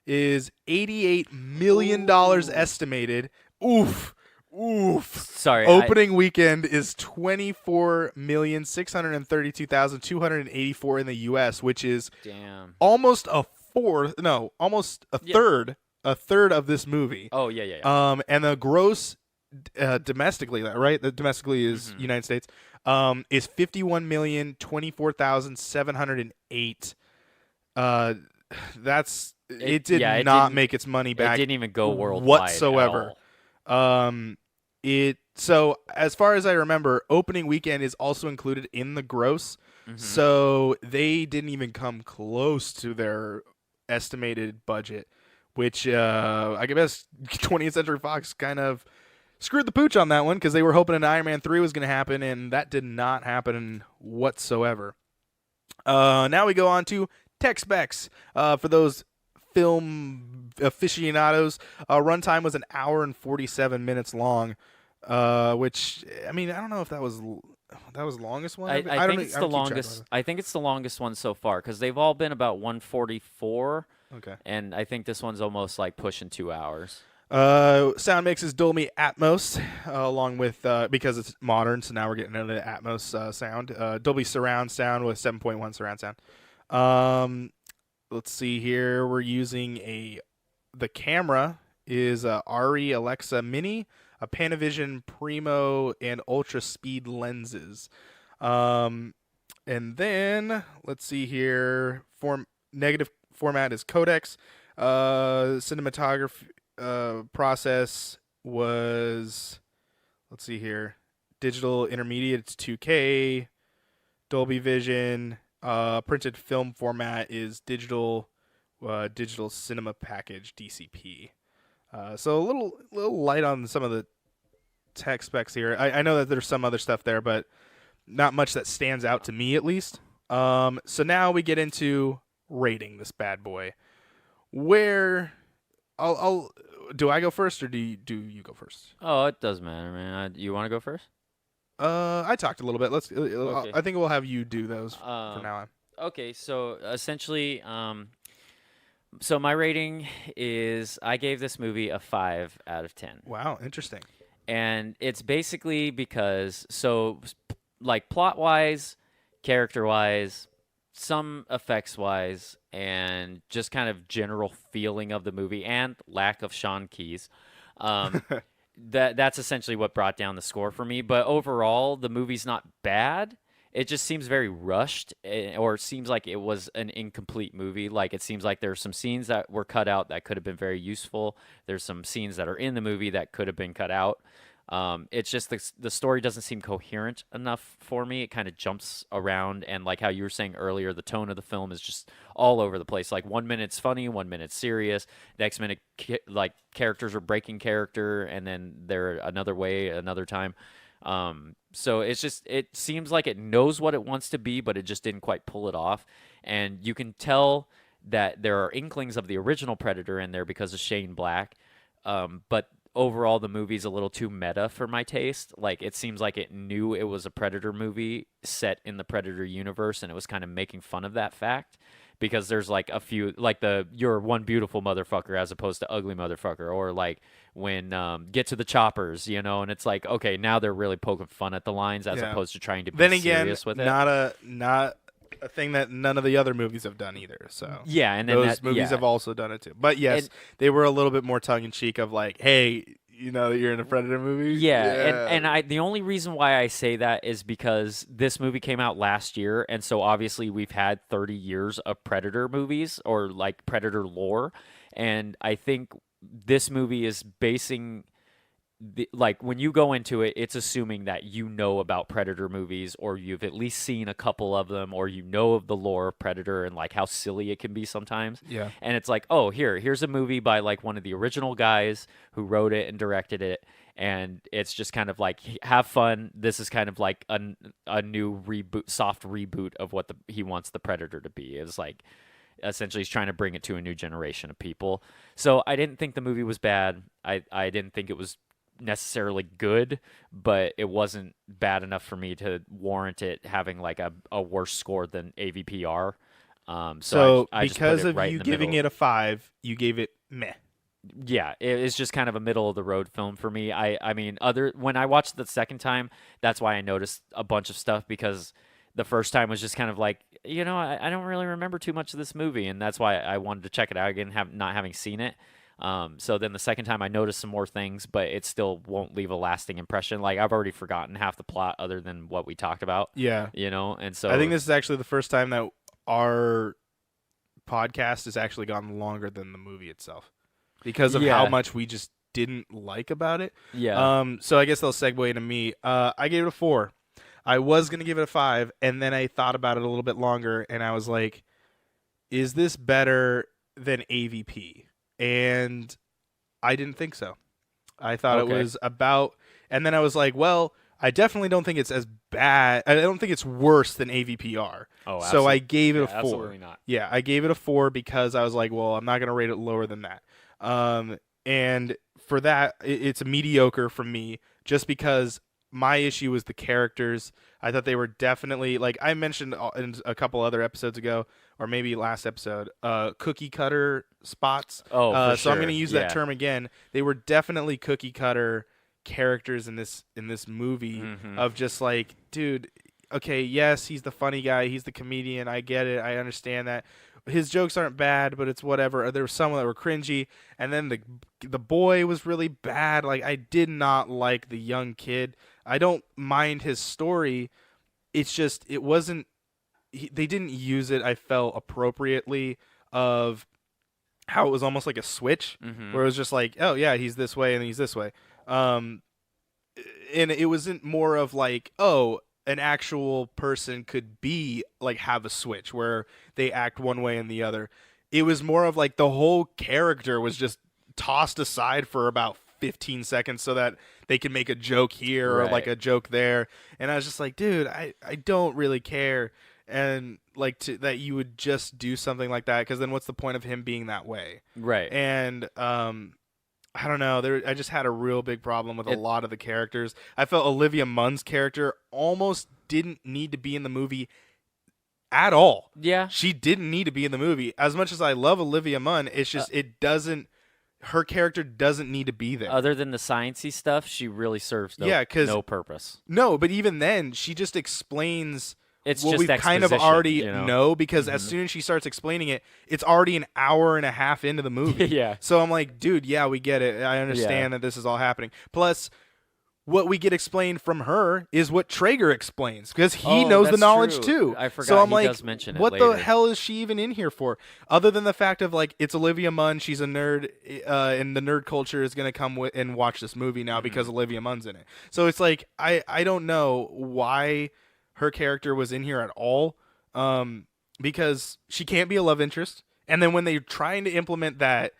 is $88 million estimated. Oof. Sorry. Opening weekend is 24,632,284 in the U.S., which is Damn. almost a third of this movie. Oh, yeah. And the gross domestically, right? The domestically is United States. Is 51,024,708. It did not make its money back. It didn't even go worldwide whatsoever. at all. So as far as I remember, opening weekend is also included in the gross. So they didn't even come close to their estimated budget, which I guess 20th Century Fox kind of screwed the pooch on that one because they were hoping an Iron Man 3 was going to happen, and that did not happen whatsoever. Now we go on to tech specs. For those film aficionados, runtime was 1 hour and 47 minutes long, which, I mean, I don't know if that was the longest one. I don't think it's the longest. I think it's the longest one so far because they've all been about 144. Okay. And I think this one's almost like pushing 2 hours. Sound mix is Dolby Atmos, along with because it's modern. So now we're getting into the Atmos sound. Dolby surround sound with 7.1 surround sound. Let's see here. We're using the camera is a Arri Alexa Mini, a Panavision Primo, and Ultra Speed lenses. And then let's see here. Negative format is codecs. Cinematography process was, let's see here. Digital intermediate, it's 2K. Dolby Vision. Printed film format is digital cinema package DCP. So a little light on some of the tech specs here. I know that there's some other stuff there, but not much that stands out to me at least. So now we get into rating this bad boy. Where I'll do I go first or do you go first? Oh, it doesn't matter, man. You want to go first? I talked a little bit. Let's. Okay. I think we'll have you do those from now on. Okay, so essentially, so my rating is I gave this movie a 5 out of 10. Wow, interesting. And it's basically because, so, like, plot wise, character wise, some effects wise, and just kind of general feeling of the movie and lack of Sean Keys. Um, that's essentially what brought down the score for me. But overall, the movie's not bad. It just seems very rushed, or it seems like it was an incomplete movie. Like, it seems like there's some scenes that were cut out that could have been very useful. There's some scenes that are in the movie that could have been cut out. It's just the story doesn't seem coherent enough for me. It kind of jumps around, and like how you were saying earlier, the tone of the film is just all over the place. Like, 1 minute it's funny, 1 minute it's serious. Next minute, like, characters are breaking character, and then they're another way another time. So it seems like it knows what it wants to be, but it just didn't quite pull it off. And you can tell that there are inklings of the original Predator in there because of Shane Black. But overall, the movie's a little too meta for my taste. Like, it seems like it knew it was a Predator movie set in the Predator universe, and it was kind of making fun of that fact. Because there's like a few, like you're one beautiful motherfucker as opposed to ugly motherfucker, or like when get to the choppers, and it's like, okay, now they're really poking fun at the lines as opposed to trying to be then again, serious with it. Not a thing that none of the other movies have done either. So yeah, and then those movies have also done it too. But yes, they were a little bit more tongue in cheek of like, hey, you're in a Predator movie. Yeah. And the only reason why I say that is because this movie came out last year, and so obviously we've had 30 years of Predator movies or like Predator lore, and I think this movie is basing like, when you go into it, it's assuming that you know about Predator movies, or you've at least seen a couple of them, or you know of the lore of Predator and like how silly it can be sometimes. Yeah. And it's like, oh, here's a movie by like one of the original guys who wrote it and directed it, and it's just kind of like, have fun. This is kind of like a new reboot, soft reboot of what he wants the Predator to be. It's like, essentially, he's trying to bring it to a new generation of people. So I didn't think the movie was bad. I didn't think it was necessarily good, but it wasn't bad enough for me to warrant it having like a worse score than AVPR. So I because just put it of right you in the giving middle. it a 5, you gave it meh. Yeah, it's just kind of a middle of the road film for me. I mean, when I watched it the second time, that's why I noticed a bunch of stuff, because the first time was just kind of like, I don't really remember too much of this movie, and that's why I wanted to check it out again, not having seen it. So then the second time I noticed some more things, but it still won't leave a lasting impression. Like, I've already forgotten half the plot other than what we talked about. Yeah. And so I think this is actually the first time that our podcast has actually gone longer than the movie itself, because of how much we just didn't like about it. Yeah. So I guess they'll segue into me. I gave it a 4. I was going to give it a 5, and then I thought about it a little bit longer, and I was like, is this better than AVP? And I didn't think so. I thought it was about, and then I was like, well, I definitely don't think it's as bad. I don't think it's worse than AVPR. Oh, so I gave it a 4. Absolutely not. Yeah, I gave it a 4 because I was like, well, I'm not going to rate it lower than that. And for that, it's a mediocre from me, just because my issue was the characters. I thought they were definitely, like I mentioned in a couple other episodes ago, or maybe last episode, cookie cutter spots. Oh, for so sure. I'm going to use that term again. They were definitely cookie cutter characters in this movie, of just like, dude, okay, yes, he's the funny guy, he's the comedian, I get it, I understand that. His jokes aren't bad, but it's whatever. There were some that were cringy, and then the boy was really bad. Like, I did not like the young kid. I don't mind his story. It's just, it wasn't, they didn't use it, I felt, appropriately, of how it was almost like a switch, where it was just like, oh yeah, he's this way and he's this way. And it wasn't more of like, oh, an actual person could be like, have a switch where they act one way and the other. It was more of like the whole character was just tossed aside for about 15 seconds so that they can make a joke here or like a joke there. And I was just like, dude, I don't really care. And like, that you would just do something like that, because then what's the point of him being that way? Right. And I don't know. I just had a real big problem with a lot of the characters. I felt Olivia Munn's character almost didn't need to be in the movie at all. Yeah. She didn't need to be in the movie. As much as I love Olivia Munn, it's just, it doesn't her character doesn't need to be there. Other than the sciencey stuff, she really serves no purpose. No, but even then, she just explains It's what just we've kind of exposition, already you know? know, because as soon as she starts explaining it, it's already an hour and a half into the movie. Yeah. So I'm like, dude, yeah, we get it. I understand that this is all happening. Plus, what we get explained from her is what Traeger explains, because he knows the that's knowledge true. too. I forgot So I'm he like, does mention it what later. the hell is she even in here for? Other than the fact of like, it's Olivia Munn, she's a nerd, and the nerd culture is gonna come and watch this movie now because Olivia Munn's in it. So it's like, I don't know why her character was in here at all, because she can't be a love interest. And then when they're trying to implement that,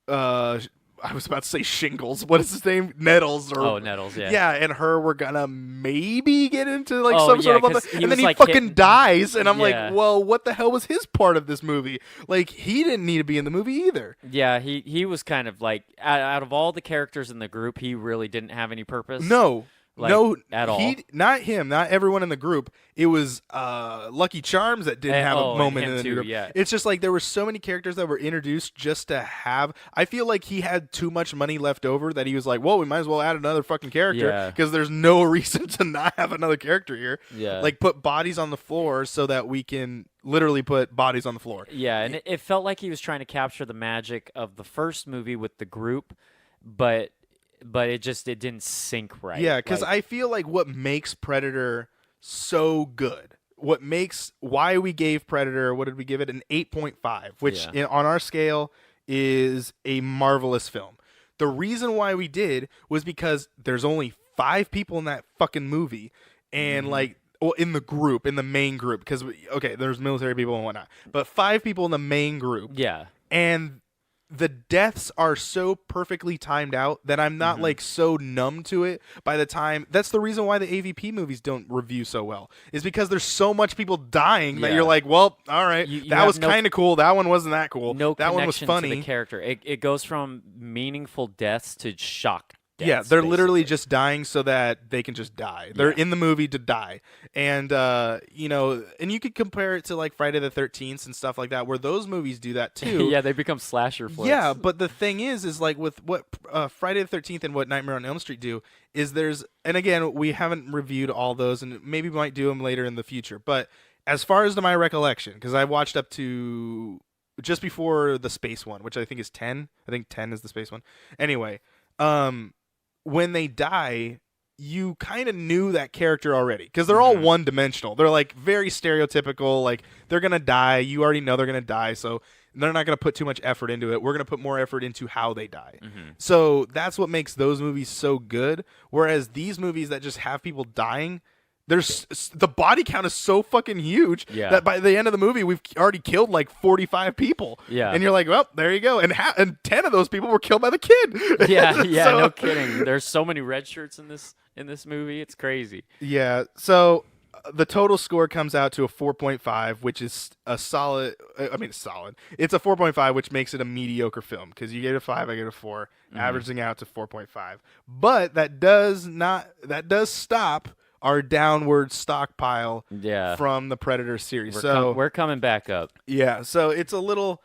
I was about to say Shingles. What is his name? Nettles. Nettles, yeah. Yeah, and her, we're gonna maybe get into like Oh, some yeah, sort of 'cause other, he and then was, he like, fucking hitting- dies, and I'm Yeah. like, well, what the hell was his part of this movie? Like, he didn't need to be in the movie either. Yeah, he was kind of like out of all the characters in the group, he really didn't have any purpose. No. Like, no, at all. Not him, not everyone in the group. It was Lucky Charms that didn't have a and moment him in the too, group. yeah. It's just like there were so many characters that were introduced just to have. I feel like he had too much money left over that he was like, well, we might as well add another fucking character, Yeah. because there's no reason to not have another character here. Yeah. Like, put bodies on the floor so that we can literally put bodies on the floor. Yeah, and it felt like he was trying to capture the magic of the first movie with the group, but it didn't sync right. Yeah, because Like, I feel like what makes Predator so good, why we gave Predator, what did we give it? An 8.5, which on our scale is a marvelous film. The reason why we did was because there's only 5 people in that fucking movie, and like, well, in the main group, because there's military people and whatnot, but 5 people in the main group. yeah. And the deaths are so perfectly timed out that I'm not like so numb to it by the time. That's the reason why the AVP movies don't review so well, is because there's so much people dying that Yeah. you're like, well, all right, You that have was kind of cool. That one wasn't that cool. No that one was connection funny. to the character. It goes from meaningful deaths to shock deaths. Yeah, they're literally basically. just dying so that they can just die. They're in the movie to die. And, and you could compare it to like Friday the 13th and stuff like that, where those movies do that too. Yeah, they become slasher flicks. Yeah, but the thing is like with what Friday the 13th and what Nightmare on Elm Street do is and again, we haven't reviewed all those, and maybe we might do them later in the future. But as far as to my recollection, because I watched up to just before the space one, which I think is 10. I think 10 is the space one. Anyway, when they die, you kind of knew that character already, because they're all one-dimensional. They're like very stereotypical. Like, they're gonna die. You already know they're gonna die, so they're not gonna put too much effort into it. We're gonna put more effort into how they die. So that's what makes those movies so good. Whereas these movies that just have people dying, the body count is so fucking huge that by the end of the movie we've already killed like 45 people. Yeah. And you're like, well, there you go. And 10 of those people were killed by the kid. Yeah, So- no kidding. There's so many red shirts in this movie. It's crazy. Yeah. So the total score comes out to a 4.5, which is a solid. Solid. It's a 4.5, which makes it a mediocre film, because you gave it a 5, I gave it a 4, averaging out to 4.5. But that does stop our downward stockpile from the Predator series. We're coming back up. Yeah. So it's a little.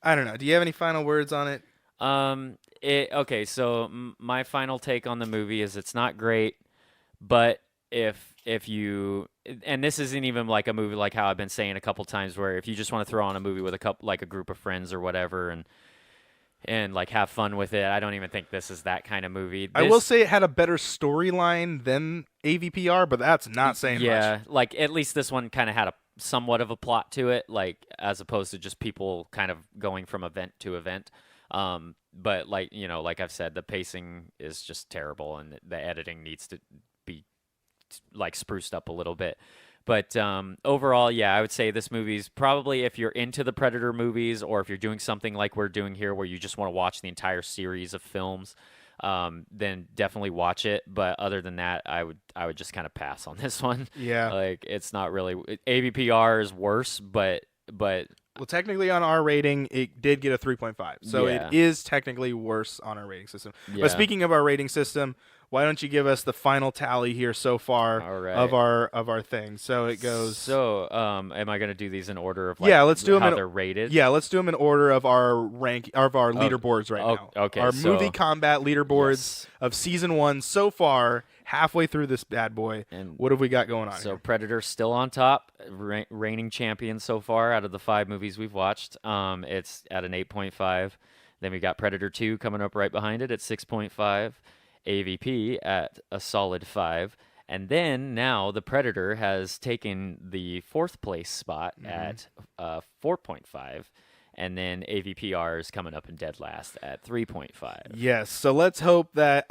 I don't know. Do you have any final words on it? Okay, so my final take on the movie is it's not great, but if you, and this isn't even like a movie like how I've been saying a couple times, where if you just want to throw on a movie with a group of friends or whatever and like have fun with it, I don't even think this is that kind of movie. I will say it had a better storyline than AVPR, but that's not saying much. Yeah, like at least this one kind of had a somewhat of a plot to it, like as opposed to just people kind of going from event to event. But like I've said, the pacing is just terrible, and the editing needs to be like spruced up a little bit. But overall, yeah, I would say this movie's probably, if you're into the Predator movies, or if you're doing something like we're doing here where you just want to watch the entire series of films, then definitely watch it. But other than that, I would just kind of pass on this one. Yeah. Like, it's not really, AVPR is worse, but Well, technically on our rating, it did get a 3.5. So Yeah. it is technically worse on our rating system. Yeah. But speaking of our rating system, why don't you give us the final tally here so far All right. of our thing? So it goes. So, am I gonna do these in order of like Yeah, let's do 'em how in- they're rated? Yeah, let's do them in order of our leaderboards right now. okay, Our so- MovieKombat leaderboards Yes. of season 1 so far, halfway through this bad boy. And What have we got going on so here? Predator's still on top, reigning champion so far out of the 5 movies we've watched. It's at an 8.5. Then we got Predator 2 coming up right behind it at 6.5. AVP at a solid 5. And then now the Predator has taken the 4th place spot at 4.5. And then AVPR is coming up in dead last at 3.5. Yes, so let's hope that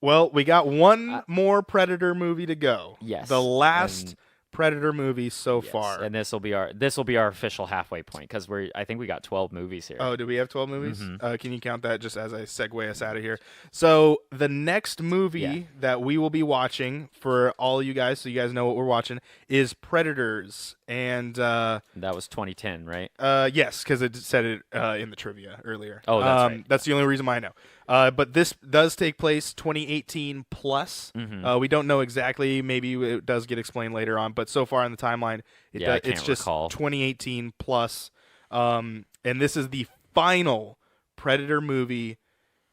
well, we got one more Predator movie to go. Yes, The last and- Predator movie so Yes, far. and this will be our official halfway point because I think we got 12 movies here. Oh, do we have 12 movies? Mhm. Can you count that just as I segue us out of here? So the next movie Yeah. that we will be watching for all you guys, so you guys know what we're watching, is Predators. And That was 2010, right? yes, because it said it in the trivia earlier. Oh, that's right. That's the only reason why I know. But this does take place 2018 plus. Mhm. We don't know exactly. Maybe it does get explained later on. But so far in the timeline, I it's can't just recall. 2018 plus. And this is the final Predator movie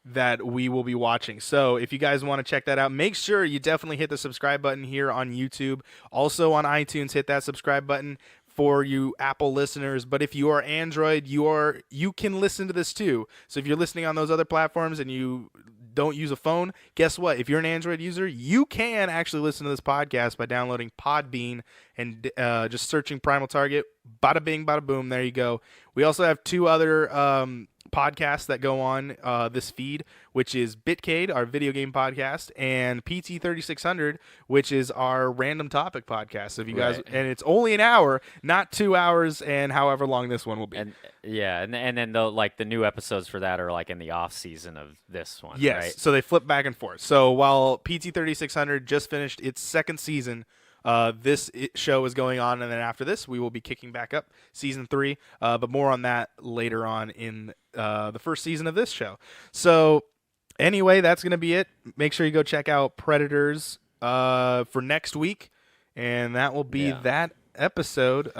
that we will be watching. So if you guys want to check that out, make sure you definitely hit the subscribe button here on YouTube. Also on iTunes, hit that subscribe button for you Apple listeners. But if you are Android, you can listen to this too. So if you're listening on those other platforms and you don't use a phone, guess what? If you're an Android user, you can actually listen to this podcast by downloading Podbean and just searching Primal Target. Bada bing, bada boom. There you go. We also have 2 other podcasts that go on this feed, which is Bitcade, our video game podcast, and PT3600, which is our random topic podcast. So if you guys, Right. and it's only an hour, not 2 hours, and however long this one will be. And and then the new episodes for that are like in the off season of this one. Yes, right? so they flip back and forth. So while PT3600 just finished its 2nd season, this show is going on, and then after this, we will be kicking back up season 3. But more on that later on in the first season of this show. So anyway, that's going to be it. Make sure you go check out Predators for next week, and that will be that episode.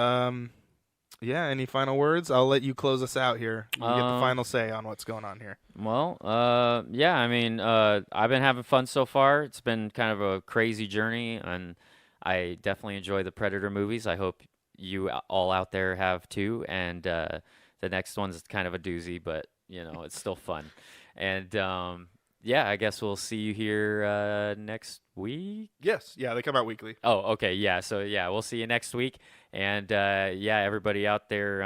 Yeah, any final words? I'll let you close us out here. You get the final say on what's going on here. Well, yeah, I mean, I've been having fun so far. It's been kind of a crazy journey, and I definitely enjoy the Predator movies. I hope you all out there have too. And the next one's kind of a doozy, but it's still fun. And yeah, I guess we'll see you here next week. Yes, yeah, they come out weekly. Oh, okay, yeah. So yeah, we'll see you next week. And yeah, everybody out there,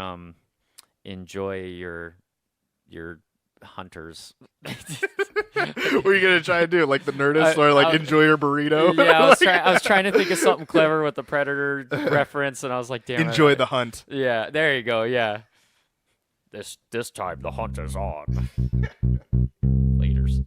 enjoy your hunters. What are you gonna try and do? Like the Nerdist, or like enjoy your burrito? Yeah, I was trying to think of something clever with the Predator reference, and I was like, damn it. Enjoy the hunt. Yeah, there you go. Yeah. This time the hunt is on. Laters.